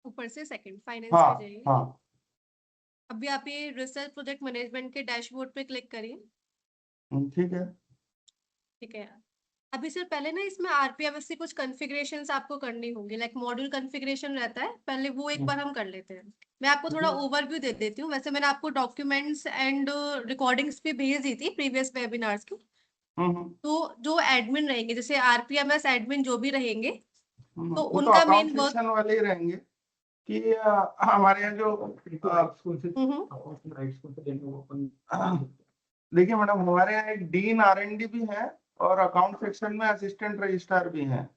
ऊपर से second finance पे हाँ जाइए। हाँ अभी आप ये रिसर्च प्रोजेक्ट मैनेजमेंट के डैशबोर्ड पे क्लिक करिए। ठीक है। ठीक है। अभी सर पहले ना इसमें आरपीएमएस की कुछ कॉन्फ़िगरेशंस आपको करनी होंगी, लाइक मॉड्यूल कॉन्फ़िगरेशन रहता है, पहले वो एक बार हम कर लेते हैं। मैं आपको थोड़ा ओवरव्यू दे देती हूँ। वैसे मैंने आपको डॉक्यूमेंट्स एंड रिकॉर्डिंग्स भी भेज दी थी प्रीवियस वेबिनार्स की। तो जो एडमिन रहेंगे, जैसे आरपीएमएस एडमिन जो भी रहेंगे, तो वो तो उनका अकाउंट मेन वर्क। सेक्शन वाले ही रहेंगे कि हमारे यहाँ जो देखिए मैडम, हमारे यहाँ एक डीन आरएनडी भी है और अकाउंट सेक्शन में असिस्टेंट रजिस्ट्रार भी हैं।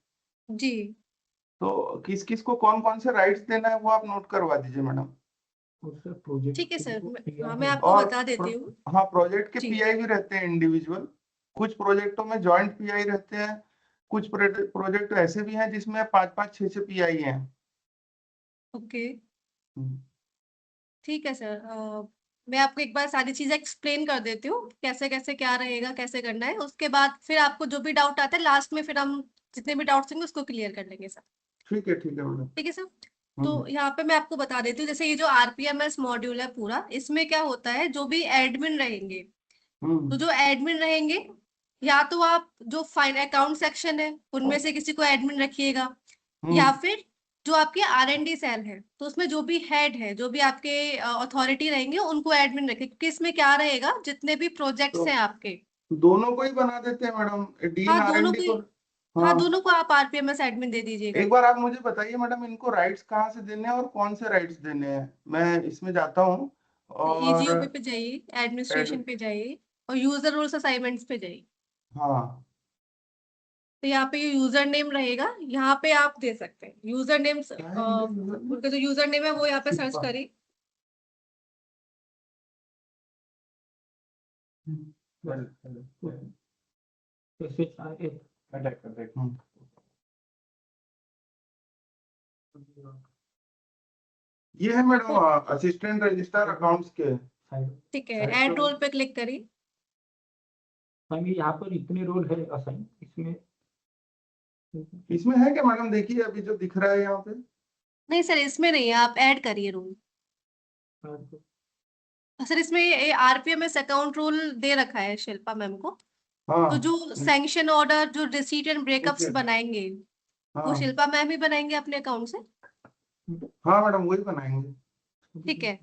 जी तो किस किस को कौन कौन से राइट्स देना है वो आप नोट करवा दीजिए मैडम। ठीक है सर, हाँ मैं आपको और बता देती हूँ। हाँ, प्रोजेक्ट के जी पीआई भी रहते हैं इंडिविजुअल। कुछ प्रोजेक्टों में जॉइंट पीआई रहते हैं। कुछ प्रोजेक्ट ऐसे भी हैं जिसमें 5-5 6 पीआई हैं। ओके, हम्म, ठीक है सर। मैं आपको एक बार सारी चीजें एक्सप्लेन कर देती हूँ, कैसे कैसे क्या रहेगा, कैसे करना है। उसके बाद फिर आपको जो भी डाउट आता है लास्ट में, फिर हम जितने भी डाउट्स होंगे उसको क्लियर कर लेंगे सर। ठीक है मैडम। ठीक है सर। तो हम्म यहाँ पे मैं आपको बता देती हूँ, जैसे ये जो आरपीएमएस मॉड्यूल है पूरा, इसमें क्या होता है, जो भी एडमिन रहेंगे, तो हम्म जो एडमिन रहेंगे, या तो आप जो फाइन अकाउंट सेक्शन है उनमें से किसी को एडमिन रखिएगा, या हम्म फिर जो आपके आरएनडी सेल है, तो उसमें जो भी हेड है, जो भी आपके अथॉरिटी रहेंगे, उनको एडमिन रखें। क्योंकि इसमें क्या रहेगा, जितने भी प्रोजेक्ट्स तो हैं आपके। दोनों को ही बना देते हैं मैडम, डीन हाँ दोनों आरएनडी को को। हाँ हाँ, दोनों को आप आरपीएमएस एडमिन दे दीजिएगा। एक बार आप मुझे बताइए मैडम, इनको राइट्स कहाँ से देने हैं और कौन से राइट्स देने हैं। मैं इसमें जाता हूँ और ईजीओपी पे जाइए, एड एडमिनिस्ट्रेशन पे जाइए, और यूजर रोल्स असाइनमेंट्स पे जाइए। हाँ तो यहाँ पे ये यूजर नेम रहेगा, यहाँ पे आप दे सकते हैं यूजर नेम। क्या है इनका यूजर नेम? उनका जो यूजर नेम है वो यहाँ पे सर्च शिल्पा। करिए। हम्म, ये है मैडम तो असिस्टेंट रजिस्ट्रार अकाउंट्स के। ठीक है, ऐड रोल पे क्लिक करिए। यहाँ पर इतने रोल है असाइन इसमें। इसमें है क्या मैडम? देखिए अभी जो दिख रहा है यहाँ पे। नहीं सर, इसमें नहीं है, आप ऐड करिए रोल। सर इसमें आरपीएमएस अकाउंट रोल दे रखा है शिल्पा मैम को। तो हाँ जो सैंक्शन ऑर्डर, जो रिसीट एंड ब्रेकअप्स ओके। बनाएंगे, वो हाँ शिल्पा मैम ही बनाएंगे अपने अकाउंट से। हाँ मैडम, वही बनाएंगे। ठीक है।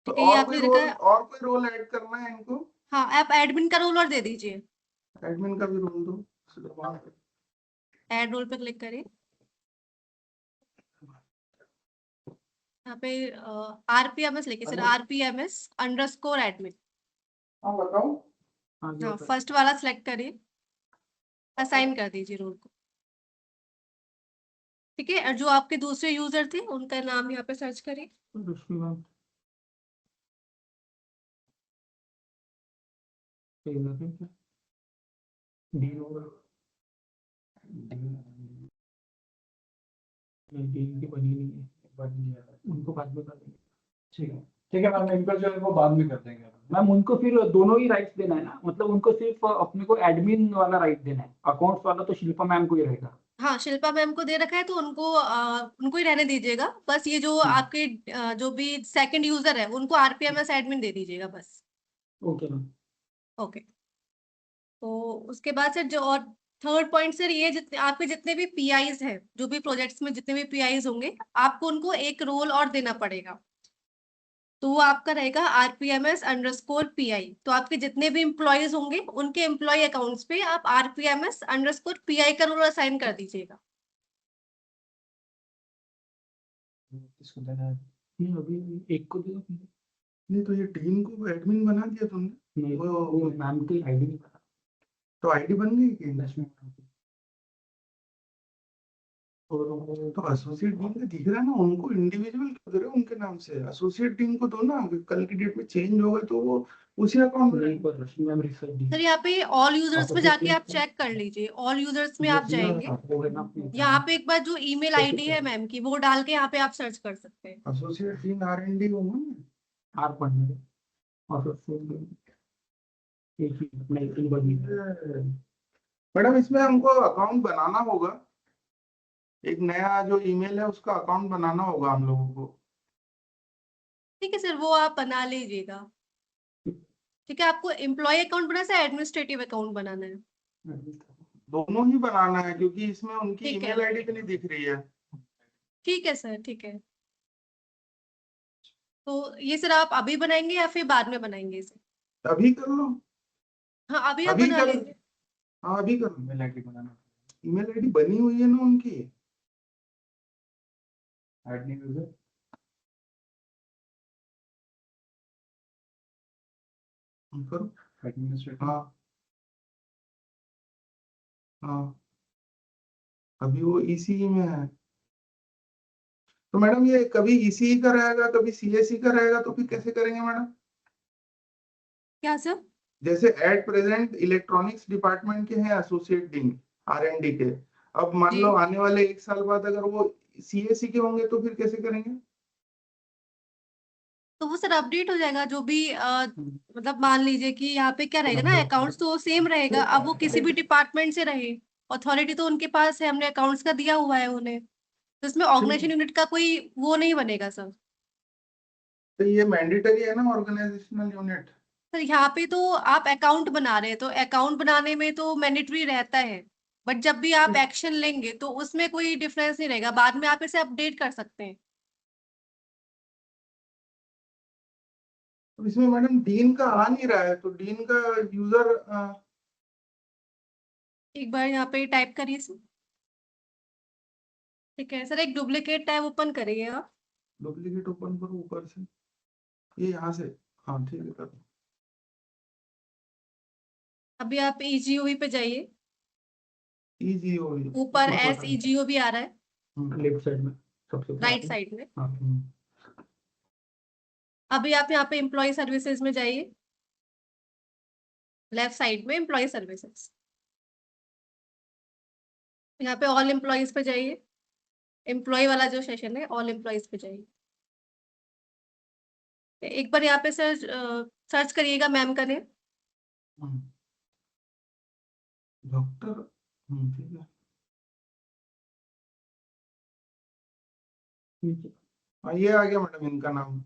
तो ठीक है, ये और कोई आपने रखा रोल, है। और कोई रोल ऐड करना है इनको? हाँ, आप एडमिन का रोल और दे दीजिए। एडमिन का भी रोल दो। ऐड रोल पे क्लिक करिए। यहाँ पे आरपीएमएस लिखिए सर, RPMS_admin। हाँ बताओ। हाँ, फर्स्ट वाला सिलेक्ट करिए, असाइन कर दीजिए रोल को। ठीक है, और जो आपके दूसरे यूजर थे उनका नाम यहाँ पे सर्च करिए। उनको बाद में कर देंगे। ठीक है, ठीक है मैम, इनको जो है वो बाद में कर देंगे। मैम उनको फिर दोनों ही राइट्स देना है ना, मतलब उनको सिर्फ अपने को एडमिन वाला राइट देना है, अकाउंट्स वाला तो शिल्पा मैम को ही रहेगा। हाँ, शिल्पा मैम को दे रखा है तो उनको ही रहने दीजिएगा। बस ये जो आपके जो भी सेकंड यूजर है उनको आरपीएमएस एडमिन दे दीजिएगा बस। Okay ma'am. ओके। तो उसके बाद सर जो और थर्ड पॉइंट सर, ये जितने आपके जितने भी पीआईज हैं, जो भी प्रोजेक्ट्स में जितने भी पीआईज होंगे, आपको उनको एक रोल और देना पड़ेगा। तो वो आपका रहेगा RPMS_PI। तो आपके जितने भी एम्प्लॉयज होंगे उनके एम्प्लॉय अकाउंट्स पे आप RPMS_PI का रोल असाइन कर दीजिएगा। इसको देना है। नहीं अभी एक को दो। नहीं तो ये टीम को एडमिन बना दिया तुमने? नहीं वो मैम की आईडी नहीं पता। तो आईडी बन गई कि? और तो एसोसिएट डीन का दिख रहा है ना, उनको इंडिविजुअल क्यों दे रहे हो उनके नाम से? एसोसिएट डीन को दो ना, कल की डेट में चेंज होगा तो वो उसी अकाउंट में। नहीं पर रश्मि मैम रिसर्च दी। सर यहाँ पे ऑल यूजर्स में जाके आप Associate चेक कर लीजिए। ऑल यूजर्स में आप जाएंगे, वो है ना यहाँ पे एक बार जो ईमेल आईडी है मैम की वो डाल के यहाँ पे आप सर्च कर सकते हैं। एसोसिएट डीन आरएनडी होगा ना। आर पढ़ने और फिर एक ही नहीं तीन बनी। मैडम इसमें हमको अकाउंट बनाना होगा। एक नया जो ईमेल है उसका अकाउंट बनाना होगा हम लोगों को। ठीक है सर, वो आप बना लीजिएगा। ठीक है, आपको एम्प्लॉय अकाउंट बनाना है, एडमिनिस्ट्रेटिव अकाउंट बनाना है? दोनों ही बनाना है क्योंकि इसमें उनकी ठीक है। ईमेल आईडी भी नहीं दिख रही है। ठीक है सर, ठीक है। तो ये सर आप अभी बनाएंगे या फिर बाद में बनाएंगे इसे? अभी कर लो। हाँ, अभी आप अभी बना कर लीजिए। हाँ अभी कर लो। ईमेल आईडी बनाना, ईमेल आईडी बनी हुई है ना उनकी। Add new user. करो। एडमिनिस्ट्रेटर। हाँ हाँ, अभी वो इसी में है। तो मैडम ये कभी ईसी का रहेगा, कभी सीएससी का रहेगा, तो फिर कैसे करेंगे मैडम? क्या सर? जैसे एट प्रेजेंट इलेक्ट्रॉनिक्स डिपार्टमेंट के हैं एसोसिएट डीन आरएनडी के, अब मान जी, लो आने वाले 1 साल बाद अगर वो सीएससी के होंगे तो फिर कैसे करेंगे? तो वो सर अपडेट हो जाएगा जो भी मतलब मान लीजिए कि यहाँ पे क्या रहेगा ना, अकाउंट्स तो सेम रहेगा। अब वो किसी भी डिपार्टमेंट से रहे, अथॉरिटी तो उनके पास है, हमने अकाउंट्स का दिया हुआ है उन्हें, तो इसमें ऑर्गेनाइजेशन यूनिट का कोई वो नहीं बनेगा सर। तो ये मैंडेटरी है ना ऑर्गेनाइजेशनल यूनिट? सर यहाँ पे तो आप अकाउंट बना रहे हैं, तो अकाउंट बनाने में तो मैंडेटरी रहता है, बट जब भी आप एक्शन लेंगे तो उसमें कोई डिफरेंस नहीं रहेगा, बाद में आप इसे अपडेट कर सकते हैं। तो इसमें मैडम डीन का आ नहीं रहा है, तो डीन का यूजर एक बार यहाँ पे टाइप करिए सर। ठीक है सर, एक डुप्लीकेट टैब ओपन करिए आप। डुप्लीकेट ओपन करो ऊपर से, ये यहाँ से। हाँ ठीक है कर। अभी आप ईजीओवी पे जाइए, ईजीओ ऊपर ऊपर एस ईजीओवी आ रहा है लेफ्ट साइड में सबसे ऊपर राइट आता है। साइड में। हाँ। अभी आप यहाँ पे एम्प्लॉय सर्विसेज में जाइए, लेफ्ट साइड में एम्प्लॉय सर्विसेज, यहाँ पे ऑल एम्प्लॉयज पे जाइए, एम्प्लॉय वाला जो सेशन है ऑल एम्प्लॉयज पे जाइए। एक बार यहाँ पे सर सर्च करिएगा मैम का नेम। डॉक्टर। ठीक है। हाँ ये आ गया मैडम इनका नाम।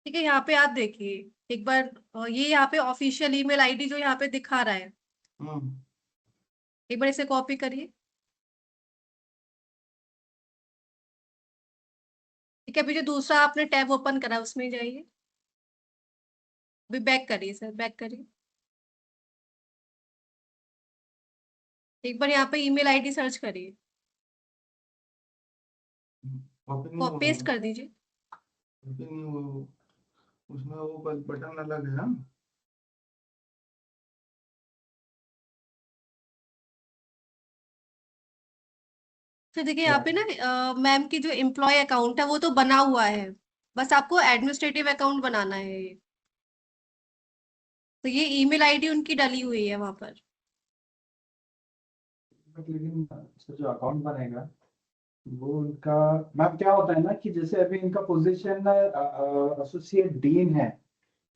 ठीक है, यहाँ पे आप देखिए एक बार, ये यहाँ पे ऑफिशियल ईमेल आईडी जो यहाँ पे दिखा रहा है, हम्म एक बार इसे कॉपी करिए। ठीक है, अभी जो दूसरा आपने टैब ओपन करा उसमें जाइए, अभी बैक करिए सर, बैक करिए। एक बार यहाँ पे ईमेल आईडी सर्च करिए, कॉपी नहीं हो रहा पेस्ट है। कर दीजिए। कॉपी नहीं हो, उसमें वो बटन अलग है ना। फिर देखिए यहाँ पे ना मैम की जो एम्प्लॉय अकाउंट है वो तो बना हुआ है, बस आपको एडमिनिस्ट्रेटिव अकाउंट बनाना है। तो ये ईमेल आईडी उनकी डली हुई है वहां पर। लेकिन इसका जो अकाउंट बनेगा वो उनका, मैम क्या होता है ना कि जैसे अभी इनका पोजीशन एसोसिएट डीन है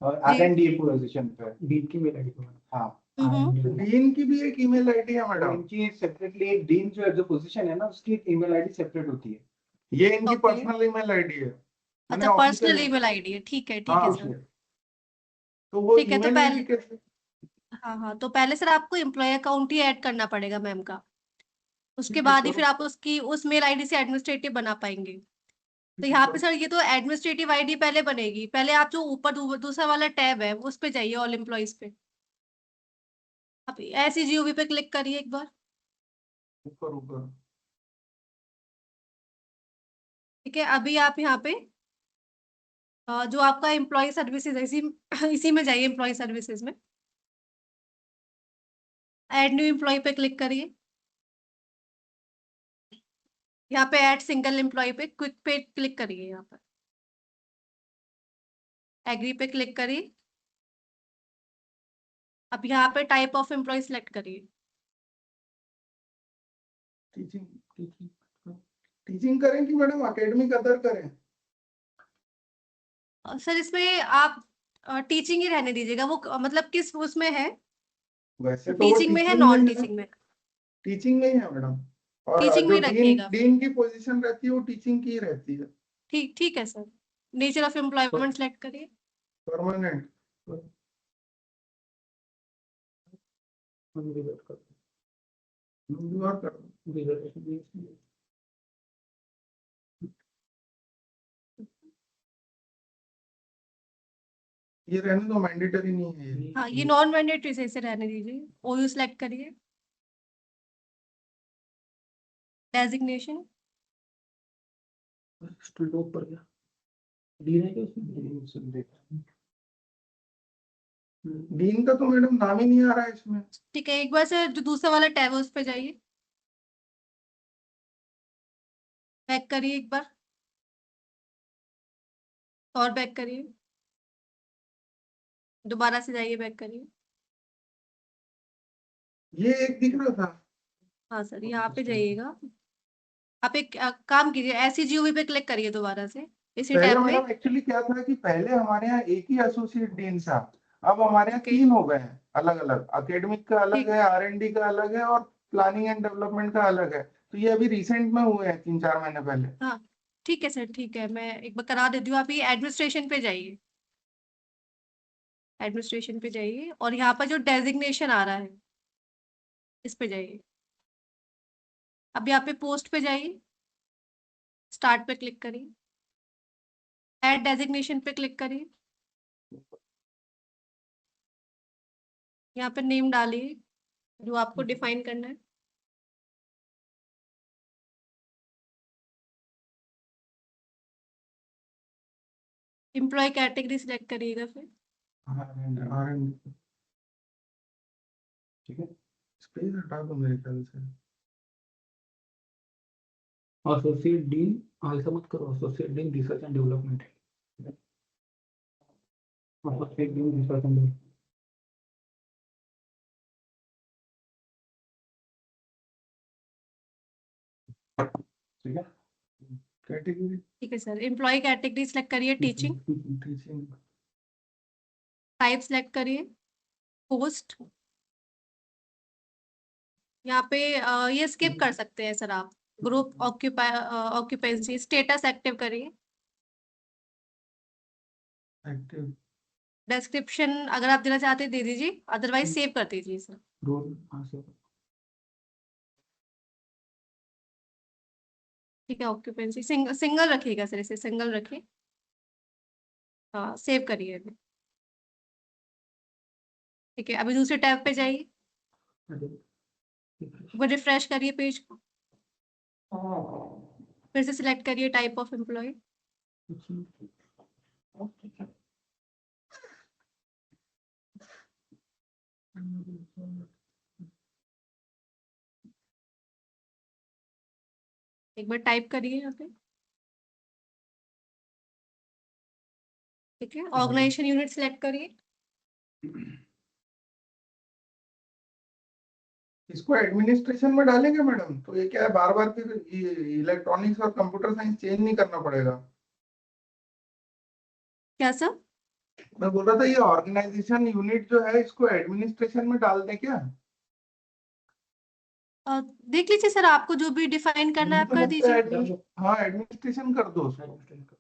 और जी। आरएनडी पोजीशन पे। डीन की मेल आईडी को। हाँ। डीन की भी एक ईमेल आईडी है तो मैडम। इनकी सेपरेटली एक डीन जो पोजीशन है ना उसकी एक ईमेल आईडी सेपरेट होती है। ये इनकी ओके, पर्सनल ईमेल आईडी है, मैंने अच्छा पर्सनल ऑफिशियल। ईमेल आईडी है, ठीक है ठीक है हाँ, सर। तो वो ठीक है, तो ईमेल पहले, आईडी कैसे? हाँ हाँ, तो पहले सर आपको एम्प्लॉय अकाउंट ही ऐड करना पड़ेगा मैम का, उसके ठीक है बाद ही करो। फिर आप उसकी उस मेल आईडी से एडमिनिस्ट्रेटिव बना पाएंगे। तो ठीक है यहाँ पे करो। सर ये तो एडमिनिस्ट्रेटिव आईडी पहले बनेगी, पहले आप जो ऊपर दूसरा वाला टैब है उस पे जाइए, ऑल एम्प्लॉयज पे, आप ऐसी जीओवी पे क्लिक करिए एक बार। ऊपर ऊपर। ठीक है, अभी आप यहाँ पे जो आपका एम्प्लॉय सर्विसेज है इसी इसी में जाइए, एम्प्लॉय सर्विसेज में ऐड न्यू एम्प्लॉय पे क्लिक करिए। यहाँ पे ऐड सिंगल एम्प्लॉय पे क्विक पे क्लिक करिए, यहाँ पर एग्री पे क्लिक करिए। अब यहाँ पे टाइप ऑफ एम्प्लॉय सिलेक्ट करिए। टीचिंग टीचिंग टीचिंग करें कि मैडम एकेडमिक अदर करें? सर इसमें आप टीचिंग ही रहने दीजिएगा, वो मतलब किस उसमें है, वैसे तो वो टीचिंग में है टीचिंग में नॉन है, टीचिंग में? टीचिंग में ही है मैडम। और टीचिंग जो में डीन रखिएगा। डीन की पोजीशन रहती है वो टीचिंग की ही रहती है, ठीक ठीक है sir. Nature of employment select करिए। परमानेंट। रिवर्ट कर और कर दो। रिजर्वेशन ये रहने दो, मैंडेटरी नहीं है ये। हाँ ये नॉन मैंडेटरी से इसे रहने दीजिए। ओयू सेलेक्ट करिए। डेजिग्नेशन स्टूडेंट ऊपर गया डी है क्या उसमें डीन का तो मैडम नाम ही नहीं आ रहा है इसमें। ठीक है, एक बार से जो दूसरा वाला टैब है उस पे जाइए। बैक करिए एक बार, और बैक करिए, दोबारा से जाइए, बैक करिए। ये एक दिख रहा था। हाँ सर, यहाँ पे जाइएगा। आप एक काम कीजिए, SCGOV पे क्लिक करिए दोबारा से इसी पहले टैब में। मैडम एक्चुअली क्या था कि पहले हमारे यहाँ एक ही एसोसिएट डीन था, अब हमारे यहाँ ओके। 3 हो गए हैं अलग अलग। एकेडमिक का अलग ठीक। है, R&D का अलग है, और प्लानिंग एंड डेवलपमेंट का अलग है। तो ये अभी रिसेंट में हुए हैं, 3-4 महीने पहले। हाँ ठीक है सर, ठीक है, मैं एक बार करा देती हूँ। आप ये एडमिनिस्ट्रेशन पे जाइए। एडमिनिस्ट्रेशन पे जाइए और यहाँ पर जो डेजिग्नेशन आ रहा है इस पे जाइए। अब यहाँ पे पोस्ट पे जाइए, स्टार्ट पे क्लिक करिए, ऐड डेजिग्नेशन पे क्लिक करिए। यहाँ पे नेम डालिए जो आपको डिफाइन करना है। एम्प्लॉय कैटेगरी सिलेक्ट करिएगा फिर। R&D ठीक है। स्पेस हटा दो मेरे ख्याल से। एसोसिएट डीन ऐसा मत करो, associate dean research and development है। Associate dean research and development ठीक है। कैटेगरी ठीक है सर, एम्प्लॉय कैटेगरी सिलेक्ट करिए, टीचिंग। टीचिंग। टाइप सिलेक्ट करिए, पोस्ट। यहाँ पे ये स्किप कर सकते हैं सर आप। ग्रुप ऑक्यूपेंसी स्टेटस एक्टिव करिए। एक्टिव। डिस्क्रिप्शन अगर आप देना चाहते हैं दे दीजिए, अदरवाइज सेव कर दीजिए सर। रोल से ठीक है, ऑक्यूपेंसी सिंगल रखिएगा सर, इसे सिंगल रखिए। हाँ सेव करिए अभी। ठीक है, अभी दूसरे टैब पे जाइए, वो रिफ्रेश करिए पेज को, फिर से सिलेक्ट करिए टाइप ऑफ एम्प्लॉय। एक बार टाइप करिए यहाँ पे। ठीक है, ऑर्गेनाइजेशन यूनिट सिलेक्ट करिए। इसको एडमिनिस्ट्रेशन में डालेंगे मैडम, तो ये क्या है, बार बार फिर इलेक्ट्रॉनिक्स और कंप्यूटर साइंस चेंज नहीं करना पड़ेगा। क्या सर? मैं बोल रहा था ये ऑर्गेनाइजेशन यूनिट जो है इसको एडमिनिस्ट्रेशन में डाल दें क्या? देख लीजिए सर, आपको जो भी डिफाइन करना है मुझे आप तो कर लगता दीजिए। है हाँ एडमिनिस्ट्रेशन कर दो उसको,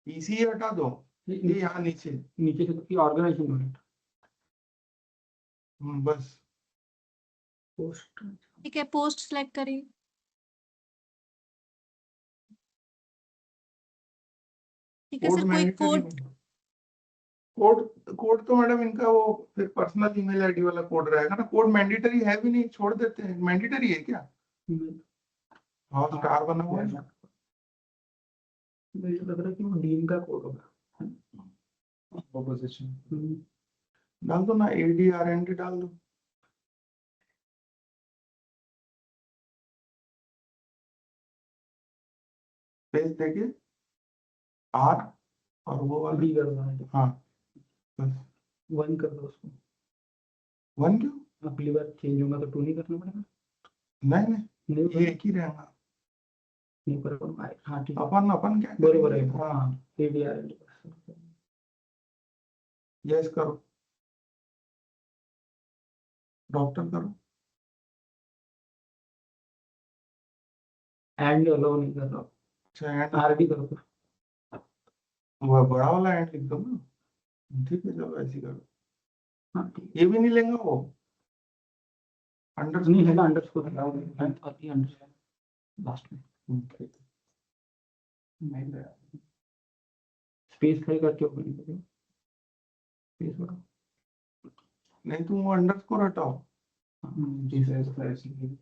इसी हटा दो, ये यहाँ नीचे। नीचे से ऑर्गेनाइजेशन यूनिट बस। पोस्ट ठीक है, पोस्ट सिलेक्ट करिए। ठीक है कोड सर, कोई मैंडेटरी कोड? कोड कोड तो मैडम इनका वो फिर पर्सनल ईमेल आईडी वाला कोड रहेगा ना। कोड मैंडेटरी है भी नहीं, छोड़ देते हैं। मैंडेटरी है क्या? हाँ स्टार बना हुआ है। मुझे लग रहा है कि वो डीन का कोड होगा। प्रोपोजिशन डाल दो ना, ADRND डाल दो। पेज देखिए, R और वो वाला। डी कर दो, हाँ बस। 1 कर दो उसको। 1 क्यों? अगली बार चेंज होगा तो 2 नहीं करना पड़ेगा। नहीं नहीं, नहीं ये एक ही रहेगा। नहीं पर हाँ ठीक है, अपन अपन क्या बरोबर है। करेंगे? हाँ ADR यस करो, डॉक्टर करो। एंड अलाउ नहीं कर रहा, अच्छा एंड आरडी करो फिर। वो बड़ा वाला एंड लिख दो ना, ठीक है चलो ऐसे करो। हाँ ठीक ये भी नहीं लेंगे वो है, अंडर नहीं है ना अंडरस्कोर आती है अंडरस्कोर लास्ट में, नहीं ले रहा। स्पेस खड़ी करके ओपन करो, स्पेस बढ़ाओ। नहीं तुम वो अंडरस्कोर हटाओ। जैसे ऐसा ऐसे ही।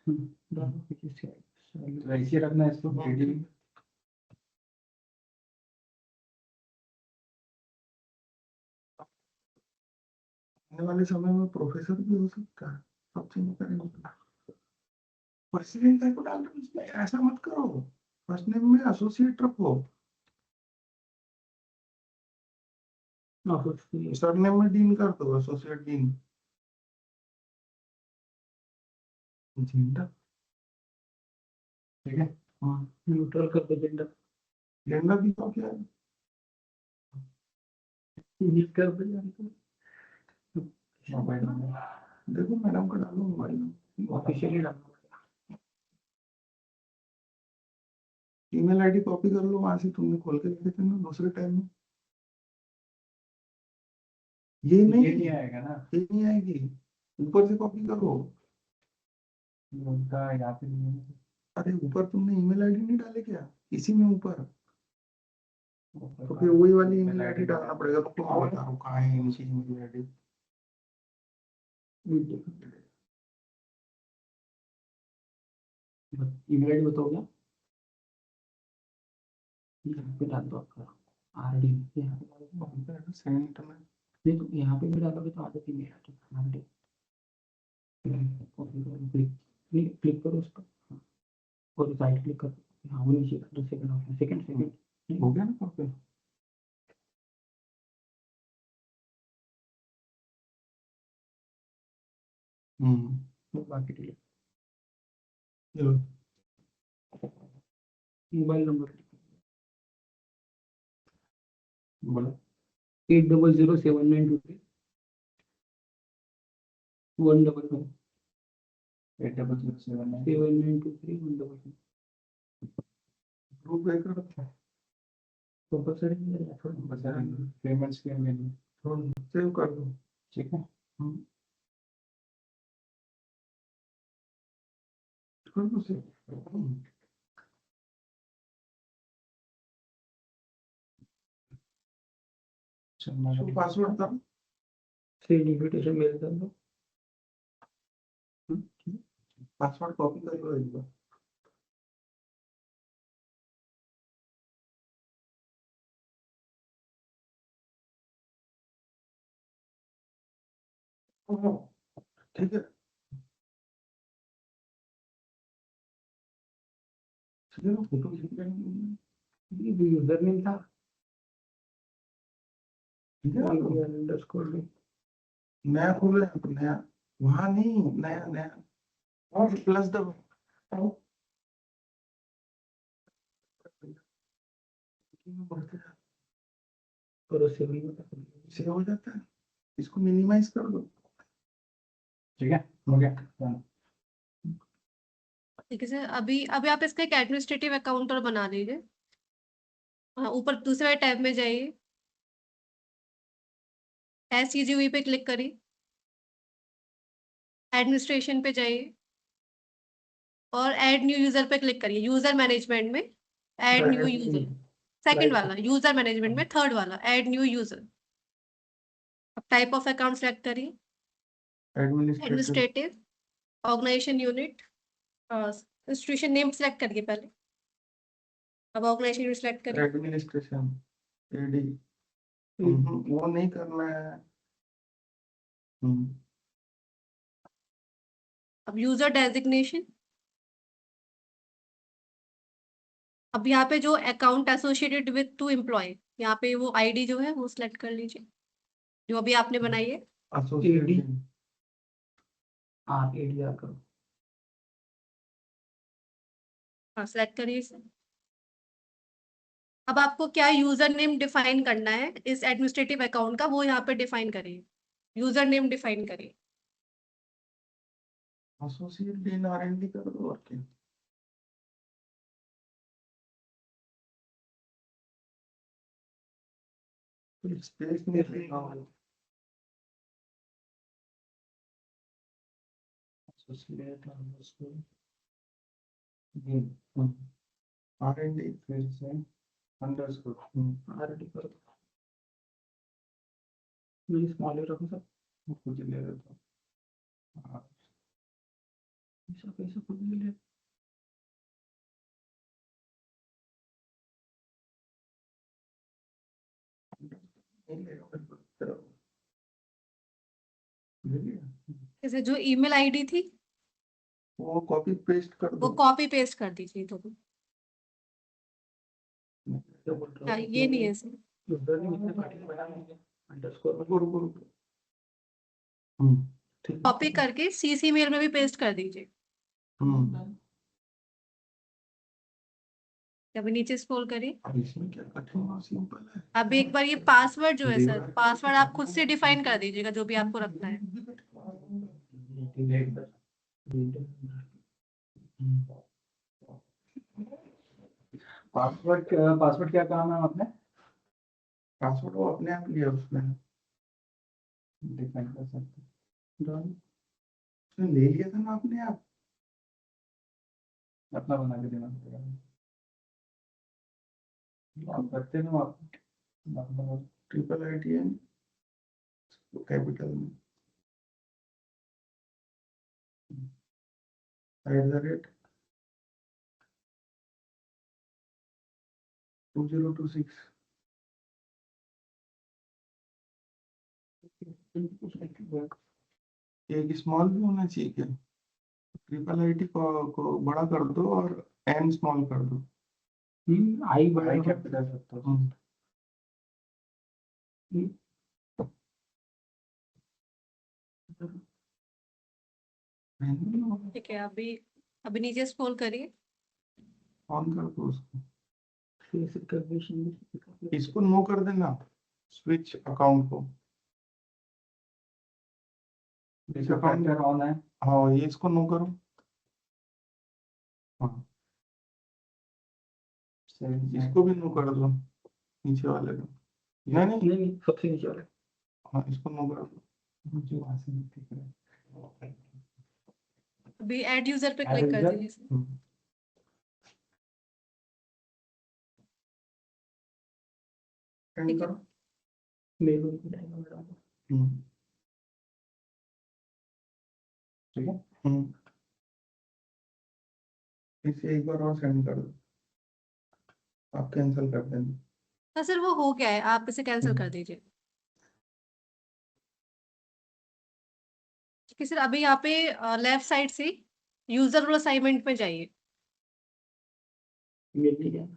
डालो पीछे से तो ऐसे रखना है इसको रीडिंग। आने वाले समय में प्रोफेसर भी हो सकता है, सब चीजें करेंगे। प्रेसिडेंट टाइप डाल दो इसमें, ऐसा मत करो, फर्स्ट नेम में एसोसिएट रखो, सरनेम में डीन कर दो, एसोसिएट डीन। जेंडर ठीक है। हाँ न्यूट्रल कर दो जेंडर, जेंडर दिखाओ क्या है। यूनिक कर दो जेंडर, मोबाइल नंबर देखो मैडम का डालो मोबाइल नंबर, ऑफिशियली डालना पड़ेगा। ईमेल आईडी कॉपी कर लो वहां से, तुमने खोल के रखे थे ना दूसरे टाइम में। ये नहीं, ये नहीं आएगा ना, ये नहीं आएगी, ऊपर से कॉपी करो। उनका यहाँ पे नहीं है। अरे ऊपर तुमने ईमेल आईडी नहीं डाले क्या, इसी में ऊपर, ऊपर तो का फिर वही वाली email ईमेल आईडी ID डालना पड़ेगा। तो तुम बता रहा हूँ कहाँ है इनकी ईमेल आईडी। ईमेल आईडी बताओ क्या, यहाँ पे डाल दो आपका आरडी, यहाँ पे डाल दो। सेंट में नहीं तो यहाँ पे भी डालोगे तो आ जाती है आरडी, क्लिक नहीं क्लिक करो उस पर, हाँ, और साइड क्लिक करो, हाँ वो नीचे कर दो, सेकंड ऑप्शन, सेकंड सेकंड हो गया ना कॉपी। बाकी डिलीट। चलो मोबाइल नंबर बोलो 8007923155 8007 7923 ग्रुप ब्रेक रखा है, कंपलसरी नहीं है थोड़ा, पेमेंट्स के मेनू। सेव कर दो। ठीक है। कर दो सेव। पासवर्ड कर, सेंड इनविटेशन मेल कर दो। पासवर्ड कॉपी कर लो एक बार। ठीक है, ठीक है ना, फोटो खींच लेंगे। ये यूजर नेम था, ठीक है ना, तो अंडरस्कोर में नया खोलो यहाँ पे, नया वहां नहीं, नया नया और प्लस दबाओ। और उससे भी सेव हो जाता है, इसको मिनिमाइज कर दो। ठीक है, हो गया। ठीक है सर, अभी अभी आप इसका एक एडमिनिस्ट्रेटिव अकाउंट और बना लीजिए। हाँ, ऊपर दूसरे टैब में जाइए, SCGUE पे क्लिक करिए, एडमिनिस्ट्रेशन पे जाइए और ऐड न्यू यूजर पे क्लिक करिए। यूजर मैनेजमेंट में ऐड न्यू यूजर, सेकंड वाला यूजर मैनेजमेंट में थर्ड वाला ऐड न्यू यूजर। अब टाइप ऑफ अकाउंट सेलेक्ट करिए, administrative, administrative, organisation unit, institution name select करिए पहले। अब ऑर्गेनाइजेशन यूनिट सेलेक्ट करिए, एडमिनिस्ट्रेशन एडी, वो नहीं करना है। अब यूजर डेजिग्नेशन, अब यहाँ पे जो account associated with to employ, यहाँ पे वो आईडी जो है वो सिलेक्ट कर लीजिए जो अभी आपने बनाई है। एसोसिएटेड, हाँ एडीआर करो। हाँ सिलेक्ट करिए इसे। अब आपको क्या यूजर नेम डिफाइन करना है इस एडमिनिस्ट्रेटिव अकाउंट का, वो यहाँ पे डिफाइन करिए। यूजर नेम डिफाइन करिए। एसोसिएट डीन R&D कर दो और क्या। स्पेस में लिखा हो एसोसिएट R&D फिर से अंडरस्कोर R&D कर दो, नहीं स्मॉल ही रखो सर, खुद ले लेता हूँ। ऐसा कैसे खुद ले ले। जैसे जो ईमेल आईडी थी वो कॉपी पेस्ट कर वो दो। कॉपी पेस्ट कर दीजिए तो। क्या बोल रहे हो? ये नहीं है सर, यूजर नेम इतने कठिन बना नहीं, अंडरस्कोर में रुको रुको। ठीक है। कॉपी करके सीसी मेल में भी पेस्ट कर दीजिए। अभी नीचे स्क्रॉल करिए। अब इसमें क्या कठिन और सिंपल है। अब एक बार ये पासवर्ड जो है सर, पासवर्ड आप खुद से डिफाइन कर दीजिएगा जो भी आपको रखना है। पासवर्ड क्या काम है आपने पासवर्ड वो अपने आप लिया उसने डिफाइन कर सकते उसने ले लिया था ना अपने आप। अपना बना के देना पड़ेगा। आप करते हो आप IITN कैपिटल में @ 2026 एक स्मॉल भी होना चाहिए क्या। IIT को बड़ा कर दो और N स्मॉल कर दो। आई बड़ा आई रखो। कैपिटल सकते हो। ठीक है, अभी अभी नीचे स्क्रॉल करिए। ऑन कर दो उसको। फेस रिकग्निशन इसको नो कर देना, स्विच अकाउंट को। इस अकाउंट का ऑन है। हाँ ये इसको नो करो। हाँ इसको भी नो कर दो, नीचे वाले को। नहीं नहीं नहीं सबसे नीचे वाला। हाँ इसको नो कर दो। मुझे वहां से नहीं दिख रहा है। अभी ऐड यूजर पे Add क्लिक कर user? दीजिए सर। End ठीक है। करो। मेल उनको जाएगा मेरा। ठीक है। इसे एक बार और सेंड कर दो, आप कैंसिल कर देना। हाँ सर वो हो गया है, आप इसे कैंसिल कर दीजिए। ठीक है सर, अभी यहाँ पे लेफ्ट साइड से यूजर रोल असाइनमेंट में जाइए। मेल नहीं जाएगा।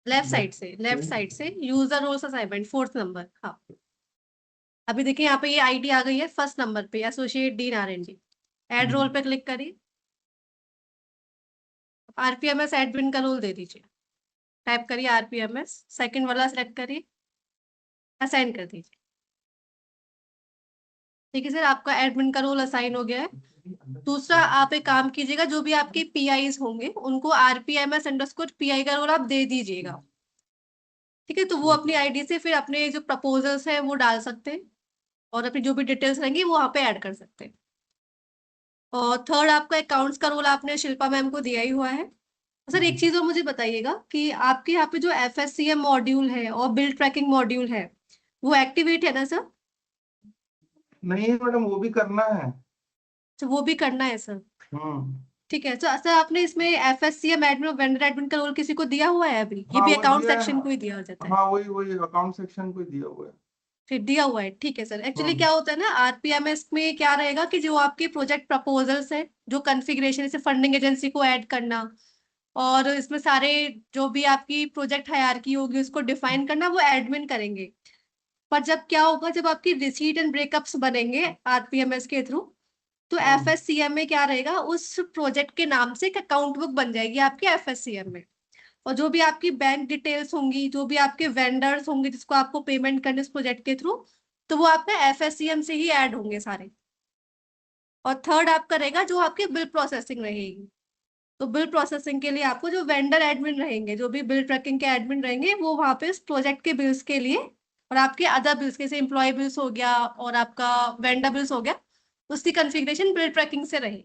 लेफ्ट साइड से user roles assignment 4th number. हाँ अभी देखिए यहाँ पे ये आईडी आ गई है 1st नंबर पे, associate dean R&D। Add role पे क्लिक करिए। RPMS एडमिन का रोल दे दीजिए। टाइप करिए RPMS, सेकंड वाला सेलेक्ट करिए, असाइन कर दीजिए। ठीक है सर, आपका एडमिन का रोल असाइन हो गया है। दूसरा आप एक काम कीजिएगा, जो भी आपके PIs होंगे उनको RPMS_PI का रोल आप दे दीजिएगा। ठीक है, तो वो अपनी आईडी से फिर अपने जो प्रपोजल्स है वो डाल सकते हैं और अपनी जो भी डिटेल्स रहेंगी वो वहाँ पे ऐड कर सकते हैं। और थर्ड आपका अकाउंट्स का रोल आपने शिल्पा मैम को दिया ही हुआ है। सर एक चीज और मुझे बताइएगा कि आपके यहाँ पे जो FSCM मॉड्यूल है और बिल ट्रैकिंग मॉड्यूल है वो एक्टिवेट है ना सर। नहीं मैडम वो भी करना है। तो वो भी करना है सर। ठीक है, तो सर आपने इसमें FSCM एडमिन और वेंडर एडमिन का रोल किसी को दिया हुआ है अभी। ये हाँ भी वो अकाउंट दिया है। सेक्शन को ही दिया जाता है। हाँ वही अकाउंट सेक्शन को दिया हुआ है। फिर दिया हुआ है, ठीक है सर। एक्चुअली क्या होता है ना, RPMS में क्या रहेगा कि जो आपके प्रोजेक्ट प्रपोजल्स है, जो कॉन्फ़िगरेशन, जैसे फंडिंग एजेंसी को ऐड करना और इसमें सारे जो भी आपकी प्रोजेक्ट हायरार्की होगी उसको डिफाइन करना, वो एडमिन करेंगे। पर जब क्या होगा, जब आपकी रिसीट एंड ब्रेकअप्स बनेंगे RPMS के थ्रू, तो FSCM में क्या रहेगा, उस प्रोजेक्ट के नाम से एक अकाउंट बुक बन जाएगी आपके FSCM में। और जो भी आपकी बैंक डिटेल्स होंगी, जो भी आपके वेंडर्स होंगे जिसको आपको पेमेंट करने इस प्रोजेक्ट के थ्रू, तो वो आपका FSCM से ही ऐड होंगे सारे। और थर्ड आपका रहेगा जो आपकी बिल प्रोसेसिंग रहेगी। तो बिल प्रोसेसिंग के लिए आपको जो वेंडर एडमिन रहेंगे, जो भी बिल ट्रैकिंग के एडमिन रहेंगे, वो वहाँ पे इस प्रोजेक्ट के बिल्स के लिए और आपके अदर बिल्स जैसे एम्प्लॉय बिल्स हो गया और आपका वेंडर बिल्स हो गया, उसकी कॉन्फ़िगरेशन बिल ट्रैकिंग से रहे।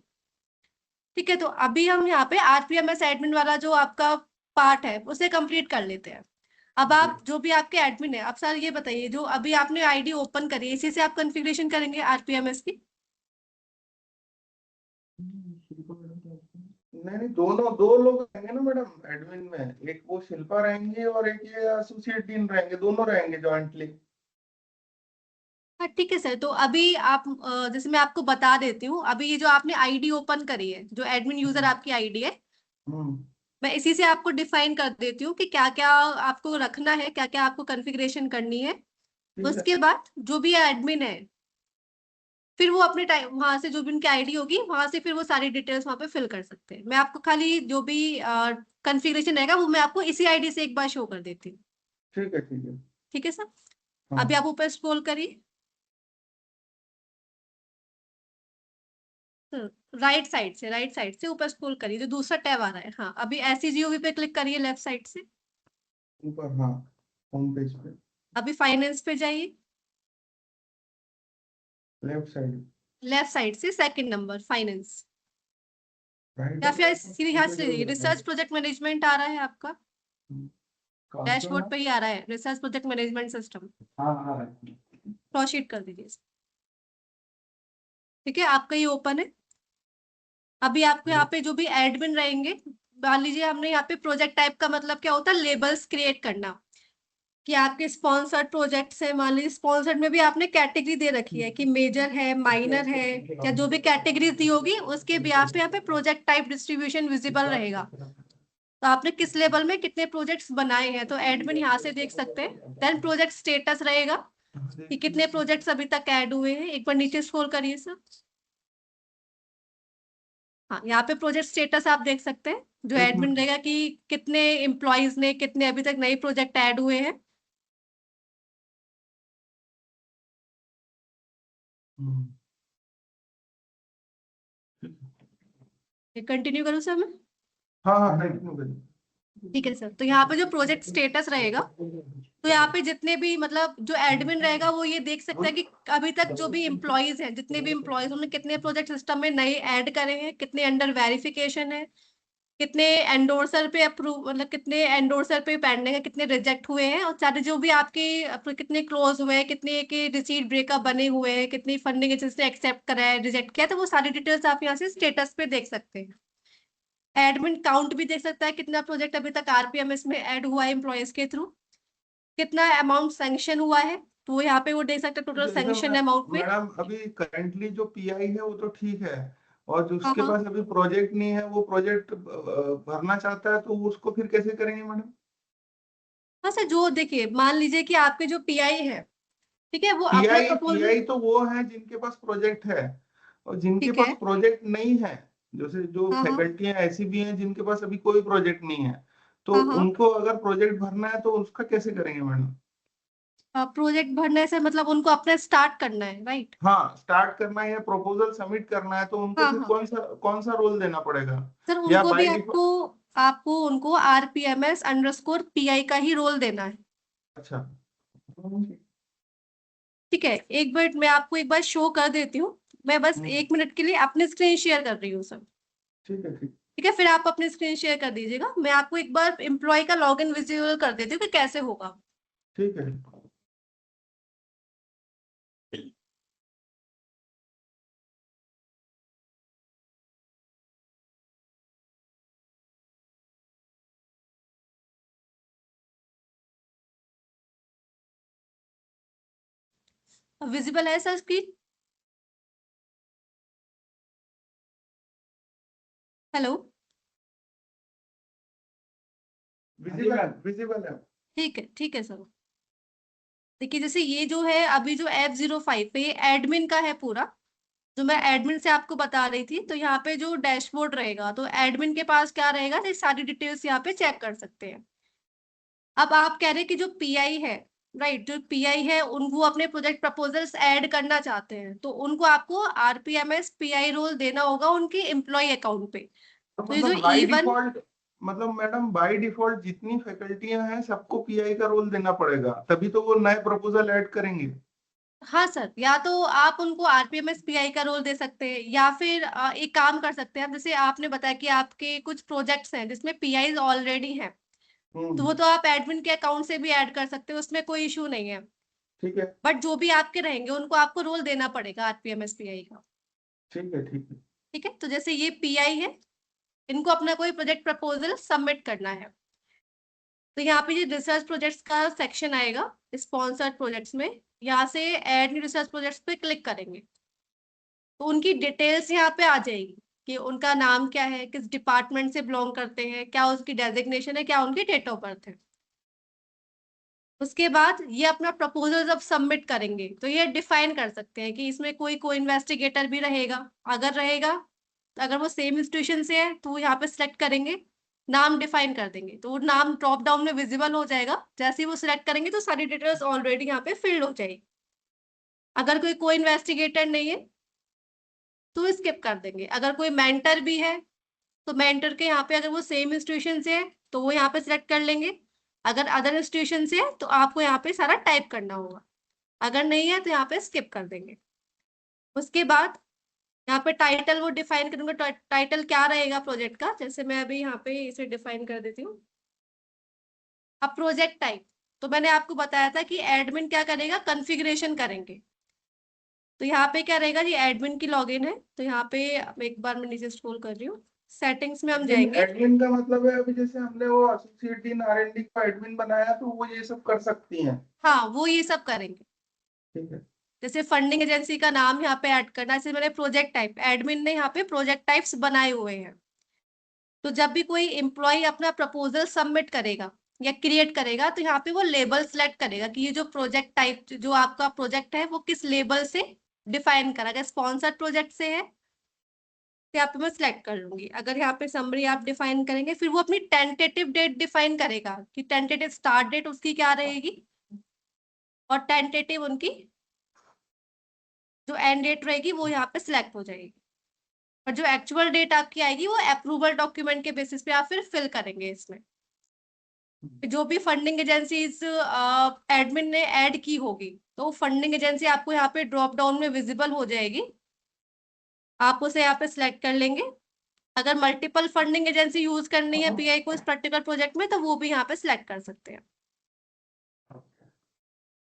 ठीक है, तो अभी हम यहाँ पे आरपीएमएस एडमिन वाला जो आपका पार्ट है उसे कंप्लीट कर लेते हैं। अब आप जो भी आपके एडमिन है, आप सर ये बताइए, जो अभी आपने आईडी ओपन करी है इसी से आप कॉन्फ़िगरेशन करेंगे आरपीएमएस की? नहीं नहीं, दोनों दो लोग रहेंगे ना मैडम एडमिन में, एक वो शिल्पा रहेंगे और एक ये एसोसिएट डीन रहेंगे, दोनों रहेंगे जॉइंटली। हाँ ठीक है सर, तो अभी आप जैसे मैं आपको बता देती हूँ, अभी ये जो आपने आईडी ओपन करी है, जो एडमिन यूजर आपकी आईडी है, हम्म। मैं इसी से आपको डिफाइन कर देती हूँ कि क्या क्या आपको रखना है, क्या क्या आपको कॉन्फ़िगरेशन करनी है। ठीक है। उसके बाद जो भी एडमिन है, फिर वो अपने टाइम वहां से जो भी उनकी आईडी होगी वहां से फिर वो सारी डिटेल्स वहां पे फिल कर सकते हैं। मैं आपको खाली जो भी कॉन्फ़िगरेशन रहेगा वो मैं आपको इसी आईडी से एक बार शो कर देती हूँ। ठीक है। ठीक है। ठीक है सर, हाँ। अभी आप ऊपर स्क्रॉल करिए, राइट साइड से ऊपर स्क्रॉल करिए, जो दूसरा टैब आ रहा है। हाँ, अभी एसईजीओवी पे क्लिक करिए लेफ्ट साइड से। ऊपर, हाँ, होम पेज पे अभी फाइनेंस पे जाइए, लेफ्ट साइड, लेफ्ट साइड से सेकंड नंबर फाइनेंस, राइट। या फिर सीधे यहाँ से रिसर्च प्रोजेक्ट मैनेजमेंट आ रहा है आपका, कौन सा डैशबोर्ड है? पे ही आ रहा है रिसर्च प्रोजेक्ट मैनेजमेंट सिस्टम। हाँ हाँ। प्रोसीड कर दीजिए। ठीक है, आपका ये ओपन है। अभी आपको यहाँ पे जो भी एडमिन रहेंगे, मान लीजिए हमने यहाँ पे प्रोजेक्ट टाइप का मतलब क्या होता है, लेबल्स क्रिएट करना, कि आपके स्पॉन्सर्ड प्रोजेक्ट्स है, मान लीजिए स्पॉन्सर्ड में भी आपने कैटेगरी दे रखी है कि मेजर है, माइनर है, या जो भी कैटेगरी दी होगी उसके ब्याज पे यहाँ पे प्रोजेक्ट टाइप डिस्ट्रीब्यूशन विजिबल रहेगा। तो आपने किस लेवल में कितने प्रोजेक्ट्स बनाए हैं तो एडमिन यहाँ से देख सकते हैं। देन प्रोजेक्ट स्टेटस रहेगा कि कितने प्रोजेक्ट्स अभी तक ऐड हुए हैं। एक बार नीचे स्क्रॉल करिए सर। हाँ, यहाँ पे प्रोजेक्ट स्टेटस आप देख सकते हैं, जो एक एडमिन मिनट। रहेगा कि कितने एम्प्लॉयज ने, कितने अभी तक नए प्रोजेक्ट ऐड हुए हैं। हम्म। कंटिन्यू करूँ सर मैं? हाँ हाँ, कंटिन्यू करिए। ठीक है सर, तो यहाँ पे जो प्रोजेक्ट स्टेटस रहेगा, तो यहाँ पे जितने भी मतलब जो एडमिन रहेगा वो ये देख सकता है कि अभी तक जो भी एम्प्लॉयज हैं, जितने भी एम्प्लॉयज, उन्होंने कितने प्रोजेक्ट सिस्टम में नए ऐड करे हैं, कितने अंडर वेरिफिकेशन है, कितने एंडोर्सर पे अप्रूव, मतलब कितने एंडोर्सर पे पेंडिंग है, कितने रिजेक्ट हुए हैं, और सारे जो भी आपके कितने क्लोज हुए हैं, कितने के रिसीट ब्रेकअप बने हुए हैं, कितनी फंडिंग एजेंसी ने एक्सेप्ट करा है, रिजेक्ट किया, तो वो सारी डिटेल्स आप यहाँ से स्टेटस पे देख सकते हैं। एडमिन काउंट भी देख सकता है, कितना प्रोजेक्ट अभी तक आरपीएमएस में ऐड हुआ है एम्प्लॉयज के थ्रू, कितना अमाउंट सैंक्शन हुआ है, तो वो यहाँ पे वो देख सकते हैं टोटल जैसे सैंक्शन अमाउंट पे। मैडम अभी करंटली जो पीआई है वो तो ठीक है, और जो हाँ उसके हाँ पास अभी प्रोजेक्ट नहीं है, वो प्रोजेक्ट भरना चाहता है, तो उसको फिर कैसे करेंगे मैडम? हाँ सर, जो देखिए मान लीजिए कि आपके जो पीआई है, ठीक है, वो अपना पीआई प्रपोजल, पीआई तो वो है जिनके पास प्रोजेक्ट है, और जिनके ठीक पास है, प्रोजेक्ट नहीं है, जैसे जो हाँ हाँ फैकल्टी ऐसी भी हैं जिनके पास अभी कोई प्रोजेक्ट नहीं है, तो हाँ हाँ, उनको अगर प्रोजेक्ट भरना है तो उसका कैसे करेंगे मैडम? प्रोजेक्ट भरने से मतलब उनको अपना स्टार्ट करना है, राइट? हाँ, स्टार्ट करना है या प्रपोजल सबमिट करना है, तो उनको हाँ फिर हाँ कौन सा रोल देना पड़ेगा? सर, या उनको भी बाय आपको डिफॉल्ट? आपको उनको RPMS_PI का ही रोल देना है। अच्छा। ठीक है, एक मिनट मैं आपको एक बार शो कर देती हूँ, मैं बस हम्म, 1 मिनट के लिए अपनी स्क्रीन शेयर कर रही हूँ सर। ठीक है। ठीक। ठीक है, फिर आप अपनी स्क्रीन शेयर कर दीजिएगा, मैं आपको एक बार एम्प्लॉय का लॉगिन विजिबल कर देती हूँ कि कैसे होगा। ठीक है। विजिबल है sir screen? Hello? Visible visible है। ठीक है सर। देखिए जैसे ये जो है अभी जो F05 पे, ये एडमिन का है पूरा, जो मैं एडमिन से आपको बता रही थी। तो यहाँ पे जो डैशबोर्ड रहेगा, तो एडमिन के पास क्या रहेगा, ये सारी डिटेल्स यहाँ पे चेक कर सकते हैं। अब आप कह रहे हैं कि जो पीआई है राइट, जो पीआई है उन वो अपने प्रोजेक्ट प्रपोजल्स ऐड करना चाहते हैं, तो उनको आपको आरपीएमएस पीआई रोल देना होगा उनके एम्प्लॉय अकाउंट पे। तो तो ये जो मतलब बाय E1 डिफॉल्ट, मतलब मैडम बाय डिफॉल्ट जितनी फैकल्टियां हैं सबको पीआई का रोल देना पड़ेगा, तभी तो वो नए प्रपोजल ऐड करेंगे। हाँ सर, या तो आप उनको आरपीएमएस पीआई का रोल दे सकते हैं, या फिर एक काम कर सकते हैं आप, जैसे आपने बताया कि आपके कुछ प्रोजेक्ट्स हैं जिसमें पीआई ऑलरेडी हैं, तो वो तो आप एडमिन के अकाउंट से भी ऐड कर सकते हो, उसमें कोई इशू नहीं है। ठीक है बट जो भी आपके रहेंगे उनको आपको रोल देना पड़ेगा आरपीएमएस पीआई का। ठीक है ठीक है। ठीक है, तो जैसे ये पीआई है, इनको अपना कोई प्रोजेक्ट प्रपोजल सबमिट करना है, तो यहाँ पे ये रिसर्च प्रोजेक्ट्स का सेक्शन आएगा स्पॉन्सर्ड प्रोजेक्ट्स में, यहाँ से ऐड न्यू रिसर्च प्रोजेक्ट्स पे क्लिक करेंगे, तो उनकी डिटेल्स यहाँ पे आ जाएगी कि उनका नाम क्या है, किस डिपार्टमेंट से बिलोंग करते हैं, क्या उसकी डेजिग्नेशन है, क्या उनकी डेट ऑफ बर्थ है। उसके बाद ये अपना प्रपोजल जब सबमिट करेंगे तो ये डिफाइन कर सकते हैं कि इसमें को इन्वेस्टिगेटर भी रहेगा, अगर रहेगा, अगर वो सेम इंस्टीट्यूशन से है तो वो यहाँ पे सिलेक्ट करेंगे, नाम डिफाइन कर देंगे, तो वो नाम ड्रॉप डाउन में विजिबल हो जाएगा, जैसे ही वो सिलेक्ट करेंगे तो सारी डिटेल्स ऑलरेडी यहाँ पे फिल्ड हो जाएगी। अगर कोई इन्वेस्टिगेटर नहीं है तो स्किप कर देंगे, अगर कोई मेंटर भी है तो मेंटर के यहाँ पे अगर वो सेम इंस्टीट्यूशन से है तो वो यहाँ पे सिलेक्ट कर लेंगे, अगर अदर इंस्टीट्यूशन से है तो आपको यहाँ पे सारा टाइप करना होगा, अगर नहीं है तो यहाँ पे स्किप कर देंगे। उसके बाद यहाँ पे टाइटल वो डिफाइन करूंगा, टाइटल क्या रहेगा प्रोजेक्ट का, जैसे मैं अभी यहाँ पे इसे डिफाइन कर देती हूँ। अब प्रोजेक्ट टाइप, तो मैंने आपको बताया था कि एडमिन क्या करेगा, कॉन्फ़िगरेशन करेंगे, तो यहाँ पे क्या रहेगा, ये एडमिन की लॉगिन है, तो यहाँ पे एक बार मैं नीचे स्क्रॉल कर रही हूँ, सेटिंग्स में हम जाएंगे। एडमिन का मतलब है अभी जैसे हमने वो एसोसिएट डीन आरएनडी का एडमिन बनाया तो वो ये सब कर सकती हैं। हाँ, वो ये सब करेंगे, ठीक है। जैसे फंडिंग एजेंसी का नाम यहाँ पे ऐड करना, जैसे मैंने प्रोजेक्ट टाइप, एडमिन ने यहाँ पे प्रोजेक्ट टाइप्स बनाए हुए हैं, तो जब भी कोई एम्प्लॉय अपना प्रपोजल सबमिट करेगा या क्रिएट करेगा तो यहाँ पे वो लेबल सेलेक्ट करेगा कि ये जो प्रोजेक्ट टाइप जो आपका प्रोजेक्ट है वो किस लेबल से डिफाइन करा, अगर स्पॉन्सर्ड प्रोजेक्ट से है तो यहाँ पे मैं सिलेक्ट कर लूंगी, अगर यहाँ पे समरी आप डिफाइन करेंगे, फिर वो अपनी टेंटेटिव डेट डिफाइन करेगा कि टेंटेटिव स्टार्ट डेट उसकी क्या रहेगी और टेंटेटिव उनकी जो एंड डेट रहेगी वो यहाँ पे सिलेक्ट हो जाएगी, और जो एक्चुअल डेट आपकी आएगी वो अप्रूवल डॉक्यूमेंट के बेसिस पे आप फिर फिल करेंगे इसमें। जो भी फंडिंग एजेंसीज एडमिन ने ऐड की होगी तो फंडिंग एजेंसी आपको यहाँ पे ड्रॉप डाउन में विजिबल हो जाएगी, आप उसे यहाँ पे सिलेक्ट कर लेंगे। अगर मल्टीपल फंडिंग एजेंसी यूज करनी है पीआई को इस पर्टिकुलर प्रोजेक्ट में तो वो भी यहाँ पे सिलेक्ट कर सकते हैं।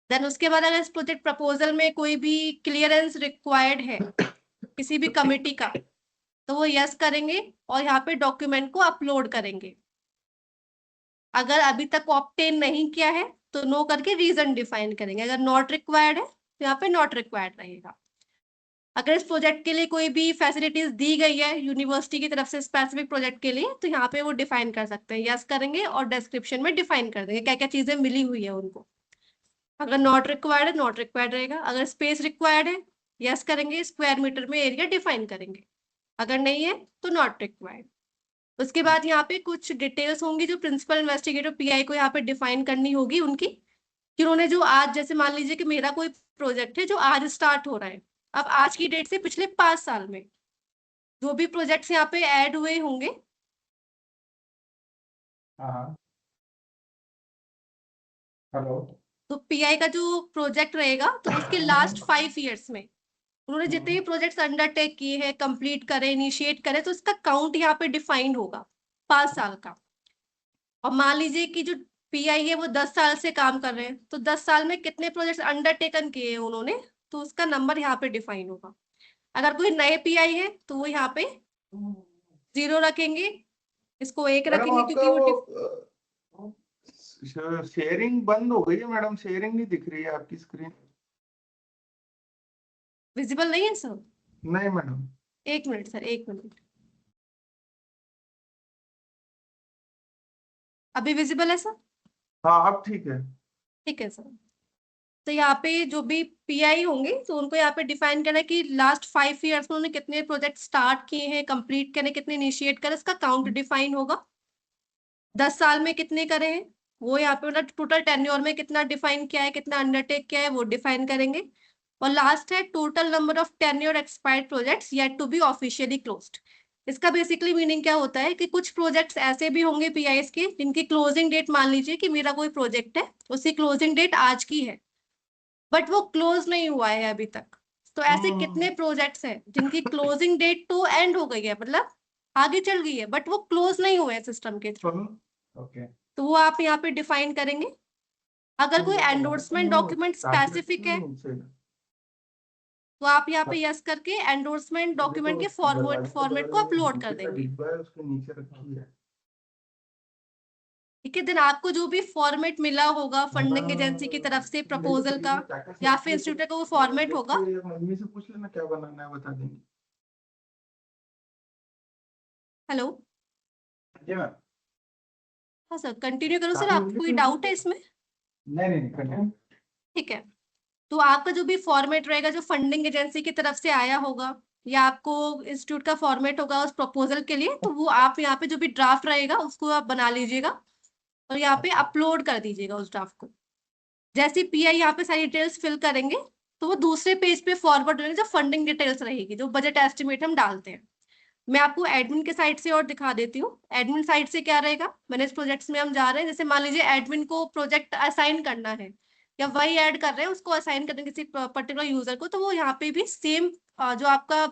देन उसके बाद अगर इस प्रोजेक्ट प्रपोजल में कोई भी क्लियरेंस रिक्वायर्ड है किसी भी कमिटी का तो वो यस करेंगे और यहाँ पे डॉक्यूमेंट को अपलोड करेंगे, अगर अभी तक ऑब्टेन नहीं किया है तो नो करके रीजन डिफाइन करेंगे, अगर नॉट रिक्वायर्ड है तो यहाँ पे नॉट रिक्वायर्ड रहेगा। अगर इस प्रोजेक्ट के लिए कोई भी फैसिलिटीज दी गई है यूनिवर्सिटी की तरफ से स्पेसिफिक प्रोजेक्ट के लिए तो यहाँ पे वो डिफाइन कर सकते हैं, यस करेंगे और डिस्क्रिप्शन में डिफाइन कर देंगे क्या क्या चीजें मिली हुई है उनको। अगर नॉट रिक्वायर्ड है नॉट रिक्वायर्ड रहेगा, अगर स्पेस रिक्वायर्ड है यस करेंगे, स्क्वायर मीटर में एरिया डिफाइन करेंगे, अगर नहीं है तो नॉट रिक्वायर्ड। उसके बाद यहाँ पे कुछ डिटेल्स होंगी जो प्रिंसिपल इन्वेस्टिगेटर पीआई को यहाँ पे डिफाइन करनी होगी उनकी, कि उन्होंने जो आज, जैसे मान लीजिए कि मेरा कोई प्रोजेक्ट है जो आज स्टार्ट हो रहा है, अब आज की डेट से पिछले 5 साल में जो भी प्रोजेक्ट्स यहाँ पे ऐड हुए होंगे, हाँ हेलो। तो पीआई का जो प्रोजेक्ट रहेगा तो उसके लास्ट 5 ईयर्स में उन्होंने जितने भी प्रोजेक्ट्स अंडरटेक किए हैं, कंप्लीट करे, इनिशिएट करे, तो इसका काउंट यहाँ पे डिफाइंड होगा 5 साल का। और मान लीजिए कि जो पीआई है वो 10 साल से काम कर रहे हैं तो 10 साल में कितने प्रोजेक्ट्स अंडरटेकन किए हैं उन्होंने, तो उसका नंबर यहाँ पे डिफाइन होगा। अगर कोई नए पीआई है तो वो यहाँ पे 0 रखेंगे, इसको 1 मैडम रखेंगे आपका क्योंकि वो शेयरिंग बंद हो गई है मैडम, शेयरिंग नहीं दिख रही है आपकी स्क्रीन। विजिबल नहीं है सर। नहीं मैडम। 1 मिनट सर, 1 मिनट, अभी विजिबल है सर? हाँ अब ठीक है। ठीक है सर। तो यहाँ पे जो भी पीआई होंगे तो उनको यहाँ पे डिफाइन करना है कि लास्ट 5 ईयर्स में उन्होंने कितने प्रोजेक्ट स्टार्ट किए हैं, कंप्लीट करे, कितने इनिशिएट करे, इसका काउंट डिफाइन होगा। 10 साल में कितने करे हैं वो यहाँ पे मतलब टोटल टेन्योर में कितना डिफाइन किया है, कितना अंडरटेक किया है, वो डिफाइन करेंगे। और लास्ट है total number of tenure expired projects yet to be officially closed. इसका बेसिकली मीनिंग क्या होता है कि कुछ प्रोजेक्ट्स ऐसे भी होंगे पीआईएस के जिनकी क्लोजिंग डेट, मान लीजिए कि मेरा कोई प्रोजेक्ट है, उसकी क्लोजिंग डेट आज की है, बट वो क्लोज नहीं हुआ है अभी तक। तो ऐसे कितने प्रोजेक्ट्स हैं जिनकी क्लोजिंग डेट तो एंड हो गई है, मतलब आगे चल गई है, बट वो क्लोज नहीं हुए हैं सिस्टम के थ्रू। ओके तो वो आप यहाँ पे डिफाइन करेंगे। अगर कोई एंडोर्समेंट डॉक्यूमेंट स्पेसिफिक है तो आप यहाँ पे यस करके एंडोर्समेंट डॉक्यूमेंट के फॉर्मेट को अपलोड कर देंगे। उसके नीचे रखी है। ठीक है, देन आपको जो भी फॉर्मेट मिला होगा फंडिंग एजेंसी की तरफ से प्रपोजल का या फिर इंस्टीट्यूट का वो फॉर्मेट होगा। मम्मी से पूछ लेना क्या बनाना है, बता देंगे। हेलो, जी मैम। हाँ सर, कंटिन्यू करो सर, आपको कोई डाउट है इसमें? नहीं कंटिन्यू। ठीक है, तो आपका जो भी फॉर्मेट रहेगा जो फंडिंग एजेंसी की तरफ से आया होगा या आपको इंस्टीट्यूट का फॉर्मेट होगा उस प्रपोजल के लिए, तो वो आप यहाँ पे जो भी ड्राफ्ट रहेगा उसको आप बना लीजिएगा और यहाँ पे अपलोड कर दीजिएगा उस ड्राफ्ट को। जैसे पीआई यहाँ पे सारी डिटेल्स फिल करेंगे तो वो दूसरे पेज पे फॉरवर्ड होंगे, जो फंडिंग डिटेल्स रहेगी, जो बजट एस्टिमेट हम डालते हैं। मैं आपको एडमिन के साइड से और दिखा देती हूँ। एडमिन साइड से क्या रहेगा, मैनेज प्रोजेक्ट्स में हम जा रहे हैं, जैसे मान लीजिए एडमिन को प्रोजेक्ट असाइन करना है या वही ऐड कर रहे हैं उसको असाइन करने किसी पर्टिकुलर यूजर को, तो वो यहाँ पे भी सेम जो आपका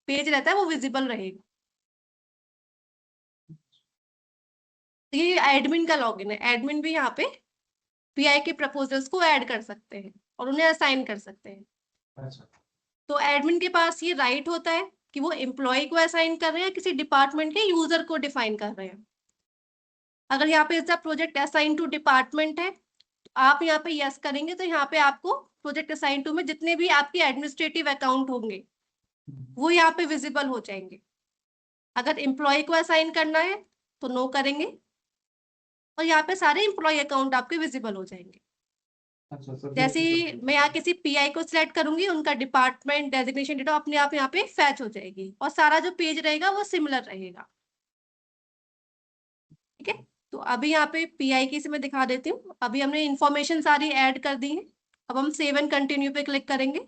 पेज रहता है वो विजिबल रहेगा। तो ये एडमिन का लॉगिन है, एडमिन भी यहाँ पे पीआई के प्रपोजल्स को ऐड कर सकते हैं और उन्हें असाइन कर सकते हैं। अच्छा तो एडमिन के पास ये राइट होता है कि वो एम्प्लॉय को असाइन कर रहे हैं, किसी डिपार्टमेंट के यूजर को डिफाइन कर रहे हैं। अगर यहाँ पे इसका प्रोजेक्ट असाइन टू डिपार्टमेंट है तो आप यहाँ पे यस करेंगे, तो यहाँ पे आपको प्रोजेक्ट असाइन टू में जितने भी आपके एडमिनिस्ट्रेटिव अकाउंट होंगे वो यहाँ पे विजिबल हो जाएंगे। अगर एम्प्लॉय को असाइन करना है तो नो करेंगे और यहाँ पे सारे एम्प्लॉय अकाउंट आपके विजिबल हो जाएंगे। अच्छा सर। जैसे मैं यहाँ किसी पीआई को सिलेक्ट करूंगी, उनका डिपार्टमेंट डेजिग्नेशन डेटा अपने आप यहाँ पे फैच हो जाएगी और सारा जो पेज रहेगा वो सिमिलर रहेगा। ठीक है, तो अभी यहाँ पे पीआई की से मैं दिखा देती हूँ। अभी हमने इंफॉर्मेशन सारी ऐड कर दी है। अब हम सेव एंड कंटिन्यू पे क्लिक करेंगे।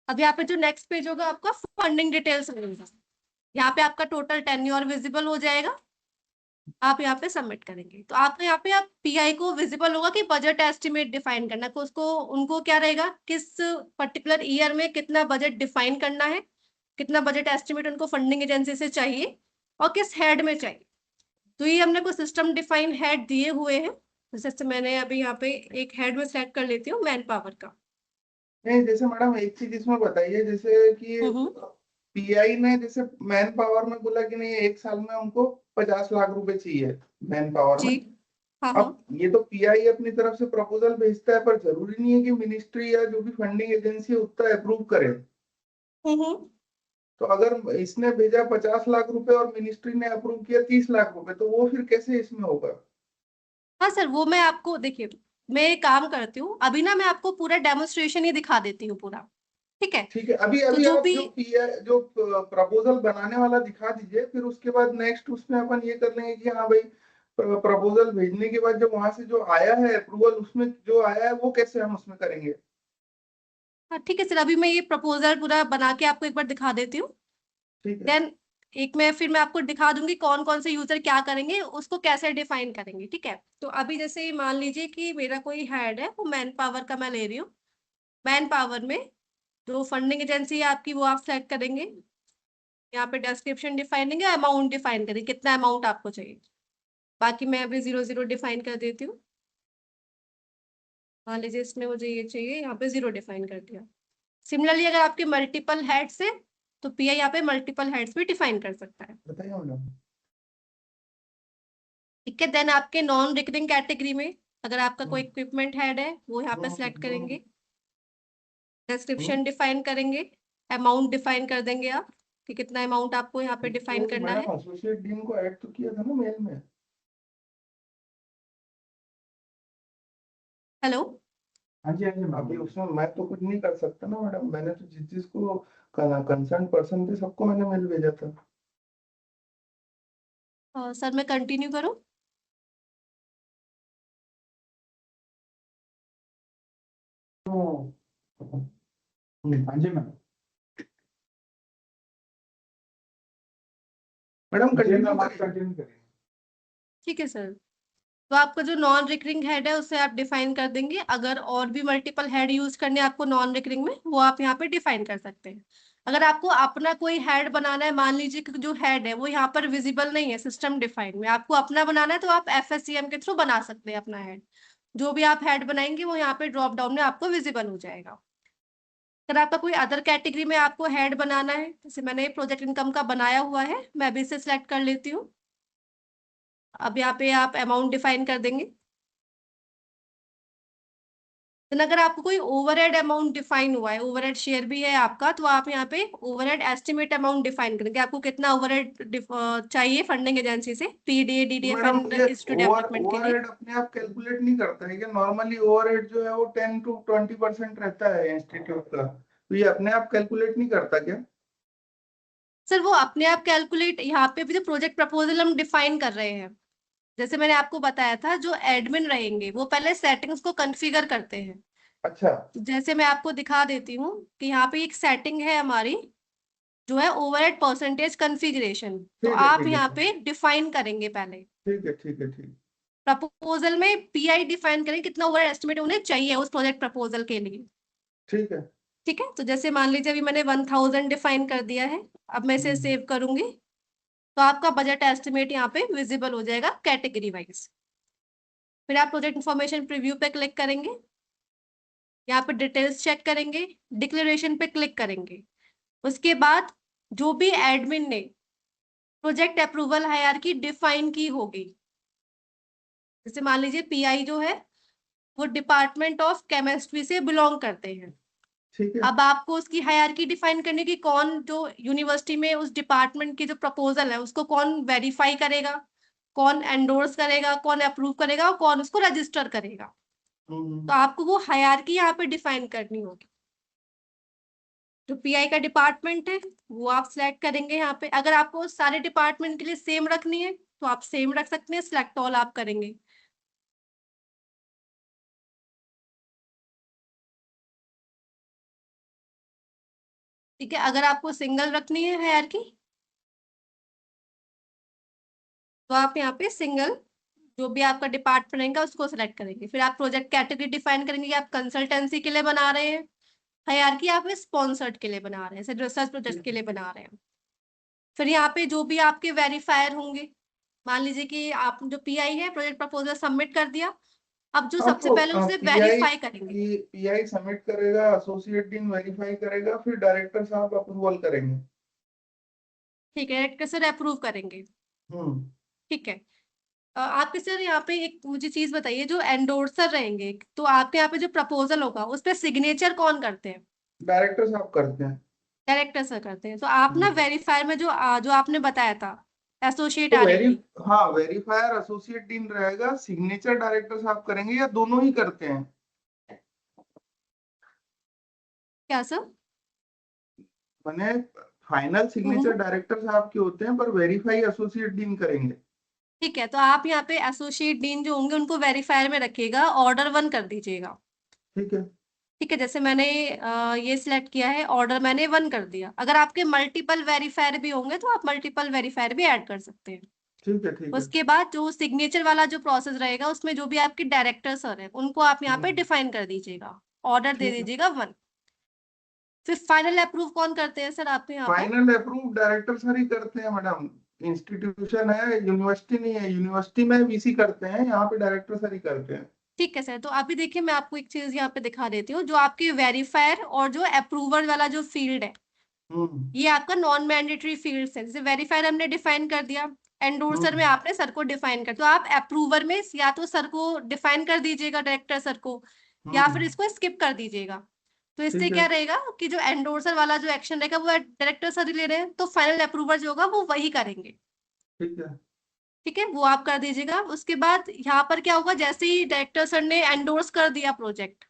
अब यहाँ पे जो नेक्स्ट पेज होगा आपका फंडिंग डिटेल्स रहेगा। यहाँ पे आपका टोटल टेन्योर विजिबल हो जाएगा। आप यहाँ पे सबमिट करेंगे तो आपको यहाँ पे आप पीआई को विजिबल होगा कि बजट एस्टिमेट डिफाइन करना है, उसको उनको क्या रहेगा, किस पर्टिकुलर ईयर में कितना बजट डिफाइन करना है, कितना बजट एस्टिमेट उनको फंडिंग एजेंसी से चाहिए और किस हेड में चाहिए। तो ये हमने कुछ सिस्टम डिफाइन हेड दिए हुए हैं। जैसे मैंने अभी यहाँ पे एक हेड में सेलेक्ट कर लेती हूँ मैन पावर का। नहीं, जैसे मैडम एक चीज इसमें बताइए, जैसे कि पीआई ने जैसे मैन पावर में बोला कि नहीं एक साल में हमको 50 लाख रुपए चाहिए मैन पावर जी में। हाँ अब ये तो पीआई अपनी तरफ से प्रपोजल भेजता है, पर जरूरी नहीं है कि मिनिस्ट्री या जो भी फंडिंग एजेंसी है उतना अप्रूव करे। तो अगर इसने भेजा 50 लाख रुपए और मिनिस्ट्री ने अप्रूव किया 30 लाख रुपए, तो वो फिर कैसे इसमें होगा? हाँ सर, वो मैं आपको देखिए, मैं एक काम करती हूँ अभी ना, मैं आपको पूरा डेमोन्स्ट्रेशन ही दिखा देती हूँ पूरा। ठीक है, ठीक है, अभी तो अभी जो आप भी जो पीआई जो प्रपोजल बनाने वाला दिखा दीजिए, फिर उसके बाद नेक्स्ट उसमें अपन ये कर लेंगे कि हाँ भाई प्रपोजल भेजने के बाद जो वहां से जो आया है अप्रूवल, उसमें जो आया है वो कैसे हम उसमें करेंगे। हाँ ठीक है सर, अभी मैं ये प्रपोजल पूरा बना के आपको एक बार दिखा देती हूँ। ठीक है। देन फिर मैं आपको दिखा दूंगी कौन कौन से यूजर क्या करेंगे, उसको कैसे डिफाइन करेंगे। ठीक है, तो अभी जैसे मान लीजिए कि मेरा कोई हेड है, वो मैन पावर का मैं ले रही हूँ। मैन पावर में जो फंडिंग एजेंसी है आपकी वो आप सेलेक्ट करेंगे। यहाँ पे डिस्क्रिप्शन डिफाइन करेंगे, अमाउंट डिफाइन करेंगे कितना अमाउंट आपको चाहिए। बाकी मैं अभी 00 डिफाइन कर देती हूँ। मान लीजिए इसमें मुझे ये चाहिए, यहाँ पे 0 डिफाइन कर दिया। सिमिलरली अगर आपके मल्टीपल हेड्स है तो पीआई यहाँ पे मल्टीपल हेड्स भी डिफाइन कर सकता है। बताइए मैडम। ठीक है, देन आपके नॉन रिकरिंग कैटेगरी में अगर आपका कोई इक्विपमेंट हेड है वो यहाँ पे सिलेक्ट करेंगे। डिस्क्रिप्शन डिफाइन करेंगे, अमाउंट डिफाइन कर देंगे आप कि कितना अमाउंट आपको यहाँ पे डिफाइन करना है। मैडम एसोसिएट डीन को ऐड तो किया था ना मेल में। हेलो, हाँ जी अभी उसमें मैं तो कुछ नहीं कर सकता ना मैडम, मैंने तो जिस जिसको कंसर्न पर्सन थे सबको मैंने मेल भेजा था। सर मैं कंटिन्यू करूँ? हाँ जी मैम। मैडम जी कंटिन्यू मैम, आप करिए। कंटिन्यू करिए। ठीक है सर। तो आपका जो नॉन रिकरिंग हेड है उसे आप डिफाइन कर देंगे। अगर और भी मल्टीपल हेड यूज करने हैं आपको नॉन रिकरिंग में, वो आप यहाँ पे डिफाइन कर सकते हैं। अगर आपको अपना कोई हेड बनाना है, मान लीजिए कि जो हेड है वो यहाँ पर विजिबल नहीं है सिस्टम डिफाइन में, आपको अपना बनाना है, तो आप FSCM के थ्रू बना सकते हैं अपना हेड। जो भी आप हेड बनाएंगे वो यहाँ पे ड्रॉप डाउन में आपको विजिबल हो जाएगा। अगर आपका कोई अदर कैटेगरी में आपको हेड बनाना है, जैसे मैंने प्रोजेक्ट इनकम का बनाया हुआ है, मैं भी इसे सिलेक्ट कर लेती हूँ। अब यहाँ पे आप अमाउंट डिफाइन कर देंगे। तो अगर आपको कोई ओवरहेड अमाउंट डिफाइन हुआ है, ओवरहेड शेयर भी है आपका, तो आप यहाँ पे ओवरहेड एस्टिमेट अमाउंट डिफाइन करेंगे। आपको कितना ओवरहेड चाहिए फंडिंग एजेंसी से, PDA DDF मैडम एंड ये इंस्टीट्यूट डेवलपमेंट के लिए। ओवरहेड अपने आप कैलकुलेट नहीं करता है क्या? नॉर्मली ओवरहेड जो है वो 10 to 20% रहता है इंस्टीट्यूट का, तो ये अपने आप कैलकुलेट नहीं करता क्या? सर वो अपने आप कैलकुलेट, यहाँ पे भी जो प्रोजेक्ट प्रपोजल हम डिफाइन कर रहे हैं, जैसे मैंने आपको बताया था, जो एडमिन रहेंगे वो पहले सेटिंग्स को कॉन्फ़िगर करते हैं। अच्छा जैसे मैं आपको दिखा देती हूँ कि यहाँ पे एक सेटिंग है हमारी, जो है ओवरहेड परसेंटेज कॉन्फ़िगरेशन। तो ठीक है आप ठीक है यहाँ पे डिफाइन करेंगे पहले। ठीक है ठीक है ठीक। प्रपोजल में PI डिफाइन करें, कितना ओवर एस्टिमेट उन्हें चाहिए उस प्रोजेक्ट प्रपोजल के लिए। ठीक है। ठीक है, तो जैसे मान लीजिए अभी मैंने 1000 डिफाइन कर दिया है। अब मैं इसे सेव करूंगी, तो आपका बजट एस्टिमेट यहाँ पे विजिबल हो जाएगा कैटेगरी वाइज। फिर आप प्रोजेक्ट इन्फॉर्मेशन प्रीव्यू पे क्लिक करेंगे, यहाँ पे डिटेल्स चेक करेंगे, डिक्लेरेशन पे क्लिक करेंगे। उसके बाद जो भी एडमिन ने प्रोजेक्ट अप्रूवल हायरार्की डिफाइन की होगी, जैसे मान लीजिए PI जो है वो डिपार्टमेंट ऑफ केमिस्ट्री से बिलोंग करते हैं। ठीक है अब आपको उसकी हायरार्की डिफाइन करने की, कौन जो यूनिवर्सिटी में उस डिपार्टमेंट की जो प्रपोजल है उसको कौन वेरीफाई करेगा, कौन एंडोर्स करेगा, कौन अप्रूव करेगा और कौन उसको रजिस्टर करेगा। तो आपको वो हायरार्की यहाँ पे डिफाइन करनी होगी। जो PI का डिपार्टमेंट है वो आप सिलेक्ट करेंगे यहाँ पे। अगर आपको सारे डिपार्टमेंट के लिए सेम रखनी है तो आप सेम रख सकते हैं, सिलेक्ट ऑल आप करेंगे। ठीक है, अगर आपको सिंगल रखनी है हायरार्की, तो आप यहाँ पे सिंगल, जो भी आपका डिपार्टमेंट रहेगा उसको सिलेक्ट करेंगे। फिर आप प्रोजेक्ट कैटेगरी डिफाइन करेंगे कि आप कंसल्टेंसी के लिए बना रहे हैं, हायरार्की आप स्पॉन्सर्ड के लिए बना रहे हैं, रिसर्च प्रोजेक्ट के लिए बना रहे हैं। फिर यहाँ पे जो भी आपके वेरीफायर होंगे, मान लीजिए कि आप जो PI है प्रोजेक्ट प्रपोजल सबमिट कर दिया, अब जो हाँ सबसे तो पहले उसे पीआई वेरीफाई करेंगे। पीआई सबमिट करेगा, एसोसिएट डीन वेरीफाई करेगा, फिर डायरेक्टर साहब अप्रूवल करेंगे। ठीक है, डायरेक्टर सर अप्रूव करेंगे। हम्म। ठीक है। आपके सर यहाँ पे एक मुझे चीज बताइए, जो एंडोर्सर रहेंगे, तो आपके यहाँ पे जो प्रपोजल होगा उस पर सिग्नेचर कौन करते हैं? डायरेक्टर साहब करते हैं। डायरेक्टर सर करते हैं। तो आप ना हम्म। वेरीफायर में जो जो आपने बताया था, एसोसिएट तो वेरी RAD, हाँ, वेरीफायर एसोसिएट डीन रहेगा, सिग्नेचर डायरेक्टर साहब करेंगे, या दोनों ही करते हैं? क्या सर? मैंने फाइनल सिग्नेचर डायरेक्टर साहब के होते हैं, पर वेरीफाई एसोसिएट डीन करेंगे। ठीक है, तो आप यहाँ पे एसोसिएट डीन जो होंगे उनको वेरीफायर में रखिएगा, ऑर्डर 1 कर दीजिएगा। ठीक है ठीक है, जैसे मैंने ये सिलेक्ट किया है, ऑर्डर मैंने 1 कर दिया। अगर आपके मल्टीपल वेरीफायर भी होंगे तो आप मल्टीपल वेरीफायर भी ऐड कर सकते हैं। ठीक है ठीक है। उसके बाद जो सिग्नेचर वाला जो प्रोसेस रहेगा, उसमें जो भी आपके डायरेक्टर सर है उनको आप यहाँ पे हम्म, डिफाइन कर दीजिएगा, ऑर्डर दे ठीक है। दीजिएगा 1। फिर फाइनल अप्रूव कौन करते हैं सर आपके यहाँ पे? फाइनल अप्रूव डायरेक्टर सर ही करते हैं मैडम। इंस्टीट्यूशन है, यूनिवर्सिटी नहीं है। यूनिवर्सिटी में VC करते हैं, यहाँ पे डायरेक्टर सर ही करते हैं। ठीक है सर, तो अभी देखिए मैं आपको एक चीज यहाँ पे दिखा देती हूँ, जो आपके वेरीफायर और जो अप्रूवर वाला जो फील्ड है, हम्म ये आपका नॉन मैंडेटरी फील्ड है। जैसे वेरीफायर हमने डिफाइन कर दिया, एंडोर्सर में हम्म आपने सर को डिफाइन कर, तो आप अप्रूवर में या तो सर को डिफाइन कर दीजिएगा, डायरेक्टर सर को, या फिर हम्म। इसको स्किप कर दीजिएगा। तो इससे ठीक है क्या रहेगा कि जो एंडोर्सर वाला जो एक्शन रहेगा वो डायरेक्टर सर ही ले रहे हैं, तो फाइनल अप्रूवर जो होगा वो वही करेंगे। ठीक है। ठीक है, वो आप कर दीजिएगा। उसके बाद यहाँ पर क्या होगा, जैसे ही डायरेक्टर सर ने एंडोर्स कर दिया प्रोजेक्ट,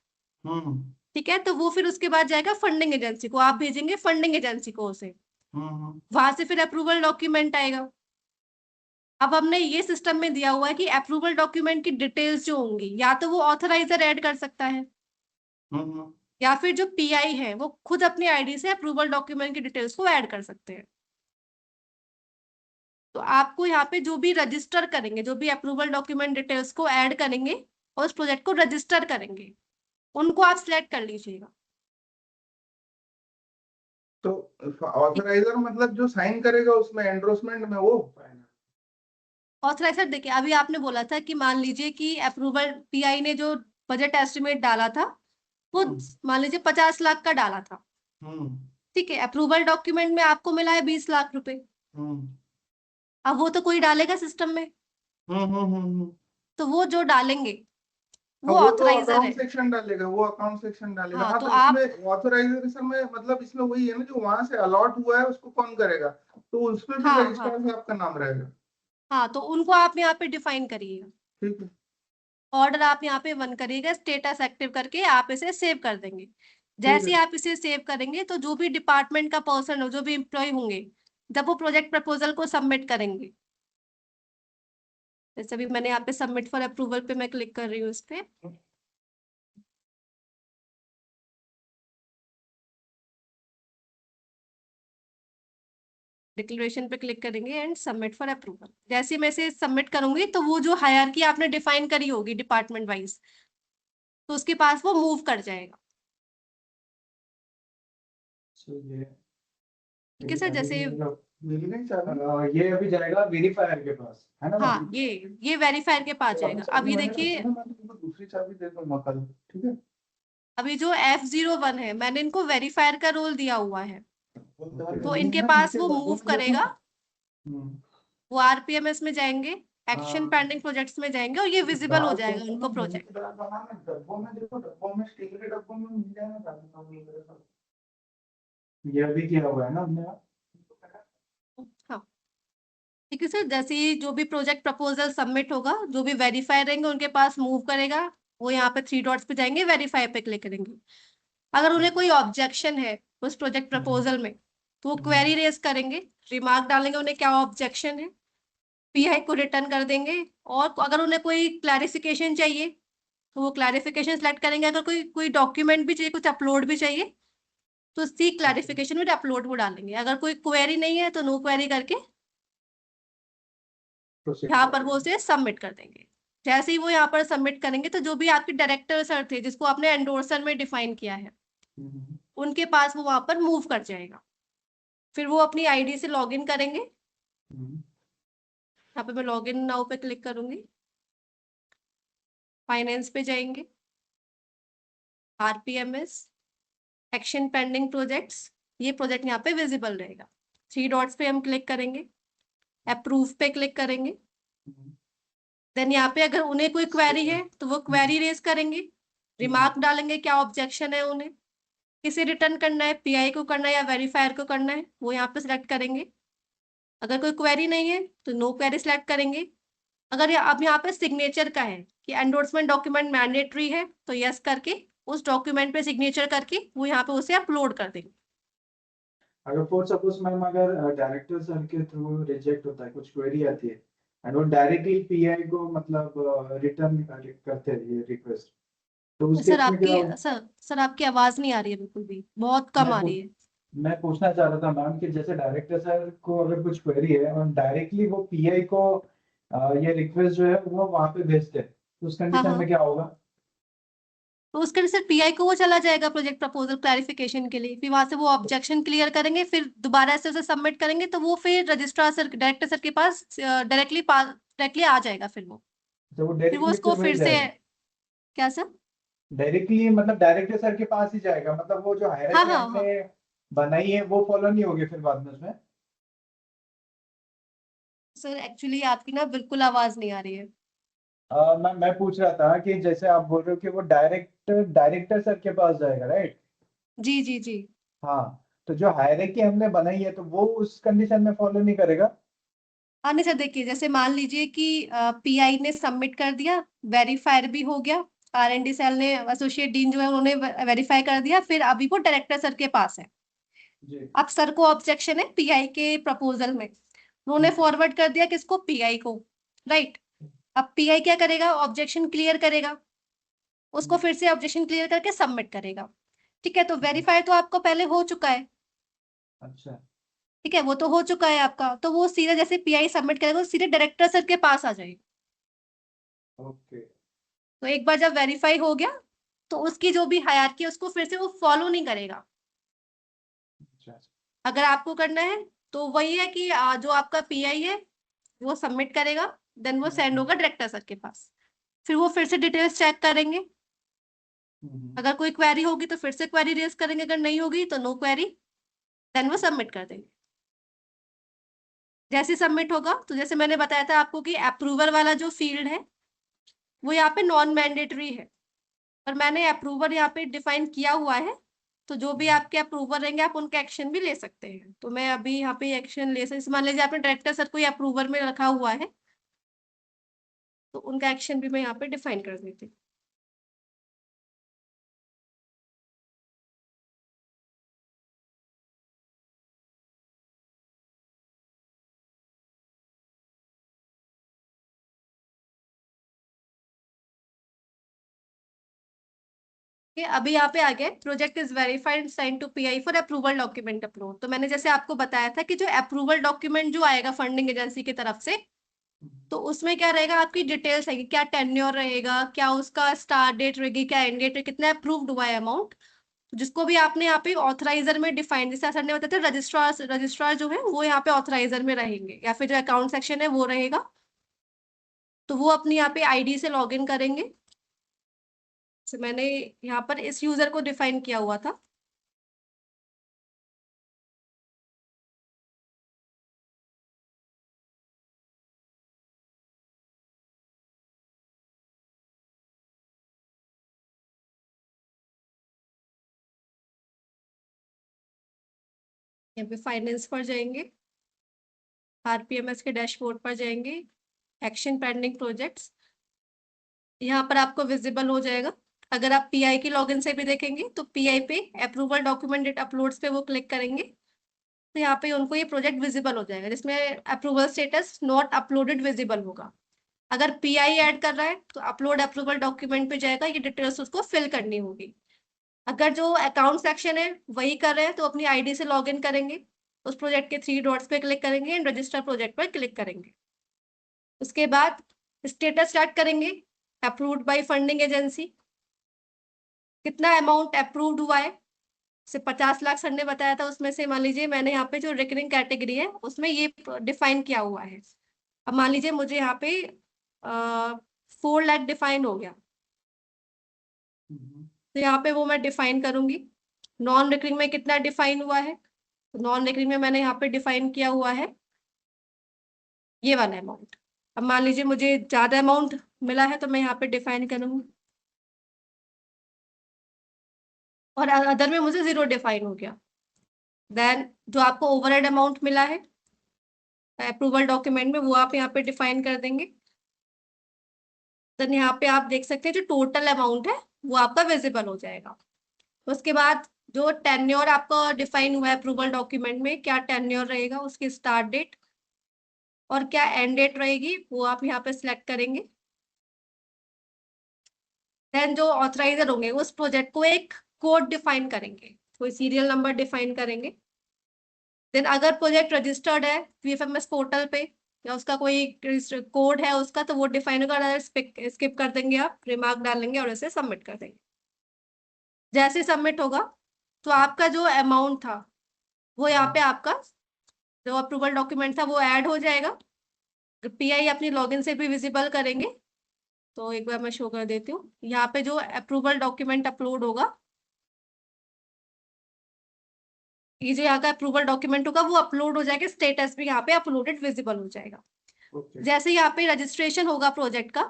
हम्म ठीक है, तो वो फिर उसके बाद जाएगा फंडिंग एजेंसी को, आप भेजेंगे फंडिंग एजेंसी को उसे, हम्म। वहां से फिर अप्रूवल डॉक्यूमेंट आएगा। अब हमने ये सिस्टम में दिया हुआ है कि अप्रूवल डॉक्यूमेंट की डिटेल्स जो होंगी, या तो वो ऑथराइजर ऐड कर सकता है, या फिर जो पीआई है वो खुद अपनी आईडी से अप्रूवल डॉक्यूमेंट की डिटेल्स को ऐड कर सकते हैं। तो आपको यहाँ पे जो भी रजिस्टर करेंगे, जो भी अप्रूवल डॉक्यूमेंट डिटेल्स को ऐड करेंगे और उस प्रोजेक्ट को रजिस्टर करेंगे, उनको आप सिलेक्ट कर लीजिएगा। तो ऑथराइजर मतलब जो साइन करेगा उसमें एंडोर्समेंट में, वो ऑथराइजर देखिए, अभी आपने बोला था कि मान लीजिए कि अप्रूवल पीआई ने जो बजट एस्टिमेट डाला था वो मान लीजिए 50 लाख का डाला था, ठीक है। अप्रूवल डॉक्यूमेंट में आपको मिला है 20 लाख रुपए। अब वो तो कोई डालेगा सिस्टम में, तो वो जो डालेंगे वो वो तो ऑथराइजर है। अकाउंट सेक्शन डालेगा, वो अकाउंट सेक्शन डालेगा। हाँ, हाँ, तो तो आप इसमें ऑथराइजेशन में मतलब इसमें वही है ना, जो वहां से अलॉट हुआ है उसको कौन करेगा, तो उसमें भी हाँ रजिस्ट्रार हाँ से आपका नाम रहेगा। हाँ, तो उनको आप यहाँ पे डिफाइन करिएगा। ठीक है। ऑर्डर आप यहाँ पे 1 करिएगा, स्टेटस एक्टिव करके आप इसे सेव कर देंगे। ठीक जैसे है। आप इसे सेव करेंगे तो जो भी डिपार्टमेंट का पर्सन हो, जो भी एम्प्लॉय होंगे, जब वो प्रोजेक्ट प्रपोजल को सबमिट करेंगे, जैसे भी मैंने यहाँ पे सबमिट फॉर अप्रूवल पे मैं क्लिक कर रही हूँ इस पे, डिक्लेरेशन पे क्लिक करेंगे एंड सबमिट फॉर अप्रूवल। जैसे मैं इसे सबमिट करूंगी तो वो जो हायरार्की आपने डिफाइन करी होगी डिपार्टमेंट वाइज, तो उसके पास वो मूव कर जाएगा। ठीक है सर, जैसे मिल गई चाबी? ये अभी जाएगा वेरीफायर के पास, है ना? हाँ, ये वेरीफायर के पास जाएगा। अब ये देखिए, मैं तुमको दूसरी चाबी दे दूंगा कल, ठीक है? अभी जो F01 है, मैंने इनको वेरीफायर का रोल दिया हुआ है, तो इनके ना, पास नीचे वो डब्बों मूव में देखो। करेगा। वो आरपीएमएस में जाएंगे, एक्शन पेंडिंग प्रोजेक्ट्स में जाएंगे और ये विजिबल हो जाएगा उनको प्रोजेक्ट। डब्बों में देखो, डब्बों में स्टील के डब्बों में मिल जाएगा चाबी, तो मिल जाएगा। ये अभी किया हुआ है ना हमने। हाँ, ठीक है सर, जैसे ही जो भी प्रोजेक्ट प्रपोजल सबमिट होगा, जो भी वेरीफायर रहेंगे उनके पास मूव करेगा। वो यहाँ पे 3 डॉट्स पे जाएंगे, वेरीफाई पे क्लिक करेंगे। अगर उन्हें कोई ऑब्जेक्शन है उस प्रोजेक्ट प्रपोजल में, तो वो क्वेरी रेज करेंगे, रिमार्क डालेंगे उन्हें क्या ऑब्जेक्शन है, पीआई को रिटर्न कर देंगे। और अगर उन्हें कोई क्लैरिफिकेशन चाहिए तो वो क्लैरिफिकेशन सेलेक्ट करेंगे। अगर कोई कोई डॉक्यूमेंट भी चाहिए, कुछ अपलोड भी चाहिए, तो सी क्लैरिफिकेशन में अपलोड वो डालेंगे। अगर कोई क्वेरी नहीं है तो नो क्वेरी करके यहाँ पर वो उसे सबमिट कर देंगे। जैसे ही वो यहाँ पर सबमिट करेंगे तो जो भी आपके डायरेक्टर सर थे जिसको आपने एंडोर्सर में डिफाइन किया है, उनके पास वो वहां पर मूव कर जाएगा। फिर वो अपनी आईडी से लॉगिन करेंगे। यहाँ पे मैं लॉगिन नाउ पे क्लिक करूंगी, फाइनेंस पे जाएंगे, आरपीएमएस, एक्शन पेंडिंग प्रोजेक्ट्स, ये प्रोजेक्ट यहाँ पे विजिबल रहेगा। 3 डॉट्स पे हम क्लिक करेंगे, अप्रूव पे क्लिक करेंगे। देन यहाँ पे अगर उन्हें कोई क्वेरी है तो वो क्वेरी रेज करेंगे, रिमार्क डालेंगे क्या ऑब्जेक्शन है उन्हें, किसे रिटर्न करना है, पीआई को करना है या वेरीफायर को करना है, वो यहाँ पे सिलेक्ट करेंगे। अगर कोई क्वेरी नहीं है तो नो क्वेरी सिलेक्ट करेंगे। अगर अब यहाँ पे सिग्नेचर का है कि एंडोर्समेंट डॉक्यूमेंट मैंडेटरी है, तो यस करके उस डॉक्यूमेंट पे सिग्नेचर करके वो यहाँ पे उसे अपलोड कर देंगे। अगर फॉर सपोज मैम, अगर डायरेक्टर सर के थ्रू रिजेक्ट होता है, कुछ क्वेरी आती है एंड वो डायरेक्टली पीआई को मतलब रिटर्न करते हैं ये रिक्वेस्ट, तो उस केस में क्या होगा? सर आपकी आवाज नहीं आ रही है, बिल्कुल भी बहुत कम आ रही है। मैं पूछना चाह रहा था मैम कि जैसे डायरेक्टर सर को अगर कुछ क्वेरी है और डायरेक्टली वो पीआई को ये रिक्वेस्ट जो है वो वहां पे भेजते हैं, तो उस हाँ कंडीशन में क्या होगा? तो उसके सर पीआई को वो चला जाएगा प्रोजेक्ट प्रपोजल क्लैरिफिकेशन के लिए, फिर वहां से वो ऑब्जेक्शन क्लियर करेंगे, फिर दोबारा से उसे सबमिट करेंगे, तो वो फिर रजिस्ट्रार सर, डायरेक्टर सर के पास डायरेक्टली आ जाएगा। फिर वो तो वो फिर वो डायरेक्टली उसको फिर फिर मिल से, जाएगा? क्या सर? डायरेक्टली मतलब डायरेक्टर सर के पास ही जाएगा, मतलब वो जो हाँ हायरार्की हाँ हाँ हमने बनाई है वो फॉलो नहीं होगी फिर बाद में उसमें? सर, एक्चुअली आपकी ना बिल्कुल आवाज नहीं आ रही है। मैं पूछ रहा था कि जैसे आप बोल रहे हो कि वो डायरेक्टर सर के पास जाएगा, राइट? जी जी जी। हाँ, तो जो हायरार्की हमने बनाई है तो वो उस कंडीशन में फॉलो नहीं करेगा? हाँ नहीं सर, देखिए जैसे मान लीजिए कि पीआई ने सबमिट कर दिया, वेरीफायर भी हो गया, आर&डी सेल ने, एसोसिएट डीन जो है उन्होंने वेरीफाई कर दिया, फिर अभी वो डायरेक्टर सर के पास है। जी। अब सर को ऑब्जेक्शन है पीआई के प्रपोजल में, उन्होंने फॉरवर्ड कर दिया किसको, पीआई को, राइट। अब पीआई क्या करेगा, ऑब्जेक्शन क्लियर करेगा। उसको फिर से ऑब्जेक्शन क्लियर करके सबमिट करेगा। ठीक है, तो वेरीफाई तो आपको पहले हो चुका है। अच्छा। ठीक है, वो तो हो चुका है आपका, तो वो सीधे जैसे पीआई सबमिट करेगा वो सीधे डायरेक्टर सर के पास आ जाएगा। ओके। तो एक बार जब वेरीफाई हो गया तो उसकी जो भी हायरार्की है उसको फिर से वो फॉलो नहीं करेगा। अच्छा। अगर आपको करना है तो वही है कि जो आपका पीआई है वो सबमिट करेगा, देन वो सेंड होगा डायरेक्टर सर के पास, फिर वो फिर से डिटेल्स चेक करेंगे। अगर कोई क्वेरी होगी तो फिर से क्वेरी रेज करेंगे, अगर नहीं होगी तो नो क्वेरी, देन वो सबमिट कर देंगे। जैसे सबमिट होगा तो जैसे मैंने बताया था आपको कि अप्रूवल वाला जो फील्ड है वो यहाँ पे नॉन मैंडेटरी है, और मैंने अप्रूवर यहाँ पे डिफाइन किया हुआ है, तो जो भी आपके अप्रूवर रहेंगे आप उनका एक्शन भी ले सकते हैं। तो मैं अभी यहाँ पे एक्शन ले सकती, मान लीजिए आपने डायरेक्टर सर को अप्रूवर में रखा हुआ है तो उनका एक्शन भी मैं यहाँ पे डिफाइन कर देती हूँ। अभी यहाँ पे आ गया project is verified sign to pi for approval document upload. तो मैंने जैसे आपको बताया था कि जो अप्रूवल डॉक्यूमेंट जो आएगा फंडिंग एजेंसी की तरफ से, तो उसमें क्या रहेगा, आपकी डिटेल्स रहेगी, क्या टेन्योर रहेगा, क्या उसका स्टार्ट डेट रहेगी, क्या एंड डेट, कितना अप्रूव्ड हुआ है अमाउंट, जिसको भी आपने यहाँ पे ऑथराइजर में डिफाइन, जैसे सर ने बताया था रजिस्ट्रार जो है वो यहाँ पे ऑथराइजर में रहेंगे, या फिर जो अकाउंट सेक्शन है वो रहेगा, तो वो अपनी यहाँ पे आईडी से लॉग इन करेंगे। तो मैंने यहाँ पर इस यूजर को डिफाइन किया हुआ था। यहाँ पे फाइनेंस पर जाएंगे, आरपीएमएस के डैशबोर्ड पर जाएंगे, एक्शन पेंडिंग प्रोजेक्ट्स, यहाँ पर आपको विजिबल हो जाएगा। अगर आप पीआई की लॉगिन से भी देखेंगे तो पीआई पे अप्रूवल डॉक्यूमेंट डेट अपलोड्स पे वो क्लिक करेंगे, तो यहाँ पे उनको ये प्रोजेक्ट विजिबल हो जाएगा, जिसमें approval status not uploaded visible होगा। अगर पीआई ऐड कर रहा है तो अपलोड अप्रूवल डॉक्यूमेंट पे जाएगा, ये डिटेल्स उसको फिल करनी होगी। अगर जो अकाउंट सेक्शन है वही कर रहे हैं तो अपनी आईडी से लॉगिन करेंगे, उस प्रोजेक्ट के 3 डॉट्स पे क्लिक करेंगे एंड रजिस्टर प्रोजेक्ट पर क्लिक करेंगे। उसके बाद स्टेटस स्टार्ट करेंगे, अप्रूव्ड बाय फंडिंग एजेंसी, कितना अमाउंट अप्रूव्ड हुआ है, से 50 लाख सर ने बताया था, उसमें से मान लीजिए मैंने यहाँ पे जो रिकरिंग कैटेगरी है उसमें ये डिफाइन किया हुआ है। अब मान लीजिए मुझे यहाँ पे 4 लाख डिफाइन हो गया, तो यहाँ पे वो मैं डिफाइन करूंगी। नॉन रिकरिंग में कितना डिफाइन हुआ है, तो नॉन रिकरिंग में मैंने यहाँ पे डिफाइन किया हुआ है ये वाला अमाउंट। अब मान लीजिए मुझे ज्यादा अमाउंट मिला है तो मैं यहाँ पे डिफाइन करूंगी, और अदर में मुझे 0 डिफाइन हो गया। देन जो आपको ओवरहेड अमाउंट मिला है अप्रूवल डॉक्यूमेंट में वो आप यहाँ पे डिफाइन कर देंगे। देन यहाँ पे आप देख सकते हैं जो टोटल अमाउंट है वो आपका विजिबल हो जाएगा। उसके बाद जो टेन्योर आपका डिफाइन हुआ है अप्रूवल डॉक्यूमेंट में, क्या टेन्योर रहेगा, उसकी स्टार्ट डेट और क्या एंड डेट रहेगी, वो आप यहाँ पे सिलेक्ट करेंगे। देन जो ऑथराइजर होंगे उस प्रोजेक्ट को एक कोड डिफाइन करेंगे, कोई सीरियल नंबर डिफाइन करेंगे। देन अगर प्रोजेक्ट रजिस्टर्ड है वीएफएमएस पोर्टल पे या उसका कोई कोड है उसका, तो वो डिफाइन होगा, स्किप कर देंगे, आप रिमार्क डालेंगे और इसे सबमिट कर देंगे। जैसे सबमिट होगा तो आपका जो अमाउंट था वो यहाँ पे आपका जो अप्रूवल डॉक्यूमेंट था वो ऐड हो जाएगा। पीआई अपनी लॉगिन से भी विजिबल करेंगे, तो एक बार मैं शो कर देती हूँ। यहाँ पे जो अप्रूवल डॉक्यूमेंट अपलोड होगा, ये जो यहाँ का अप्रूवल डॉक्यूमेंट होगा वो अपलोड हो जाएगा, स्टेटस भी यहाँ पे अपलोडेड विजिबल हो जाएगा। जैसे यहाँ पे रजिस्ट्रेशन होगा प्रोजेक्ट का,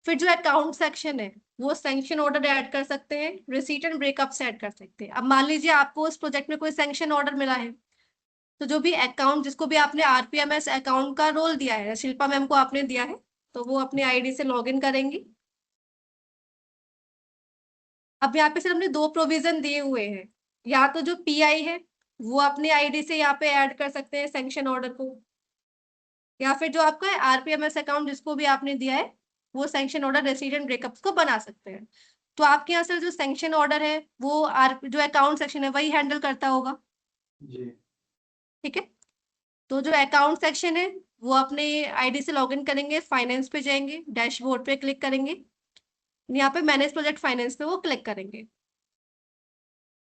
फिर जो अकाउंट सेक्शन है वो सैंक्शन ऑर्डर ऐड कर सकते हैं, रिसीट एंड ब्रेकअप से ऐड कर सकते हैं। अब मान लीजिए आपको उस प्रोजेक्ट में कोई सैंक्शन ऑर्डर मिला है, तो जो भी अकाउंट जिसको भी आपने आरपीएमएस अकाउंट का रोल दिया है, शिल्पा मैम को आपने दिया है, तो वो अपनी आईडी से लॉगिन करेंगी। अब यहाँ पे सिर्फ हमने 2 प्रोविजन दिए हुए हैं, या तो जो पीआई है वो अपनी आईडी से यहाँ पे ऐड कर सकते हैं सैंक्शन ऑर्डर को, या फिर जो आपका आरपीएमएस अकाउंट जिसको भी आपने दिया है वो sanction order receipt and breakups को बना सकते हैं। तो आपके यहाँ से जो सैंक्शन ऑर्डर है वो जो अकाउंट सेक्शन है वही हैंडल करता होगा, जी। ठीक है। तो जो अकाउंट सेक्शन है वो अपने आईडी से लॉगिन करेंगे, फाइनेंस पे जाएंगे, डैशबोर्ड पे क्लिक करेंगे, यहाँ पे मैनेज प्रोजेक्ट फाइनेंस पे वो क्लिक करेंगे।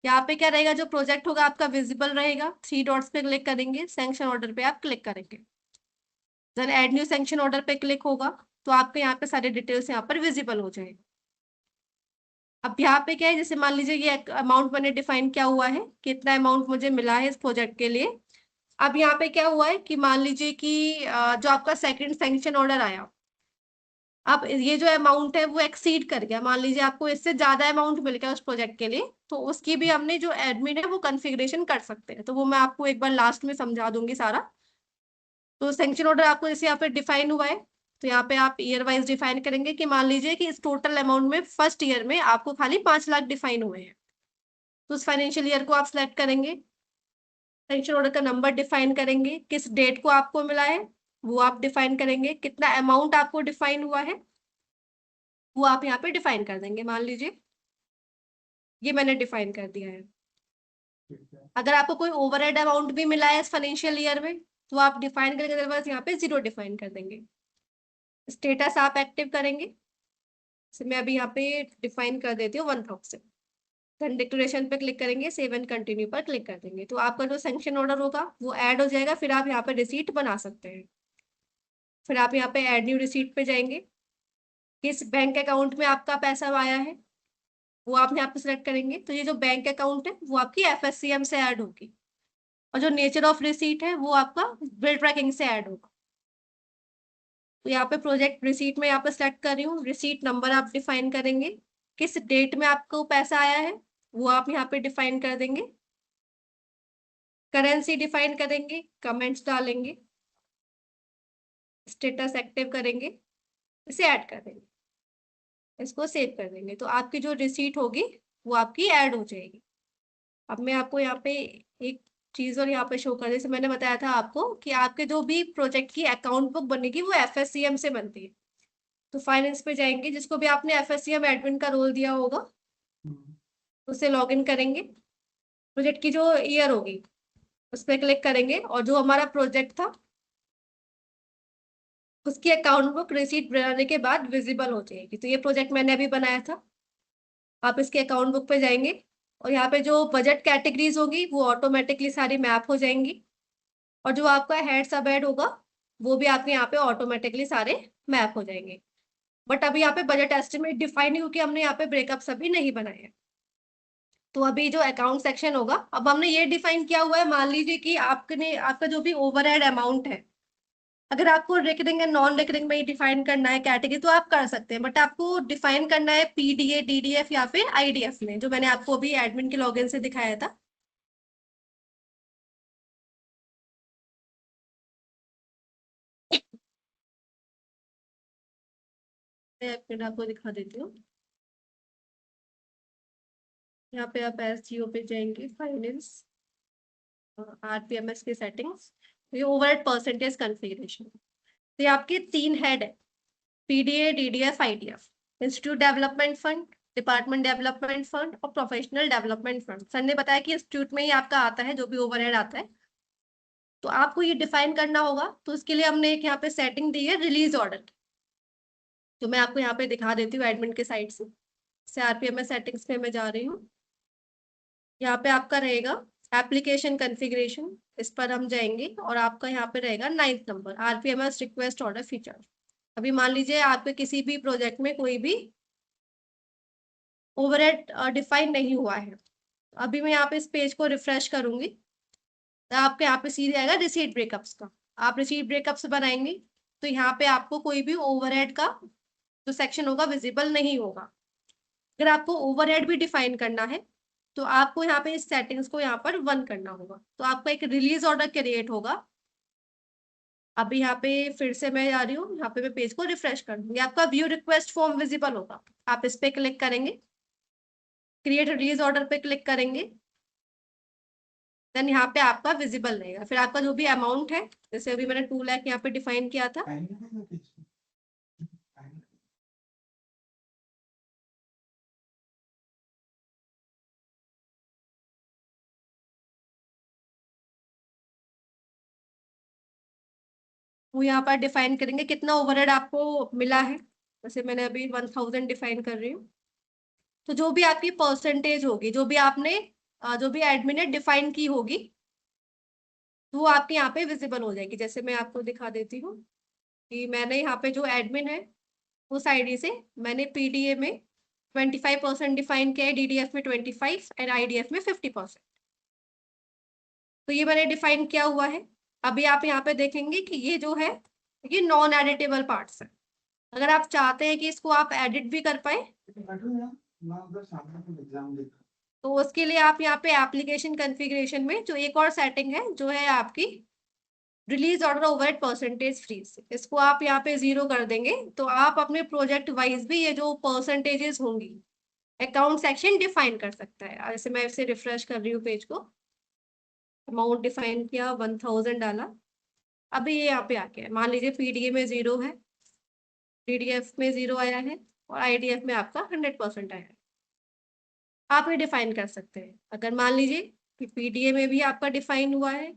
यहाँ पे क्या रहेगा, जो प्रोजेक्ट होगा आपका विजिबल रहेगा, 3 डॉट्स पे क्लिक करेंगे, सैंक्शन ऑर्डर पे आप क्लिक करेंगे, then add new sanction order पे क्लिक होगा, तो आपके यहाँ पे सारे डिटेल्स यहाँ पर विजिबल हो जाएगा। अब यहाँ पे क्या है, जैसे मान लीजिए ये अमाउंट मैंने डिफाइन किया हुआ है, कितना अमाउंट मुझे मिला है इस प्रोजेक्ट के लिए। अब यहाँ पे क्या हुआ है कि मान लीजिए कि जो आपका सेकंड सैंक्शन ऑर्डर आया, अब ये जो अमाउंट है वो एक्सीड कर गया, मान लीजिए आपको इससे ज्यादा अमाउंट मिल गया उस प्रोजेक्ट के लिए, तो उसकी भी हमने जो एडमिन है वो कॉन्फ़िगरेशन कर सकते हैं, तो वो मैं आपको एक बार लास्ट में समझा दूंगी सारा। तो सैंक्शन ऑर्डर आपको जैसे यहाँ पे डिफाइन हुआ है, तो यहाँ पे आप ईयर वाइज डिफाइन करेंगे कि मान लीजिए कि इस टोटल अमाउंट में फर्स्ट ईयर में आपको खाली 5 लाख डिफाइन हुए हैं, तो उस फाइनेंशियल ईयर को आप सिलेक्ट करेंगे, सैंक्शन ऑर्डर का नंबर डिफाइन करेंगे, किस डेट को आपको मिला है वो आप डिफाइन करेंगे, कितना अमाउंट आपको डिफाइन हुआ है वो आप यहाँ पे डिफाइन कर देंगे। मान लीजिए ये मैंने डिफाइन कर दिया है। ठीक है। अगर आपको कोई ओवरहेड अमाउंट भी मिला है इस फाइनेंशियल ईयर में, तो आप डिफाइन करके अदरवाइज यहाँ पे 0 डिफाइन कर देंगे। स्टेटस आप एक्टिव करेंगे, तो मैं अभी यहाँ पे डिफाइन कर देती हूँ 1000, देन डिक्लेरेशन पे क्लिक करेंगे, सेव एंड कंटिन्यू पर क्लिक कर देंगे, तो आपका जो सैंक्शन ऑर्डर होगा वो ऐड हो जाएगा। फिर आप यहाँ पे रिसीट बना सकते हैं, फिर आप यहाँ पे ऐड न्यू रिसीट पे जाएंगे, किस बैंक अकाउंट में आपका पैसा आया है वो आप यहाँ पे सिलेक्ट करेंगे, तो ये जो बैंक अकाउंट है वो आपकी एफएससीएम से ऐड होगी, और जो नेचर ऑफ रिसीट है वो आपका बिल ट्रैकिंग से ऐड होगा। तो यहाँ पे प्रोजेक्ट रिसीट में यहाँ पे सिलेक्ट कर रही हूँ, रिसीट नंबर आप डिफाइन करेंगे, किस डेट में आपको पैसा आया है वो आप यहाँ पे डिफाइन कर देंगे, करेंसी डिफाइन करेंगे, कमेंट्स डालेंगे, स्टेटस एक्टिव करेंगे, इसे ऐड कर देंगे, इसको सेव कर देंगे, तो आपकी जो रिसीट होगी वो आपकी ऐड हो जाएगी। अब मैं आपको यहाँ पे एक चीज और यहाँ पे शो कर, जैसे मैंने बताया था आपको कि आपके जो भी प्रोजेक्ट की अकाउंट बुक बनेगी वो एफएससीएम से बनती है, तो फाइनेंस पे जाएंगे, जिसको भी आपने एफएससीएम एडमिन का रोल दिया होगा उससे लॉगिन करेंगे, प्रोजेक्ट की जो ईयर होगी उस पर क्लिक करेंगे, और जो हमारा प्रोजेक्ट था उसकी अकाउंट बुक रिसीट बनाने के बाद विजिबल हो जाएगी। तो ये प्रोजेक्ट मैंने अभी बनाया था, आप इसके अकाउंट बुक पे जाएंगे और यहाँ पे जो बजट कैटेगरीज होगी वो ऑटोमेटिकली सारी मैप हो जाएंगी, और जो आपका हेड सब हेड होगा वो भी आपके यहाँ पे ऑटोमेटिकली सारे मैप हो जाएंगे। बट अभी यहाँ पे बजट एस्टिमेट डिफाइन है क्योंकि हमने यहाँ पे ब्रेकअप अभी नहीं बनाए हैं। तो अभी जो अकाउंट सेक्शन होगा, अब हमने ये डिफाइन किया हुआ है, मान लीजिए कि आपका जो भी ओवरहेड अमाउंट है, अगर आपको रिकरिंग एंड नॉन रिकरिंग में डिफाइन करना है कैटेगरी तो आप कर सकते हैं, बट आपको डिफाइन करना है पीडीए, डीडीएफ या फिर आईडीएफ में, जो मैंने आपको अभी एडमिन के लॉगिन से दिखाया था। मैं फिर आपको दिखा देती हूँ, यहाँ पे आप एसजीओ पे जाएंगे, फाइनेंस, आरपीएमएस की सेटिंग्स, ये ओवरहेड परसेंटेज कॉन्फ़िगरेशन, तो ये आपके 3 हेड है, PDA, DDF, IDF, institute development fund, department development fund और प्रोफेशनल डेवलपमेंट फंड। सर ने बताया कि इंस्टीट्यूट में ही आपका आता है जो भी ओवरहेड आता है, तो आपको ये डिफाइन करना होगा। तो इसके लिए हमने एक यहाँ पे सेटिंग दी है रिलीज ऑर्डर की, तो मैं आपको यहाँ पे दिखा देती हूँ एडमिन के साइड से आरपीएमएस सेटिंग्स में मैं जा रही हूँ, यहाँ पे आपका रहेगा एप्लीकेशन कॉन्फ़िगरेशन, इस पर हम जाएंगे और आपका यहाँ पे रहेगा 9th number, RPMS request order feature. अभी मान लीजिए आपके किसी भी प्रोजेक्ट में कोई भी ओवरहेड डिफाइन नहीं हुआ है, अभी मैं यहाँ पे इस पेज को रिफ्रेश करूंगी, तो आपके यहाँ पे सीधे आएगा रिसीट ब्रेकअप्स का, आप रिसीट ब्रेकअप्स बनाएंगे, तो यहाँ पे आपको कोई भी ओवरहेड का जो सेक्शन होगा विजिबल नहीं होगा। अगर आपको ओवरहेड भी डिफाइन करना है तो आपको यहाँ पे इस सेटिंग्स को यहाँ पर 1 करना होगा, तो आपका एक रिलीज ऑर्डर क्रिएट होगा। अभी यहाँ पे फिर से मैं जा रही हूँ, यहाँ पे मैं पेज को रिफ्रेश कर दूंगी, आपका व्यू रिक्वेस्ट फॉर्म विजिबल होगा, आप इस पे क्लिक करेंगे, क्रिएट रिलीज ऑर्डर पे क्लिक करेंगे, देन यहाँ पे आपका विजिबल रहेगा, फिर आपका जो भी अमाउंट है, जैसे अभी मैंने 2 लाख यहाँ पे डिफाइन किया था, वो यहाँ पर डिफाइन करेंगे कितना ओवरहेड आपको मिला है। जैसे मैंने अभी 1000 डिफाइन कर रही हूँ। तो जो भी आपकी परसेंटेज होगी, जो भी आपने जो भी एडमिन ने डिफाइन की होगी, तो वो आपके यहाँ पे विजिबल हो जाएगी। जैसे मैं आपको दिखा देती हूँ कि मैंने यहाँ पे जो एडमिन है उस आईडी से मैंने पीडीए में 25% डिफाइन किया है, डीडीएफ में 25 एंड आईडीएफ में 50%। तो ये मैंने डिफाइन किया हुआ है। अभी आप यहाँ पे देखेंगे कि ये जो है ये नॉन एडिटेबल पार्ट्स है। अगर आप चाहते हैं कि इसको आप एडिट भी कर पाए तो उसके लिए आप यहाँ पे एप्लीकेशन कॉन्फ़िगरेशन में जो एक और सेटिंग है जो है आपकी release order overhead percentage freeze, इसको आप यहाँ पे 0 कर देंगे तो आप अपने प्रोजेक्ट वाइज भी ये जो परसेंटेजेस होंगी अकाउंट सेक्शन डिफाइन कर सकता है। जैसे मैं इसे रिफ्रेश कर रही हूँ पेज को, अमाउंट डिफाइन किया, 1000 डाला, अभी ये यहाँ पे आ गया। मान लीजिए पीडीए में 0 है, डीडीएफ में 0 आया है और आईडीएफ में आपका 100% आया है। आप ये डिफाइन कर सकते हैं। अगर मान लीजिए कि पीडीए में भी आपका डिफाइन हुआ है,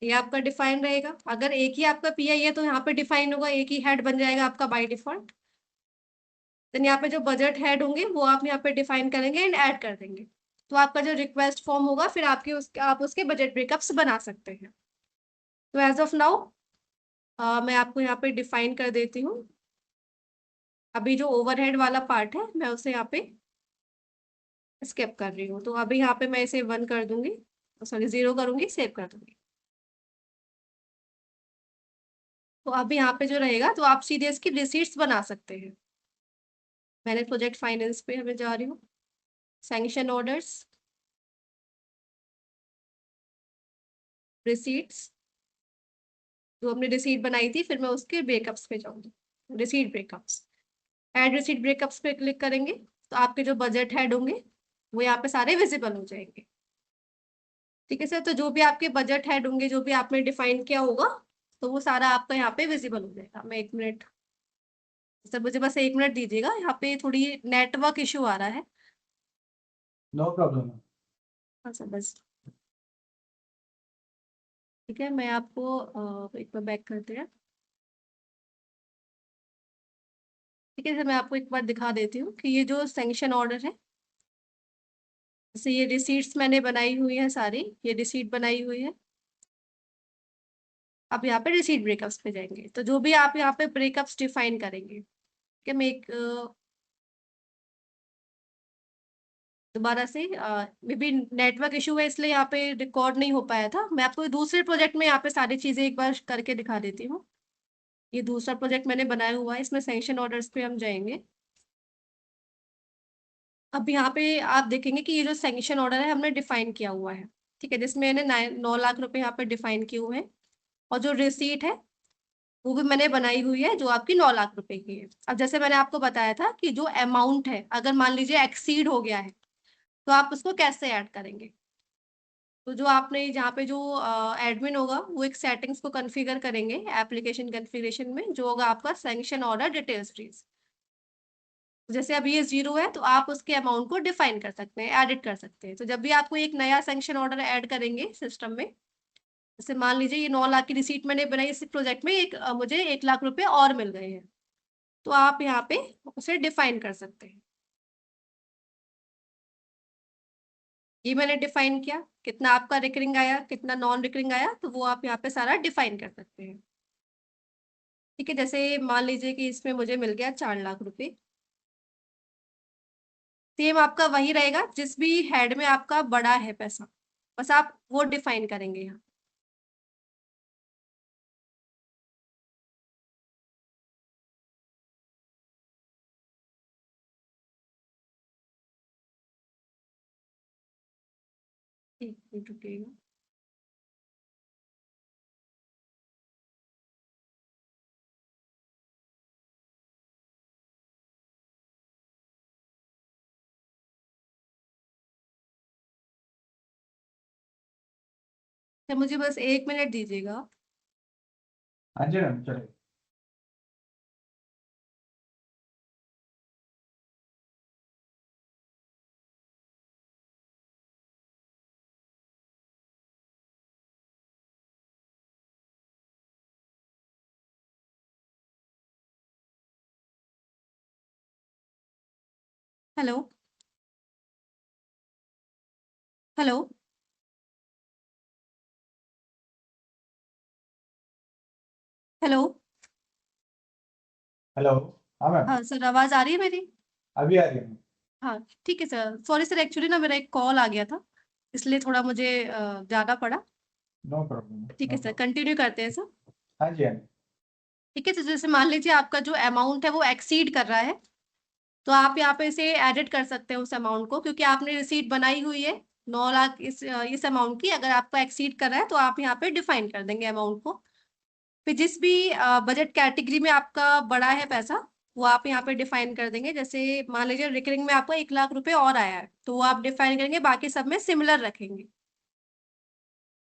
ये आपका डिफाइन रहेगा। अगर एक ही आपका पीआई है तो यहाँ पे डिफाइन होगा, एक ही हेड बन जाएगा आपका बाय डिफॉल्ट। देन यहाँ पे जो बजट हेड होंगे वो आप यहाँ पे डिफाइन करेंगे एंड ऐड कर देंगे। तो आपका जो रिक्वेस्ट फॉर्म होगा फिर आप उसके बजट ब्रेकअप्स बना सकते हैं। तो एज ऑफ नाउ मैं आपको यहाँ पे डिफाइन कर देती हूँ। अभी जो ओवरहेड वाला पार्ट है मैं उसे यहाँ पे स्किप कर रही हूँ। तो अभी यहाँ पे मैं इसे 1 कर दूंगी, सॉरी 0 करूंगी, सेव कर दूंगी। तो अभी यहाँ पे जो रहेगा तो आप सीधे इसकी रिसीट्स बना सकते हैं। मैंने प्रोजेक्ट फाइनेंस पे हमें जा रही हूँ, सैंक्शन ऑर्डर्स, रिसीट्स, जो हमने रिसीट बनाई थी फिर मैं उसके ब्रेकअप्स पे जाऊंगी, receipt breakups. Add receipt breakups पे क्लिक करेंगे तो आपके जो बजट हेड होंगे वो यहाँ पे सारे विजिबल हो जाएंगे। ठीक है सर, तो जो भी आपके बजट हेड होंगे, जो भी आपने डिफाइन किया होगा, तो वो सारा आपका यहाँ पे विजिबल हो जाएगा। मैं 1 मिनट सर, मुझे बस 1 मिनट दीजिएगा, यहाँ पे थोड़ी नेटवर्क इशू आ रहा है। No problem. हाँ सर, बस ठीक है। मैं आपको एक बार बैक करते हैं। ठीक है सर, मैं आपको एक बार दिखा देती हूँ कि ये जो सैंक्शन ऑर्डर है, जैसे ये रिसीट्स मैंने बनाई हुई है सारी, ये रिसीट बनाई हुई है। आप यहाँ पे रिसीट ब्रेकअप्स पे जाएंगे तो जो भी आप यहाँ पे ब्रेकअप्स डिफाइन करेंगे, कि मैं एक दोबारा से मे बी नेटवर्क इशू है इसलिए यहाँ पे रिकॉर्ड नहीं हो पाया था। मैं आपको दूसरे प्रोजेक्ट में यहाँ पे सारी चीजें एक बार करके दिखा देती हूँ। ये दूसरा प्रोजेक्ट मैंने बनाया हुआ है, इसमें सैंक्शन ऑर्डर्स पे हम जाएंगे। अब यहाँ पे आप देखेंगे कि ये जो सैंक्शन ऑर्डर है हमने डिफाइन किया हुआ है। ठीक है, जिसमें मैंने 9 लाख रुपए यहाँ पे डिफाइन किए हुए हैं और जो रिसीट है वो भी मैंने बनाई हुई है जो आपकी 9 लाख रुपए की है। अब जैसे मैंने आपको बताया था कि जो अमाउंट है अगर मान लीजिए एक्सीड हो गया है तो आप उसको कैसे ऐड करेंगे। तो जो आपने जहाँ पे जो एडमिन होगा वो एक सेटिंग्स को कॉन्फ़िगर करेंगे एप्लीकेशन कॉन्फ़िगरेशन में, जो होगा आपका सैंक्शन ऑर्डर डिटेल्स फ्रीज। जैसे अभी ये 0 है तो आप उसके अमाउंट को डिफाइन कर सकते हैं, एडिट कर सकते हैं। तो जब भी आपको एक नया सैंक्शन ऑर्डर ऐड करेंगे सिस्टम में, जैसे मान लीजिए ये 9 लाख की रिसीट मैंने बनाई, इस प्रोजेक्ट में मुझे 1 लाख रुपए और मिल गए हैं, तो आप यहाँ पे उसे डिफाइन कर सकते हैं। ये मैंने डिफाइन किया, कितना आपका रिकरिंग आया, कितना नॉन रिकरिंग आया, तो वो आप यहाँ पे सारा डिफाइन कर सकते हैं। ठीक है, जैसे मान लीजिए कि इसमें मुझे मिल गया 4 लाख रुपए। सेम आपका वही रहेगा जिस भी हेड में आपका बड़ा है पैसा, बस आप वो डिफाइन करेंगे यहाँ। एक मिनट रुकिएगा। तो मुझे बस 1 मिनट दीजिएगा। हाँ जी मैम, चलिए। Hello hello hello. हेलो। हाँ मैम, हाँ सर, आवाज आ रही है मेरी? अभी आ रही है। हाँ ठीक है सर। सॉरी सर, एक्चुअली ना मेरा एक कॉल आ गया था, इसलिए थोड़ा मुझे जाना पड़ा। नो प्रॉब्लम, ठीक नो है सर, प्रॉब्लम। कंटिन्यू करते हैं सर। हाँ जी, हाँ जी। ठीक है, तो जैसे मान लीजिए आपका जो अमाउंट है वो एक्सीड कर रहा है, तो आप यहाँ पे इसे एडिट कर सकते हैं उस अमाउंट को, क्योंकि आपने रिसीट बनाई हुई है 9 लाख इस अमाउंट की। अगर आपका एक्सीड कर रहा है तो आप यहाँ पे डिफाइन कर देंगे अमाउंट को। फिर जिस भी बजट कैटेगरी में आपका बड़ा है पैसा, वो आप यहाँ पे डिफाइन कर देंगे। जैसे मान लीजिए रिकरिंग में आपको 1 लाख रुपए और आया है, तो वो आप डिफाइन करेंगे, बाकी सब में सिमिलर रखेंगे।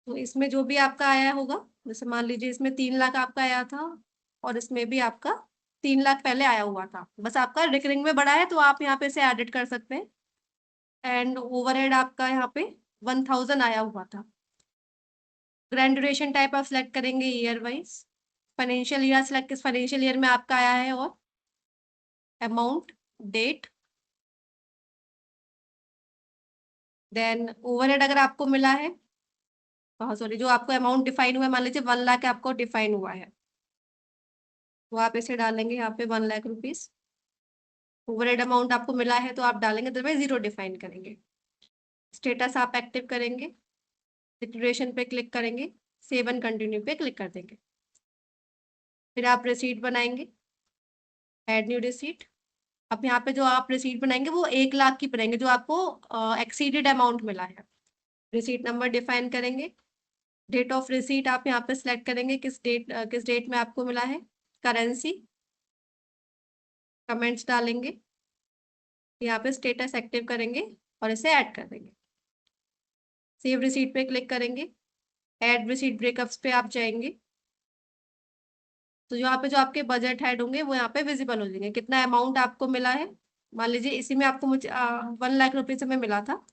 तो इसमें जो भी आपका आया होगा, जैसे मान लीजिए इसमें 3 लाख आपका आया था, और इसमें भी आपका 3 लाख पहले आया हुआ था, बस आपका रिकरिंग में बढ़ा है तो आप यहाँ पे से एडिट कर सकते हैं। एंड ओवरहेड आपका यहाँ पे 1000 आया हुआ था। ग्रैंड ड्यूरेशन टाइप आप सिलेक्ट करेंगे year wise. Financial year select, किस फाइनेंशियल ईयर में आपका आया है, और अमाउंट, डेट। देन ओवरहेड अगर आपको मिला है, सॉरी, जो आपको अमाउंट डिफाइन हुआ है, मान लीजिए 1 लाख आपको डिफाइन हुआ है, तो आप इसे डालेंगे यहाँ पे 1 लाख रुपीज। ओवरहेड अमाउंट आपको मिला है तो आप डालेंगे, तो 0 डिफाइन करेंगे। स्टेटस आप एक्टिव करेंगे, डिक्लेरेशन पे क्लिक करेंगे, सेव एंड कंटिन्यू पे क्लिक कर देंगे। फिर आप रिसीट बनाएंगे, ऐड न्यू रिसीट। अब यहाँ पे जो आप रिसीट बनाएंगे वो 1 लाख की बनाएंगे, जो आपको एक्सीडेड अमाउंट मिला है। रिसीट नंबर डिफाइन करेंगे। डेट ऑफ रिसीट आप यहाँ पे सिलेक्ट करेंगे, किस डेट में आपको मिला है। करेंसी, कमेंट्स डालेंगे, यहाँ पे स्टेटस एक्टिव करेंगे और इसे ऐड कर देंगे। सेव रिसीट पे क्लिक करेंगे, ऐड रिसीट ब्रेकअप्स पे आप जाएंगे, तो यहाँ पे जो आपके बजट हेड होंगे वो यहाँ पे विजिबल हो जाएंगे, कितना अमाउंट आपको मिला है। मान लीजिए इसी में आपको मुझे 1 लाख रुपीज में मिला था,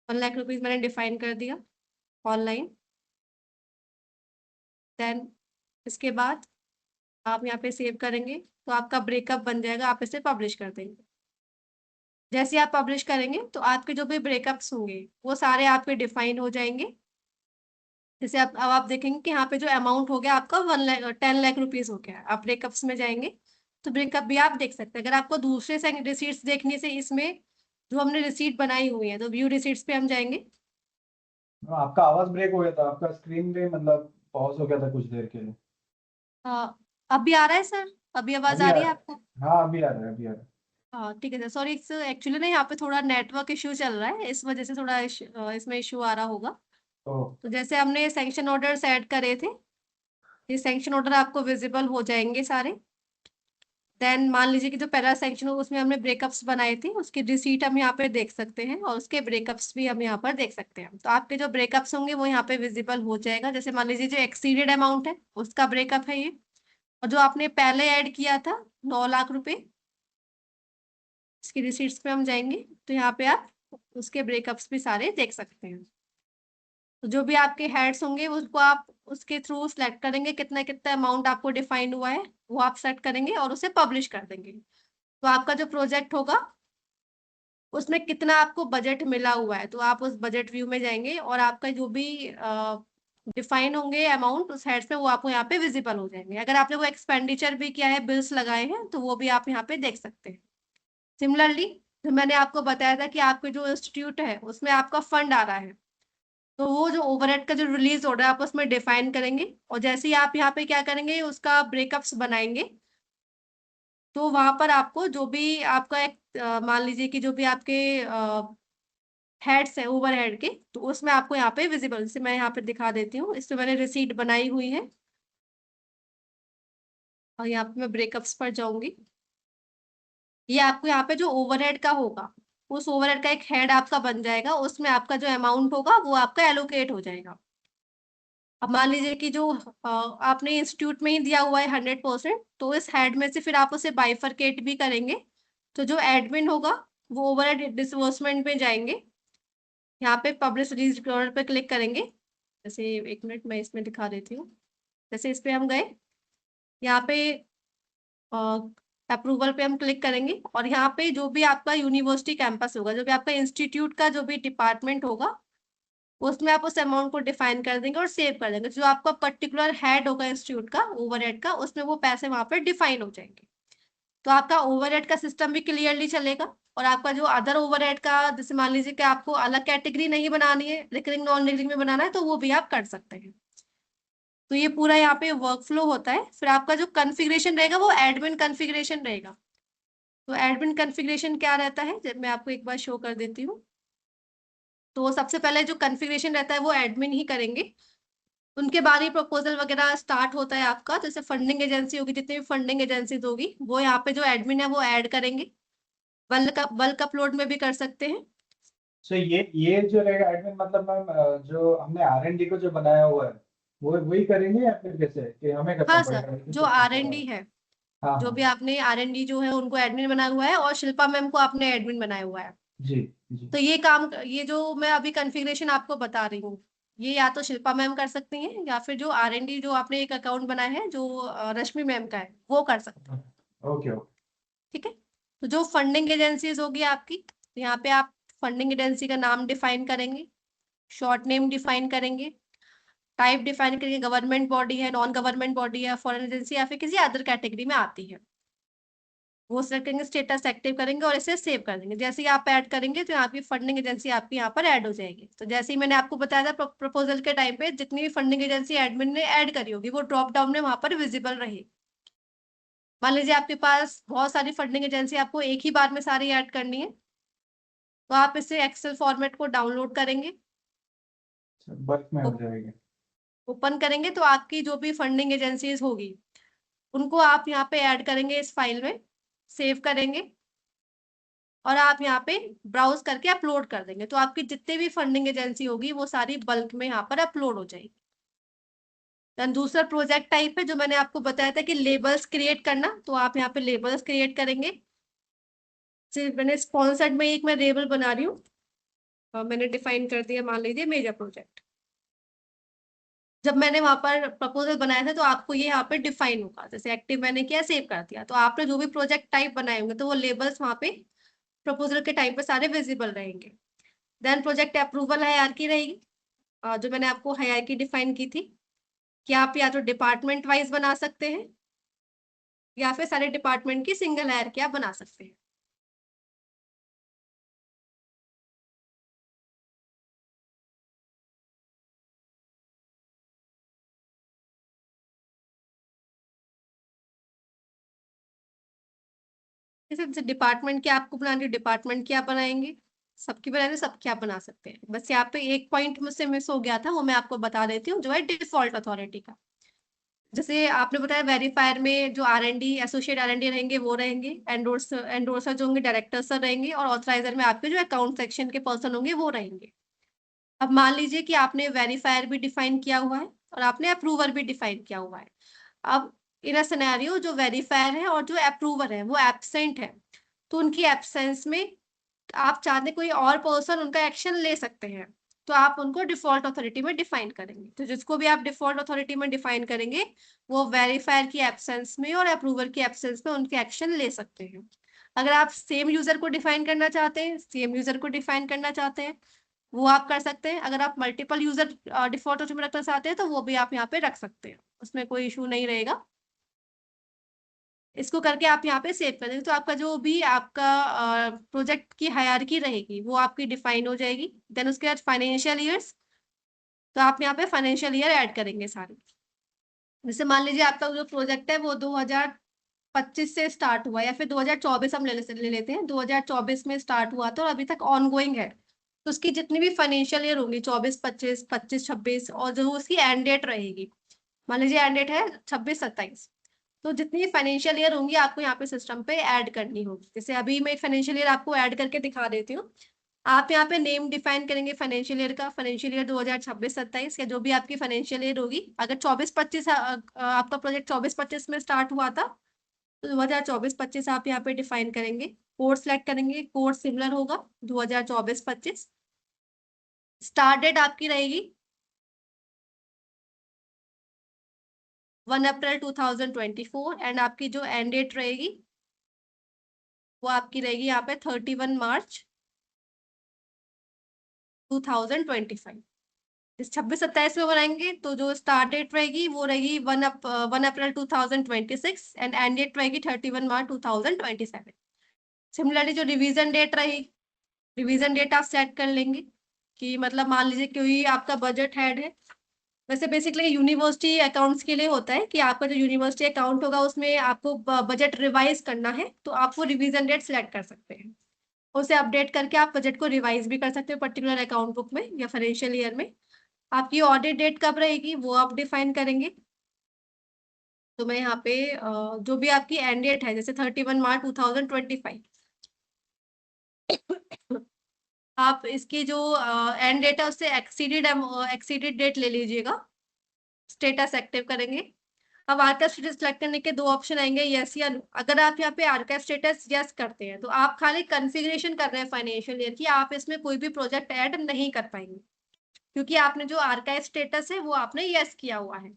1 लाख रुपीज मैंने डिफाइन कर दिया ऑनलाइन। देन इसके बाद आप यहाँ पे सेव करेंगे, तो आपका ब्रेकअप बन जाएगा, आप इसे पब्लिश कर देंगे। जैसे आप पब्लिश करेंगे तो आपके जो भी ब्रेकअप्स होंगे वो सारे आपके डिफाइन हो जाएंगे। जैसे अब आप देखेंगे कि यहाँ पे जो अमाउंट हो गया आपका 10 लाख रुपीज हो गया। आप ब्रेकअप्स में जाएंगे तो ब्रेकअप भी आप देख सकते हैं। अगर आपको दूसरे से रिसीट्स देखने से, इसमें जो हमने रिसीट बनाई हुई है, तो व्यू रिसीट्स पे हम जाएंगे। आपका आवाज ब्रेक हो गया था, आपका स्क्रीन पे मतलब पॉज हो गया था कुछ देर के लिए। हाँ, अभी आ रहा है सर? अभी आवाज अभी आ आ रही है रहा आपको? है, हाँ अभी आ रहा है, अभी आ रहा है। हाँ ठीक है सर, सॉरी एक्चुअली ना यहाँ पे थोड़ा नेटवर्क इश्यू चल रहा है, इस वजह से थोड़ा इसमें इश्यू आ रहा होगा। तो तो जैसे हमने सैंक्शन ऑर्डर ऐड करे थे, ये सैंक्शन ऑर्डर आपको विजिबल हो जाएंगे सारे। देन मान लीजिए कि जो पहला सेक्शन हो उसमें हमने ब्रेकअप्स बनाए थे, उसकी रिसीट हम यहाँ पे देख सकते हैं, और उसके ब्रेकअप्स भी हम यहाँ पर देख सकते हैं। तो आपके जो ब्रेकअप्स होंगे वो यहाँ पे विजिबल हो जाएगा। जैसे मान लीजिए जो एक्सीडेड अमाउंट है उसका ब्रेकअप है ये, और जो आपने पहले ऐड किया था 9 लाख रुपए, इसकी रिसीट्स पे हम जाएंगे, तो यहाँ पे आप उसके ब्रेकअप्स भी सारे देख सकते हैं। तो जो भी आपके हेड्स होंगे उसको आप उसके थ्रू सेलेक्ट करेंगे, कितना कितना अमाउंट आपको डिफाइन हुआ है वो आप सेलेक्ट करेंगे और उसे पब्लिश कर देंगे। तो आपका जो प्रोजेक्ट होगा उसमें कितना आपको बजट मिला हुआ है, तो आप उस बजट व्यू में जाएंगे और आपका जो भी डिफाइन होंगे अमाउंट उस हेड्स पे, वो आपको यहाँ पे विजिबल हो जाएंगे। अगर आपने वो एक्सपेंडिचर भी किया है, बिल्स लगाए हैं, तो वो भी आप यहाँ पे देख सकते हैं। सिमिलरली जो मैंने आपको बताया था कि आपके जो इंस्टीट्यूट है उसमें आपका फंड आ रहा है, तो वो जो ओवरहेड का जो रिलीज ऑर्डर आप उसमें डिफाइन करेंगे, और जैसे ही आप यहाँ पे क्या करेंगे उसका ब्रेकअप्स बनाएंगे, तो वहां पर आपको जो भी आपका एक मान लीजिए कि जो भी आपके हेड्स है ओवर हेड के, तो उसमें आपको यहाँ पे विजिबल, से मैं यहाँ पे दिखा देती हूँ, इसमें मैंने रिसीट बनाई हुई है, और यहाँ पे मैं ब्रेकअप्स पर जाऊंगी। ये आपको यहाँ पे जो ओवरहेड का होगा उस ओवरहेड का एक हेड आपका बन जाएगा, उसमें आपका जो अमाउंट होगा वो आपका एलोकेट हो जाएगा। अब मान लीजिए कि जो आपने इंस्टीट्यूट में ही दिया हुआ है 100%, तो इस हेड में से फिर आप उसे बाइफरकेट भी करेंगे, तो जो एडमिन होगा वो ओवरहेड डिसबर्समेंट में जाएंगे, यहाँ पे पब्लिश रिलीज पे क्लिक करेंगे। जैसे 1 मिनट मैं इसमें दिखा देती हूँ। जैसे इस पे हम गए, यहाँ पे अप्रूवल पे हम क्लिक करेंगे और यहाँ पे जो भी आपका यूनिवर्सिटी कैंपस होगा, जो भी आपका इंस्टीट्यूट का जो भी डिपार्टमेंट होगा, उसमें आप उस अमाउंट को डिफाइन कर देंगे और सेव कर देंगे। जो आपका पर्टिकुलर हेड होगा इंस्टीट्यूट का, ओवरहेड का, उसमें वो पैसे वहां पर डिफाइन हो जाएंगे। तो आपका ओवरहेड का सिस्टम भी क्लियरली चलेगा और आपका जो अदर ओवरहेड का, जैसे मान लीजिए कि आपको अलग कैटेगरी नहीं बनानी है, रिकरिंग नॉन रिकरिंग में बनाना है, तो वो भी आप कर सकते हैं। तो ये पूरा यहाँ पे वर्क फ्लो होता है। फिर आपका जो कॉन्फ़िगरेशन रहेगा वो एडमिन कॉन्फ़िगरेशन रहेगा। तो एडमिन कॉन्फ़िगरेशन क्या रहता है, जब मैं आपको एक बार शो कर देती हूँ। तो सबसे पहले जो कॉन्फ़िगरेशन रहता है वो एडमिन ही करेंगे, उनके बाद ही प्रपोजल वगैरह स्टार्ट होता है आपका। जैसे फंडिंग एजेंसी होगी, जितनी भी फंडिंग एजेंसीज होगी, वो यहाँ पे जो एडमिन है वो ऐड करेंगे। बल्क अपलोड में भी कर सकते हैं। सो ये जो रहेगा एडमिन, मतलब मैम जो हमने R&D को जो बनाया हुआ है वो वही करेंगे या फिर कैसे कि हमें करना हाँ सर, पड़ेगा? जो R&D है, हाँ जो हाँ भी आपने R&D जो है उनको एडमिन बनाया हुआ है, और शिल्पा मैम को आपने एडमिन बनाया हुआ है। जी जी। तो ये काम, ये जो मैं अभी कॉन्फ़िगरेशन आपको बता रही हूँ, ये या तो शिल्पा मैम कर सकती हैं, या फिर जो R&D जो आपने एक अकाउंट बनाया है जो रश्मि मैम का है, वो कर सकते हैं। Okay okay. ठीक है। तो जो फंडिंग एजेंसीज होगी आपकी, तो यहाँ पे आप फंडिंग एजेंसी का नाम डिफाइन करेंगे, शॉर्ट नेम डिफाइन करेंगे, टाइप डिफाइन करेंगे, गवर्नमेंट बॉडी है, नॉन गवर्नमेंट बॉडी है, फॉरेन एजेंसी या फिर किसी अदर कैटेगरी में आती है, वो सेलेक्ट करेंगे, स्टेटस एक्टिव करेंगे और इसे सेव कर देंगे। जैसे ही आप ऐड करेंगे तो आपकी फंडिंग एजेंसी आपकी यहाँ पर ऐड हो जाएगी। तो जैसे ही मैंने आपको बताया था प्रपोजल के टाइम पे, जितनी भी फंडिंग एजेंसी एडमिन ने ऐड करी होगी वो ड्रॉप डाउन में वहां पर विजिबल रहेगी। मान लीजिए आपके पास बहुत सारी फंडिंग एजेंसी, आपको एक ही बार में सारी ऐड करनी है, तो आप इसे एक्सेल फॉर्मेट को डाउनलोड करेंगे, बल्क में हो जाएगा। ओपन करेंगे, तो आपकी जो भी फंडिंग एजेंसीज होगी उनको आप यहाँ पे ऐड करेंगे इस फाइल में, सेव करेंगे और आप यहाँ पे ब्राउज करके अपलोड कर देंगे। तो आपकी जितनी भी फंडिंग एजेंसी होगी वो सारी बल्क में यहाँ पर अपलोड हो जाएगी। देन दूसरा प्रोजेक्ट टाइप है जो मैंने आपको बताया था कि लेबल्स क्रिएट करना, तो आप यहाँ पे लेबल्स क्रिएट करेंगे। सिर्फ मैंने स्पॉन्सर्ड में एक मैं लेबल बना रही हूँ, मैंने डिफाइन कर दिया, मान लीजिए मेजर प्रोजेक्ट। जब मैंने वहां पर प्रपोजल बनाया था तो आपको ये यहाँ पे डिफाइन होगा, जैसे एक्टिव मैंने किया, सेव कर दिया, तो आपने जो भी प्रोजेक्ट टाइप बनाए होंगे तो वो लेबल्स वहां पे प्रपोजल के टाइम पे सारे विजिबल रहेंगे। देन प्रोजेक्ट अप्रूवल हायरार्की रहेगी, जो मैंने आपको हायरार्की डिफाइन की थी कि आप या तो डिपार्टमेंट वाइज बना सकते हैं या फिर सारे डिपार्टमेंट की सिंगल हायरार्की आप बना सकते हैं। जैसे डिपार्टमेंट की आपको बनानी है, डिपार्टमेंट की आप बनाएंगे, सबकी बनाएंगे, सबकी आप बना सकते हैं। बस यहाँ पे एक पॉइंट मुझसे मिस हो गया था, वो मैं आपको बता देती हूँ, जो है डिफॉल्ट अथॉरिटी का। जैसे आपने बताया वेरीफायर में जो R&D एसोसिएट R&D रहेंगे वो रहेंगे, एंडोर्सर जो होंगे डायरेक्टर सर रहेंगे, और ऑथराइजर में आपके जो अकाउंट सेक्शन के पर्सन होंगे वो रहेंगे। अब मान लीजिए कि आपने वेरीफायर भी डिफाइन किया हुआ है और आपने अप्रूवर भी डिफाइन किया हुआ है। अब इन अ सिनेरियो जो वेरीफायर है और जो अप्रूवर है वो एब्सेंट है, तो उनकी एब्सेंस में आप चाहते कोई और पर्सन उनका एक्शन ले सकते हैं, तो आप उनको डिफॉल्ट अथॉरिटी में डिफाइन करेंगे। तो जिसको भी आप डिफॉल्ट अथॉरिटी में डिफाइन करेंगे वो वेरीफायर की एब्सेंस में और अप्रूवर की एब्सेंस में उनके एक्शन ले सकते हैं। अगर आप सेम यूजर को डिफाइन करना चाहते हैं, सेम यूजर को डिफाइन करना चाहते हैं, वो आप कर सकते हैं। अगर आप मल्टीपल यूजर डिफॉल्ट अथॉरिटी में रखना चाहते हैं तो वो भी आप यहाँ पे रख सकते हैं, उसमें कोई इशू नहीं रहेगा। इसको करके आप यहाँ पे सेव कर देंगे, तो आपका जो भी आपका प्रोजेक्ट की हायरार्की रहेगी वो आपकी डिफाइन हो जाएगी। देन उसके बाद फाइनेंशियल ईयर्स, तो आप यहाँ पे फाइनेंशियल ईयर ऐड करेंगे सारे। जैसे मान लीजिए आपका जो प्रोजेक्ट है वो 2025 से स्टार्ट हुआ, या फिर 2024 हम ले लेते हैं, 2024 में स्टार्ट हुआ था और अभी तक ऑनगोइंग है, तो उसकी जितनी भी फाइनेंशियल ईयर होंगी, 24-25, 25-26, और जो उसकी एंड डेट रहेगी, मान लीजिए एंड डेट है 26-27, तो जितनी फाइनेंशियल ईयर होंगी आपको यहाँ पे सिस्टम पे ऐड करनी होगी। जैसे अभी मैं एक फाइनेंशियल ईयर आपको ऐड करके दिखा देती हूँ। आप यहाँ पे नेम डिफाइन करेंगे फाइनेंशियल ईयर का, फाइनेंशियल ईयर 2026-27 या जो भी आपकी फाइनेंशियल ईयर होगी। अगर 24-25 आपका प्रोजेक्ट 24-25 में स्टार्ट हुआ था तो 2024-25 आप यहाँ पे डिफाइन करेंगे। कोड सेलेक्ट करेंगे, कोड सिमिलर होगा 2024-25। स्टार्ट डेट आपकी रहेगी 1 अप्रैल 2024 एंड आपकी जो एंड डेट रहेगी वो आपकी रहेगी यहाँ पे 31 मार्च 2025। इस 26-27 में बनाएंगे तो जो स्टार्ट डेट रहेगी वो रहेगी 1 अप्रैल 2026 एंड एंड डेट रहेगी 31 मार्च 2027। सिमिलरली जो रिवीजन डेट रहेगी, रिवीजन डेट आप सेट कर लेंगे कि मतलब मान लीजिए कोई आपका बजट हेड है। वैसे बेसिकली यूनिवर्सिटी अकाउंट्स के लिए होता है कि आपका जो यूनिवर्सिटी अकाउंट होगा उसमें आपको बजट रिवाइज करना है, तो आप वो रिवीजन डेट सेलेक्ट कर सकते हैं। उसे अपडेट करके आप बजट को रिवाइज भी कर सकते हो पर्टिकुलर अकाउंट बुक में या फाइनेंशियल ईयर में। आपकी ऑडिट डेट कब रहेगी वो आप डिफाइन करेंगे। तो मैं यहाँ पे जो भी आपकी एंड डेट है, जैसे 31 मार्च 2025, आप इसकी जो एंड डेट है उससे एक्सीडेड डेट ले लीजिएगा। स्टेटस एक्टिव करेंगे। अब आर्काइव स्टेटस सेलेक्ट करने के दो ऑप्शन आएंगे, यस या नो। अगर आप यहाँ पे आर्काइव स्टेटस यस करते हैं तो आप खाली कॉन्फ़िगरेशन कर रहे हैं फाइनेंशियल ईयर की, आप इसमें कोई भी प्रोजेक्ट ऐड नहीं कर पाएंगे क्योंकि आपने जो आर्काइव स्टेटस है वो आपने यस किया हुआ है।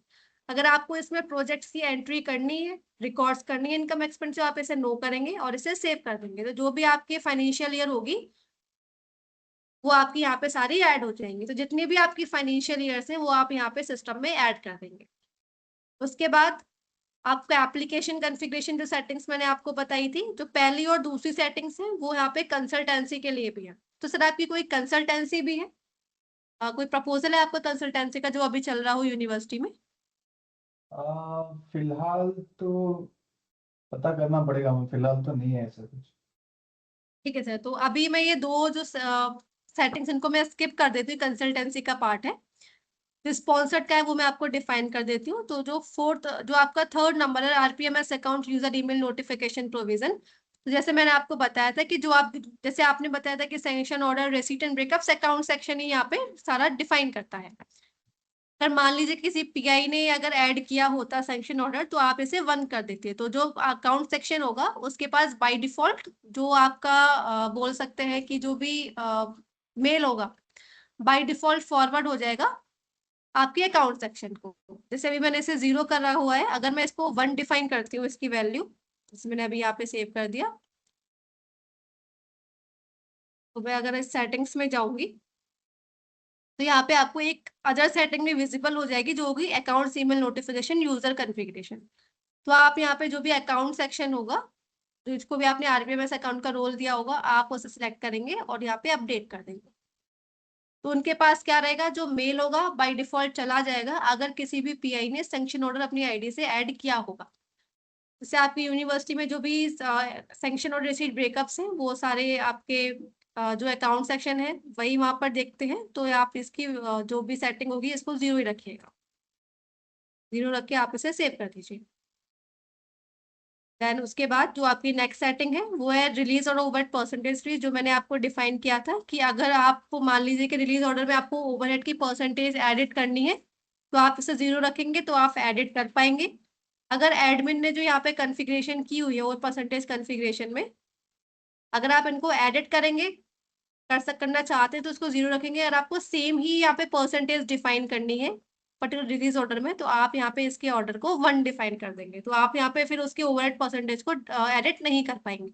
अगर आपको इसमें प्रोजेक्ट्स की एंट्री करनी है, रिकॉर्ड्स करनी है इनकम एक्सपेंस, आप इसे नो करेंगे और इसे सेव कर देंगे, तो जो भी आपकी फाइनेंशियल ईयर होगी वो आपकी यहाँ पे सारी ऐड हो जाएंगी। तो जितनी भी आपकी फाइनेंशियल ईयर्स है वो आप यहाँ पे सिस्टम में ऐड कर देंगे। उसके बाद आपका एप्लीकेशन कॉन्फ़िगरेशन जो सेटिंग्स मैंने आपको बताई थी, जो पहली और दूसरी सेटिंग्स है वो यहाँ पे कंसल्टेंसी के लिए भी है। तो सर आपकी कोई कंसल्टेंसी भी है, कोई प्रपोजल है आपका कंसल्टेंसी का जो अभी चल रहा हो यूनिवर्सिटी में? फिलहाल तो पता करना पड़ेगा, फिलहाल तो नहीं है ऐसा कुछ। ठीक है सर, तो अभी मैं ये दो जो सेटिंग्स इनको मैं स्किप कर देती हूँ, कंसल्टेंसी का पार्ट है। जो स्पॉन्सर्ड का है वो मैं आपको डिफाइन कर देती हूँ। तो जो जो आपका थर्ड नंबर है, RPMS account user email notification provision, तो जैसे मैंने आपको बताया था कि जो आप, जैसे आपने बताया था कि sanction order receipt and breakups account section ही यहाँ पे सारा डिफाइन करता है। अगर मान लीजिए किसी पीआई ने अगर ऐड किया होता सैंक्शन ऑर्डर तो आप इसे 1 कर देते, तो जो अकाउंट सेक्शन होगा उसके पास बाय डिफॉल्ट जो आपका बोल सकते हैं कि जो भी मेल होगा बाय डिफॉल्ट फॉरवर्ड हो जाएगा आपके अकाउंट सेक्शन को। जैसे अभी मैंने इसे 0 करा हुआ है, अगर मैं इसको 1 डिफाइन करती हूँ इसकी वैल्यू, जैसे मैंने अभी यहाँ पे सेव कर दिया, तो मैं अगर इस सेटिंग्स में जाऊंगी तो यहाँ पे आपको एक अदर सेटिंग भी विजिबल हो जाएगी जो होगी account email notification user configuration. तो आप यहाँ पे जो भी अकाउंट सेक्शन होगा, तो इसको भी आपने आरबीएमएस अकाउंट का रोल दिया होगा, आप उसे सिलेक्ट करेंगे और यहाँ पे अपडेट कर देंगे। तो उनके पास क्या रहेगा, जो मेल होगा बाय डिफॉल्ट चला जाएगा अगर किसी भी पीआई ने सैंक्शन ऑर्डर अपनी आईडी से ऐड किया होगा। जैसे आपकी यूनिवर्सिटी में जो भी सैंक्शन और रिसीट ब्रेकअप्स हैं वो सारे आपके जो अकाउंट सेक्शन है वही वहां पर देखते हैं, तो आप इसकी जो भी सेटिंग होगी इसको 0 ही रखिएगा। 0 रख के आप इसे सेव कर दीजिए। देन उसके बाद जो आपकी नेक्स्ट सेटिंग है वो है रिलीज और ओवरहेड परसेंटेज फ्री, जो मैंने आपको डिफाइन किया था कि अगर आपको मान लीजिए कि रिलीज ऑर्डर में आपको ओवरहेड की परसेंटेज एडिट करनी है तो आप इसे 0 रखेंगे तो आप एडिट कर पाएंगे। अगर एडमिन ने जो यहाँ पे कॉन्फ़िगरेशन की हुई है वो परसेंटेज कॉन्फ़िगरेशन में, अगर आप इनको एडिट करेंगे करना चाहते हैं तो उसको 0 रखेंगे। अगर आपको सेम ही यहाँ पे परसेंटेज डिफाइन करनी है पर्टिकुलर रिलीज ऑर्डर में तो आप यहाँ पे इसके ऑर्डर को 1 डिफाइन कर देंगे, तो आप यहाँ पे फिर उसके ओवरहेड परसेंटेज को एडिट नहीं कर पाएंगे।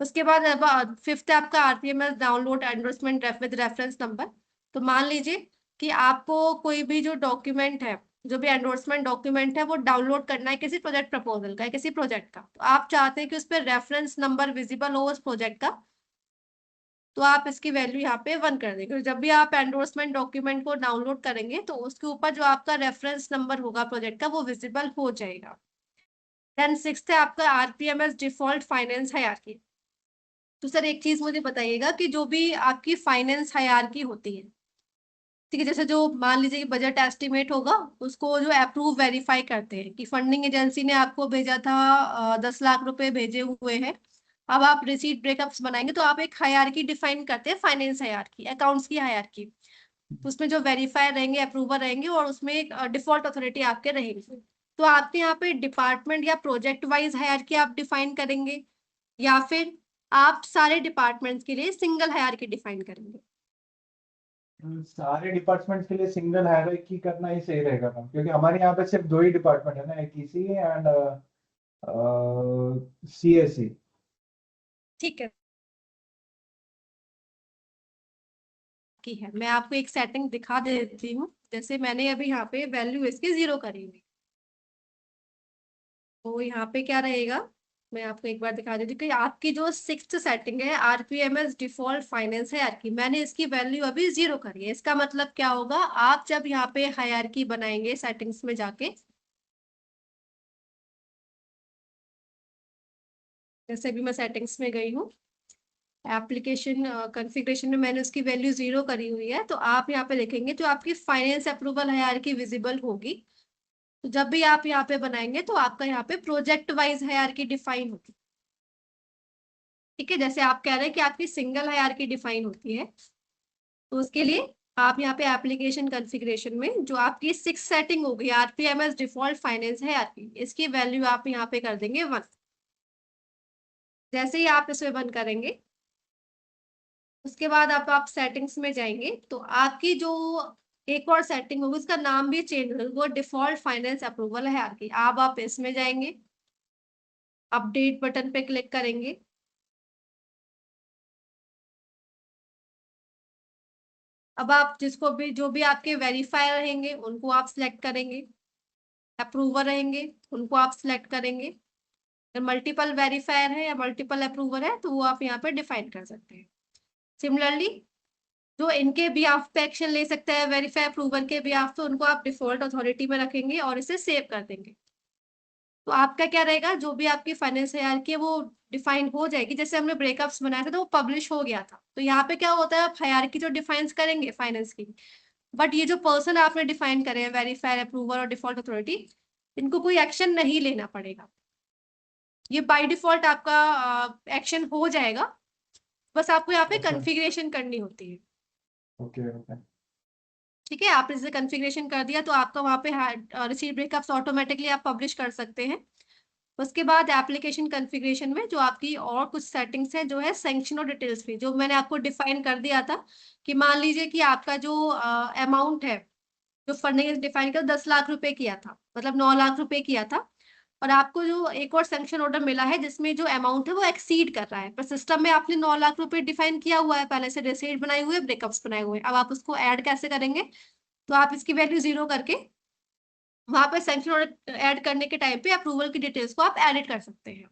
उसके बाद फिफ्थ है आपका RPMS download endorsement with reference number. तो मान लीजिए कि आपको कोई भी जो डॉक्यूमेंट है, जो भी एंडोर्समेंट डॉक्यूमेंट है वो डाउनलोड करना है किसी प्रोजेक्ट प्रपोजल का, किसी प्रोजेक्ट का, तो आप चाहते हैं कि उस पर रेफरेंस नंबर विजिबल हो उस प्रोजेक्ट का, तो आप इसकी वैल्यू यहाँ पे 1 कर देंगे। जब भी आप एंडोर्समेंट डॉक्यूमेंट को डाउनलोड करेंगे तो उसके ऊपर जो आपका रेफरेंस नंबर होगा प्रोजेक्ट का वो विजिबल हो जाएगा। देन सिक्स्थ है आपका आरपीएमएस डिफॉल्ट फाइनेंस हायरार्की। तो सर एक चीज मुझे बताइएगा कि जो भी आपकी फाइनेंस हायरार्की होती है, ठीक है, जैसे जो मान लीजिए कि बजट एस्टिमेट होगा उसको जो अप्रूव वेरीफाई करते हैं कि फंडिंग एजेंसी ने आपको भेजा था 10 लाख रुपए भेजे हुए हैं, अब आप रिसीट ब्रेकअप्स बनाएंगे तो आप एक हायरार्की डिफाइन करते हैं, फाइनेंस हायरार्की, अकाउंट्स की हायरार्की। तो उसमें जो वेरीफायर रहेंगे, अप्रूवर रहेंगे और उसमें एक डिफॉल्ट अथॉरिटी आपके रहेंगे। तो आपके यहाँ पे डिपार्टमेंट या प्रोजेक्ट वाइज हायरार्की आप डिफाइन करेंगे या फिर आप सारे डिपार्टमेंट्स के लिए सिंगल हायरार्की डिफाइन करेंगे? सारे डिपार्टमेंट्स के लिए सिंगल हायरार्की करना ही सही रहेगा मैम, क्योंकि हमारे यहाँ पे सिर्फ 2 ही डिपार्टमेंट है ना, एक ईसी एंड सीएससी। ठीक है, की है मैं आपको एक सेटिंग दिखा देती हूँ। जैसे मैंने अभी यहाँ पे वैल्यू इसकी 0 करी हुई, तो यहाँ पे क्या रहेगा, मैं आपको एक बार दिखा देती हूँ कि आपकी जो 6th सेटिंग है आरपीएमएस डिफॉल्ट फाइनेंस हायरार्की, मैंने इसकी वैल्यू अभी 0 करी है। इसका मतलब क्या होगा, आप जब यहाँ पे हायरार्की बनाएंगे सेटिंग्स में जाके, जैसे भी मैं सेटिंग्स में गई हूँ, एप्लीकेशन कॉन्फ़िगरेशन में मैंने उसकी वैल्यू 0 करी हुई है, तो आप यहाँ पे देखेंगे जो आपकी फाइनेंस अप्रूवल हायरार्की विजिबल होगी। तो जब भी आप यहाँ पे बनाएंगे तो आपका यहाँ पे प्रोजेक्ट वाइज हायरार्की डिफाइन होगी। ठीक है, जैसे आप कह रहे हैं कि आपकी सिंगल हायरार्की डिफाइन होती है, तो उसके लिए आप यहाँ पे एप्लीकेशन कॉन्फ़िगरेशन में जो आपकी 6 सेटिंग होगी आरपीएमएस डिफॉल्ट फाइनेंस हायरार्की, इसकी वैल्यू आप यहाँ पे कर देंगे 1। जैसे ही आप इसमें बंद करेंगे, उसके बाद आप सेटिंग्स में जाएंगे तो आपकी जो एक और सेटिंग होगी उसका नाम भी चेंज होगा, वो डिफॉल्ट फाइनेंस अप्रूवल है आपकी। अब आप इसमें जाएंगे, अपडेट बटन पे क्लिक करेंगे, अब आप जिसको भी जो भी आपके वेरीफायर रहेंगे उनको आप सिलेक्ट करेंगे, अप्रूवर रहेंगे उनको आप सिलेक्ट करेंगे। अगर मल्टीपल वेरीफायर है या मल्टीपल अप्रूवर है तो वो आप यहाँ पे डिफाइन कर सकते हैं। सिमिलरली जो इनके बिहाफ पे एक्शन ले सकता है वेरीफाई अप्रूवर के बिहाफ, तो उनको आप डिफॉल्ट अथॉरिटी में रखेंगे और इसे सेव कर देंगे। तो आपका क्या रहेगा, जो भी आपकी फाइनेंस हायरार्की है वो डिफाइन हो जाएगी। जैसे हमने ब्रेकअप्स बनाया था तो वो पब्लिश हो गया था, तो यहाँ पे क्या होता है, आप हायरार्की जो डिफाइन करेंगे फाइनेंस की, बट ये जो पर्सन आपने डिफाइन करे हैं वेरीफायर अप्रूवर और डिफॉल्ट अथॉरिटी, इनको कोई एक्शन नहीं लेना पड़ेगा, ये बाय डिफॉल्ट आपका एक्शन हो जाएगा। बस आपको यहाँ पे अच्छा। कॉन्फ़िगरेशन करनी होती है। Okay okay. ठीक है, आपने जैसे कॉन्फ़िगरेशन कर दिया तो आपका वहाँ पे रिसीव ब्रेकअप्स ऑटोमेटिकली आप पब्लिश कर सकते हैं। उसके बाद एप्लीकेशन कॉन्फ़िगरेशन में जो आपकी और कुछ सेटिंग्स हैं, जो है सैंक्शन और डिटेल्स फी, जो मैंने आपको डिफाइन कर दिया था कि मान लीजिए कि आपका जो अमाउंट है, जो फंडिंग डिफाइन कर 10 लाख रुपए किया था, मतलब 9 लाख रुपए किया था, और आपको जो एक और सैंक्शन ऑर्डर मिला है जिसमें जो अमाउंट है वो एक्सीड कर रहा है, पर सिस्टम में आपने 9 लाख रुपए डिफाइन किया हुआ है, पहले से रिसीट बनाए हुए, ब्रेकअप्स बनाए हुए, अब आप उसको ऐड कैसे करेंगे, तो आप इसकी वैल्यू 0 करके वहां पे सैंक्शन ऑर्डर ऐड करने के टाइम पे अप्रूवल की डिटेल्स को आप एडिट कर सकते हैं।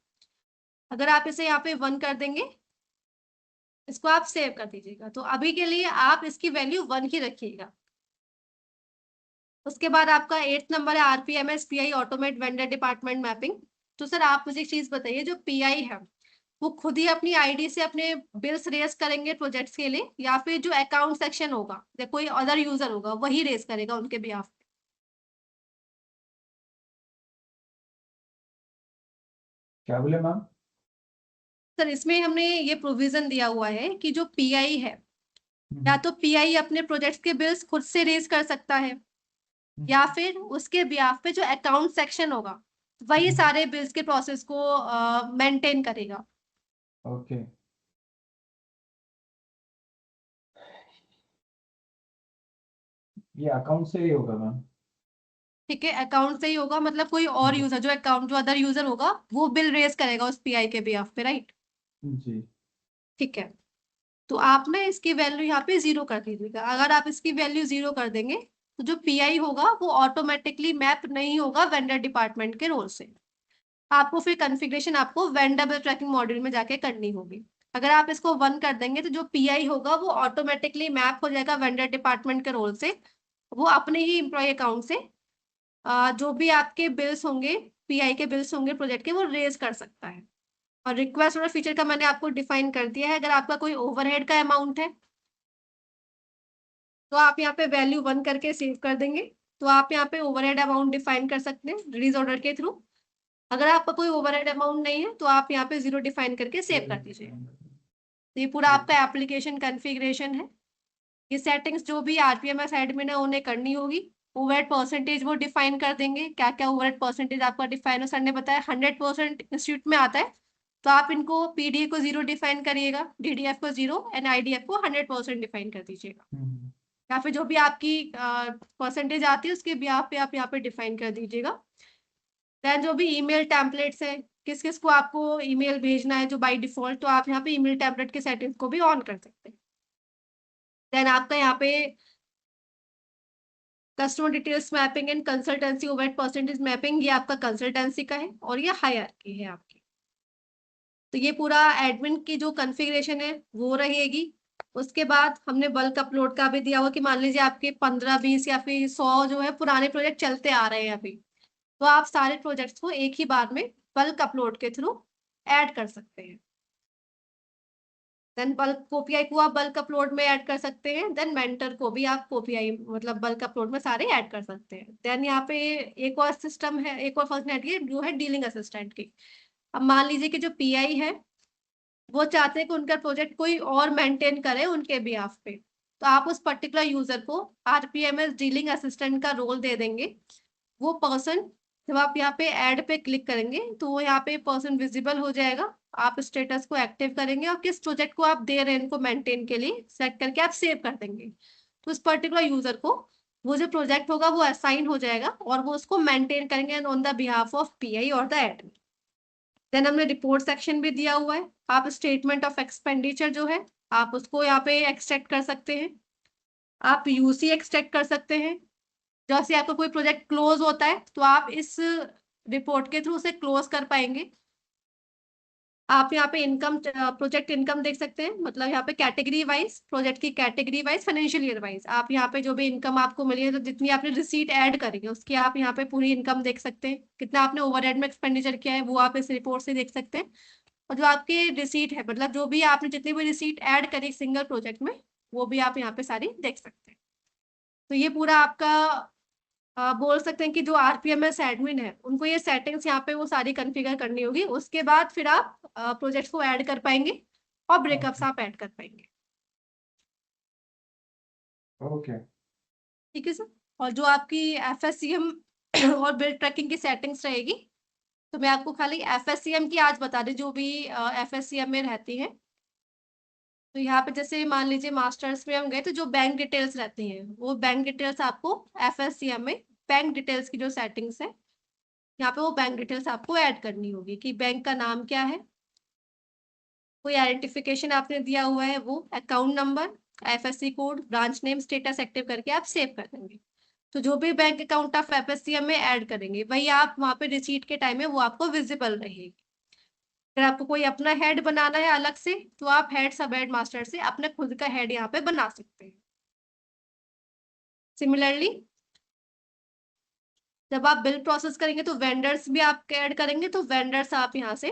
अगर आप इसे यहाँ पे 1 कर देंगे, इसको आप सेव कर दीजिएगा, तो अभी के लिए आप इसकी वैल्यू 1 ही रखिएगा। उसके बाद आपका 8th नंबर है RPMS PI automate vendor department mapping. तो सर आप मुझे एक चीज बताइए, जो पीआई है वो खुद ही अपनी आईडी से अपने बिल्स रेज करेंगे प्रोजेक्ट्स के लिए, या फिर जो अकाउंट सेक्शन होगा या कोई अदर यूजर होगा वही रेज करेगा उनके बिहाफ? क्या बोले मैम? सर इसमें हमने ये प्रोविजन दिया हुआ है कि जो पीआई है, या तो पीआई अपने प्रोजेक्ट्स के बिल्स खुद से रेज कर सकता है, या फिर उसके बिहाफ पे जो अकाउंट सेक्शन होगा वही सारे बिल्स के प्रोसेस को मेंटेन करेगा। ओके। ये अकाउंट से ही होगा मैम? ठीक है, अकाउंट से ही होगा, मतलब कोई और यूजर जो अकाउंट जो अदर यूजर होगा वो बिल रेज करेगा उस पीआई के बिहाफ पे, राइट? जी। ठीक है, तो आप ना इसकी वैल्यू यहाँ पे 0 कर दीजिएगा। अगर आप इसकी वैल्यू 0 कर देंगे तो जो पीआई होगा वो ऑटोमेटिकली मैप नहीं होगा वेंडर डिपार्टमेंट के रोल से, आपको फिर कॉन्फ़िगरेशन आपको वेंडर बिल ट्रैकिंग मॉड्यूल में जाके करनी होगी। अगर आप इसको 1 कर देंगे तो जो पीआई होगा वो ऑटोमेटिकली मैप हो जाएगा वेंडर डिपार्टमेंट के रोल से, वो अपने ही एम्प्लॉय अकाउंट से जो भी आपके बिल्स होंगे, पीआई के बिल्स होंगे प्रोजेक्ट के, वो रेज कर सकता है। और रिक्वेस्ट ऑर्डर फीचर का मैंने आपको डिफाइन कर दिया है। अगर आपका कोई ओवरहेड का अमाउंट है तो आप यहाँ पे वैल्यू 1 करके सेव कर देंगे, तो आप यहाँ पे ओवरहेड अमाउंट डिफाइन कर सकते हैं रिलीज ऑर्डर के थ्रू। अगर आपका कोई ओवरहेड अमाउंट नहीं है तो आप यहाँ पे 0 डिफाइन करके सेव कर दीजिए। तो ये पूरा आपका एप्लीकेशन कॉन्फ़िगरेशन है। ये सेटिंग्स जो भी आरपीएमएस एडमिन है उन्हें करनी होगी। ओवरहेड परसेंटेज वो डिफाइन कर देंगे, क्या क्या ओवरहेड परसेंटेज आपका डिफाइन है, सर ने बताया 100% इंस्टीट्यूट में आता है, तो आप इनको पीडीए को 0 डिफाइन करिएगा, डीडीएफ को 0 एंड आईडीएफ को 100% डिफाइन कर दीजिएगा, या फिर जो भी आपकी परसेंटेज आती है उसके बिहाफ पे आप यहाँ पे डिफाइन कर दीजिएगा। देन जो भी ईमेल टेम्पलेट्स हैं किस किस को आपको ईमेल भेजना है जो बाय डिफॉल्ट, तो आप यहाँ पे ईमेल टेम्पलेट के सेटिंग्स को भी ऑन कर सकते हैं। देन आपका यहाँ पे customer details mapping and consultancy overhead percentage mapping, ये आपका कंसल्टेंसी का है और ये हायरार्की है आपकी। तो ये पूरा एडमिन की जो कॉन्फ़िगरेशन है वो रहेगी। उसके बाद हमने बल्क अपलोड का भी दिया हुआ कि मान लीजिए आपके 15-20 या फिर 100 जो है पुराने प्रोजेक्ट चलते आ रहे हैं अभी, तो आप सारे प्रोजेक्ट्स को एक ही बार में बल्क अपलोड के थ्रू ऐड कर सकते हैं। देन बल्क ओपीआई को आप बल्क अपलोड में ऐड कर सकते हैं। देन मेंटर को भी आप ओपीआई मतलब बल्क अपलोड में सारे ऐड कर सकते हैं। देन यहाँ पे एक और सिस्टम है, एक और फंक्शनलिटी है जो है डीलिंग असिस्टेंट की। अब मान लीजिए कि जो पीआई है वो चाहते हैं कि उनका प्रोजेक्ट कोई और मेंटेन करे उनके बिहाफ पे, तो आप उस पर्टिकुलर यूजर को आरपीएमएस डीलिंग असिस्टेंट का रोल दे देंगे। वो पर्सन जब आप यहाँ पे ऐड पे क्लिक करेंगे तो वो यहाँ पे पर्सन विजिबल हो जाएगा। आप स्टेटस को एक्टिव करेंगे और किस प्रोजेक्ट को आप दे रहे हैं इनको मेंटेन के लिए सेलेक्ट करके आप सेव कर देंगे। तो उस पर्टिकुलर यूजर को वो जो प्रोजेक्ट होगा वो असाइन हो जाएगा और वो उसको मेंटेन करेंगे on the behalf of pi और द एडमिन। देन हमने रिपोर्ट सेक्शन भी दिया हुआ है। आप स्टेटमेंट ऑफ एक्सपेंडिचर जो है आप उसको यहाँ पे एक्सट्रैक्ट कर सकते हैं। आप यूसी एक्सट्रैक्ट कर सकते हैं। जैसे आपका कोई प्रोजेक्ट क्लोज होता है तो आप इस रिपोर्ट के थ्रू उसे क्लोज कर पाएंगे। आप यहाँ पे इनकम प्रोजेक्ट इनकम देख सकते हैं, मतलब यहाँ पे कैटेगरी वाइज प्रोजेक्ट की category wise financial year wise आप यहाँ पे जो भी इनकम आपको मिली है तो जितनी आपने रिसीट ऐड करी है उसकी आप यहाँ पे पूरी इनकम देख सकते हैं। कितना आपने ओवरहेड में एक्सपेंडिचर किया है वो आप इस रिपोर्ट से देख सकते हैं। और जो आपकी रिसीट है मतलब जो भी आपने जितनी भी रिसीट ऐड करी सिंगल प्रोजेक्ट में वो भी आप यहाँ पे सारी देख सकते हैं। तो ये पूरा आपका बोल सकते हैं कि जो आरपीएमएस एडमिन है उनको ये सेटिंग्स यहाँ पे वो सारी कॉन्फ़िगर करनी होगी। उसके बाद फिर आप प्रोजेक्ट्स को ऐड कर पाएंगे और ब्रेकअप्स आप ऐड कर पाएंगे। ओके। ठीक है सर। और जो आपकी एफएससीएम और बिल ट्रैकिंग की सेटिंग्स रहेगी तो मैं आपको खाली एफएससीएम की आज बता दी जो भी एफएससीएम में रहती है। तो यहाँ पे जैसे मान लीजिए मास्टर्स में हम गए तो जो बैंक डिटेल्स रहती हैं वो बैंक डिटेल्स आपको एफएससीएम में बैंक डिटेल्स की जो सेटिंग्स है यहाँ पे वो बैंक डिटेल्स आपको ऐड करनी होगी कि बैंक का नाम क्या है, कोई आइडेंटिफिकेशन आपने दिया हुआ है वो, account number, FSc code, branch name, status active करके आप सेव कर देंगे। तो जो भी बैंक अकाउंट आप एफएससीएम में ऐड करेंगे वही आप वहाँ पे रिसीट के टाइम में वो आपको विजिबल रहेगी। अगर आपको कोई अपना हेड बनाना है अलग से तो आप हेड सब हेड मास्टर से अपने खुद का हेड यहाँ पे बना सकते हैं। सिमिलरली जब आप बिल प्रोसेस करेंगे तो वेंडर्स भी आप ऐड करेंगे तो वेंडर्स आप यहाँ से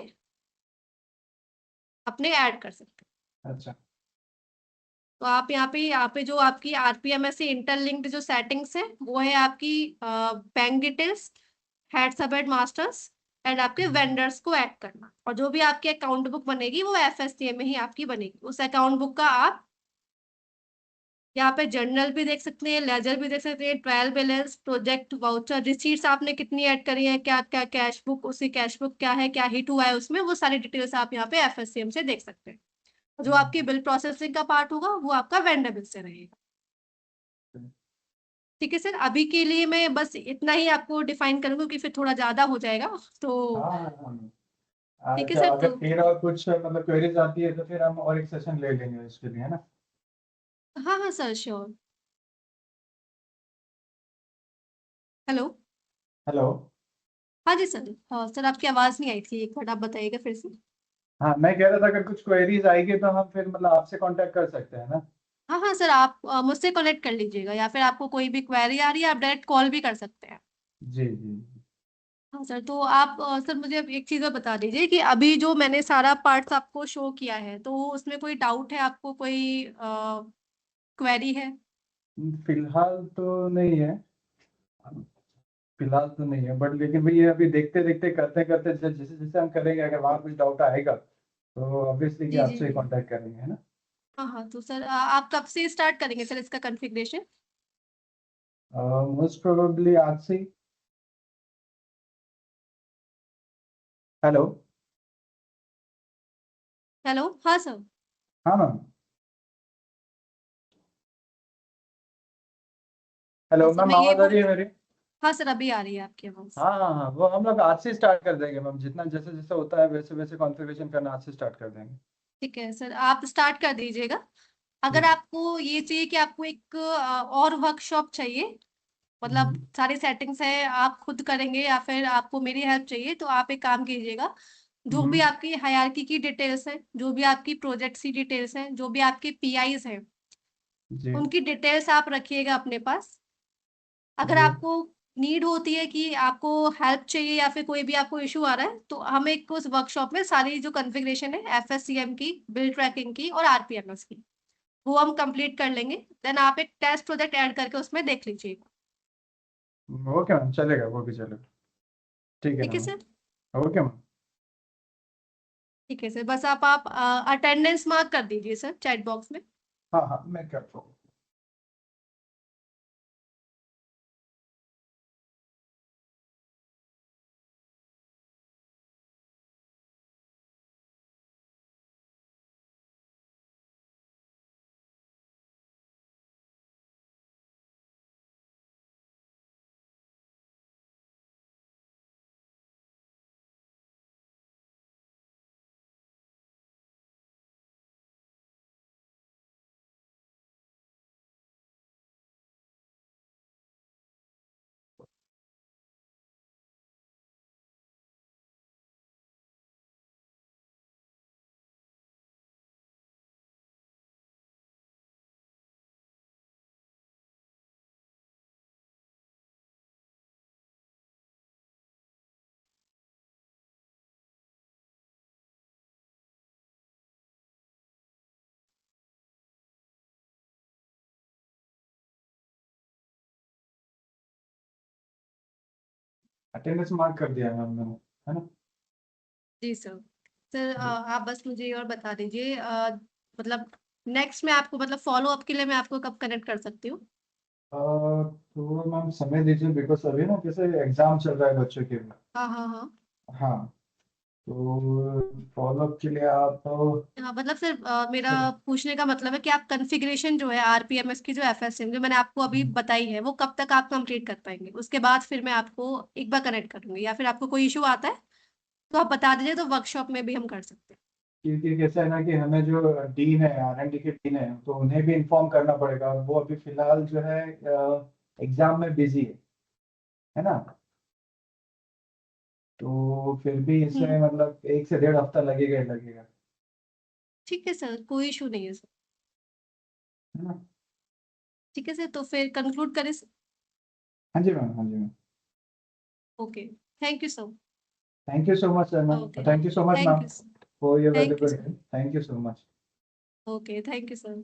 अपने ऐड कर सकते हैं। अच्छा। तो आप यहाँ पे जो आपकी आरपीएमएस से इंटरलिंक्ड जो सेटिंग्स है वो है आपकी बैंक डिटेल्स, हेड सब हेड मास्टर्स एंड आपके वेंडर्स को ऐड करना। और जो भी आपकी अकाउंट बुक बनेगी वो एफएससीए में ही आपकी बनेगी। उस अकाउंट बुक का आप यहाँ पे जर्नल भी देख सकते हैं, लेजर भी देख सकते हैं, trial balance, project voucher, receipts आपने कितनी ऐड करी है, क्या क्या कैश बुक, उसकी कैश बुक क्या है, क्या हिट हुआ है उसमें, वो सारी डिटेल्स आप यहाँ पे एफएससीएम से देख सकते हैं। जो आपकी बिल प्रोसेसिंग का पार्ट होगा वो आपका वेंडर बिल से रहेगा। ठीक है सर, अभी के लिए मैं बस इतना ही आपको डिफाइन करूंगा क्योंकि फिर थोड़ा ज्यादा हो जाएगा तो। हाँ हाँ हाँ। ठीक है अच्छा, सर। अगर फिर और कुछ मतलब क्वेरीज आती है तो फिर हम और एक सेशन ले लेंगे इसके लिए, है ना? हाँ हाँ सर श्योर। हेलो। हेलो। हाँ जी सर। हाँ सर आपकी आवाज नहीं आई थी, एक बार आप बताइएगा फिर से। हाँ, मैं कह रहा था अगर कुछ क्वेरीज आएगी तो हम फिर मतलब आपसे कांटेक्ट कर सकते हैं ना? हाँ हाँ सर, आप मुझसे कनेक्ट कर लीजिएगा या फिर आपको कोई भी क्वेरी आ रही है आप डायरेक्ट कॉल भी कर सकते हैं। जी जी। हाँ सर, तो आप सर मुझे अब एक चीज़ और बता दीजिए कि अभी जो मैंने सारा पार्ट्स आपको शो किया है तो उसमें कोई डाउट है आपको, कोई क्वेरी है? फिलहाल तो नहीं है। फिलहाल तो नहीं है, बट लेकिन भाई ये अभी देखते देखते करते करते जैसे जैसे हम करेंगे, अगर वहाँ कुछ डाउट आएगा तो ऑब्वियसली कि जी जी आपसे जी। कांटेक्ट करेंगे, है ना? हाँ हाँ, तो सर आप कब से स्टार्ट करेंगे सर इसका कॉन्फ़िगरेशन? मोस्ट प्रोबेबली आज से ही। हेलो। हेलो हाँ सर। हाँ मैम। हेलो सर मैम, मैं यही आवाज आ बोल रही है मेरी? हाँ सर, अभी आ रही है आपकी आवाज। हाँ हाँ हाँ, वो हम लोग आज से स्टार्ट कर देंगे मैम, जितना जैसे जैसे होता है वैसे वैसे कॉन्फ़िगरेशन करना आज से स्टार्ट कर देंगे। ठीक है सर, आप स्टार्ट कर दीजिएगा। अगर आपको ये चाहिए कि आपको एक और वर्कशॉप चाहिए, मतलब सारी सेटिंग्स है आप खुद करेंगे या फिर आपको मेरी हेल्प चाहिए, तो आप एक काम कीजिएगा। जो भी आपकी हायरार्की की डिटेल्स हैं, जो भी आपकी प्रोजेक्ट्स की डिटेल्स हैं, जो भी आपके पीआईज हैं, जी उनकी डिटेल्स आप रखिएगा अपने पास। अगर जी। आपको नीड होती है कि आपको हेल्प चाहिए या फिर कोई भी आपको इशू आ रहा है, तो हम एक उस वर्कशॉप में सारी जो कॉन्फ़िगरेशन है एफएससीएम की, बिल ट्रैकिंग की और आरपीएमएस की, वो हम कंप्लीट कर लेंगे। देन आप एक टेस्ट प्रोजेक्ट ऐड करके उसमें देख लीजिएगा। ओके मैम, चलेगा, वो भी चलेगा। ठीक है ठीक है ना सर। Ma'am, okay ma'am. ठीक है सर, बस आप अटेंडेंस मार्क कर दीजिए सर चैट बॉक्स में। हाँ हाँ, मैं करता हूँ। अटेंडेंस मार्क कर दिया मैम मैंने, है ना? जी सर। सर आप बस मुझे ये और बता दीजिए, मतलब नेक्स्ट में आपको, मतलब फॉलो अप के लिए मैं आपको कब कनेक्ट कर सकती हूँ? तो मैम समय दीजिए, बिकॉज अभी ना जैसे एग्जाम चल रहा है बच्चों के भी। हाँ हाँ हाँ। हाँ, तो फॉलो अप के लिए आप हाँ, मतलब सर मेरा पूछने का मतलब है कि आप कॉन्फ़िगरेशन जो है आरपीएमएस की, जो एफएसएम जो मैंने आपको अभी बताई है, वो कब तक आप कंप्लीट कर पाएंगे? उसके बाद फिर मैं आपको एक बार कनेक्ट करूंगी, या फिर आपको कोई इशू आता है तो आप बता दीजिए, तो वर्कशॉप में भी हम कर सकते हैं। क्योंकि कैसा है ना कि हमें जो डीन है, R&D के डीन है, तो उन्हें भी इन्फॉर्म करना पड़ेगा, और वो अभी फिलहाल जो है एग्जाम में बिजी है ना? तो फिर भी इसमें मतलब 1 से 1.5 हफ्ता लगेगा ही लगेगा, ठीक है सर, कोई इशू नहीं है सर। है ना? ठीक है सर, तो फिर कंक्लूड करें सर। हाँ जी मैम, हाँ जी ma'am. Okay, thank you sir. Thank you so much sir ma'am, okay, thank you so much thank ma'am you. For your thank you valuable sir. Help. Thank you so much. Okay, thank you sir.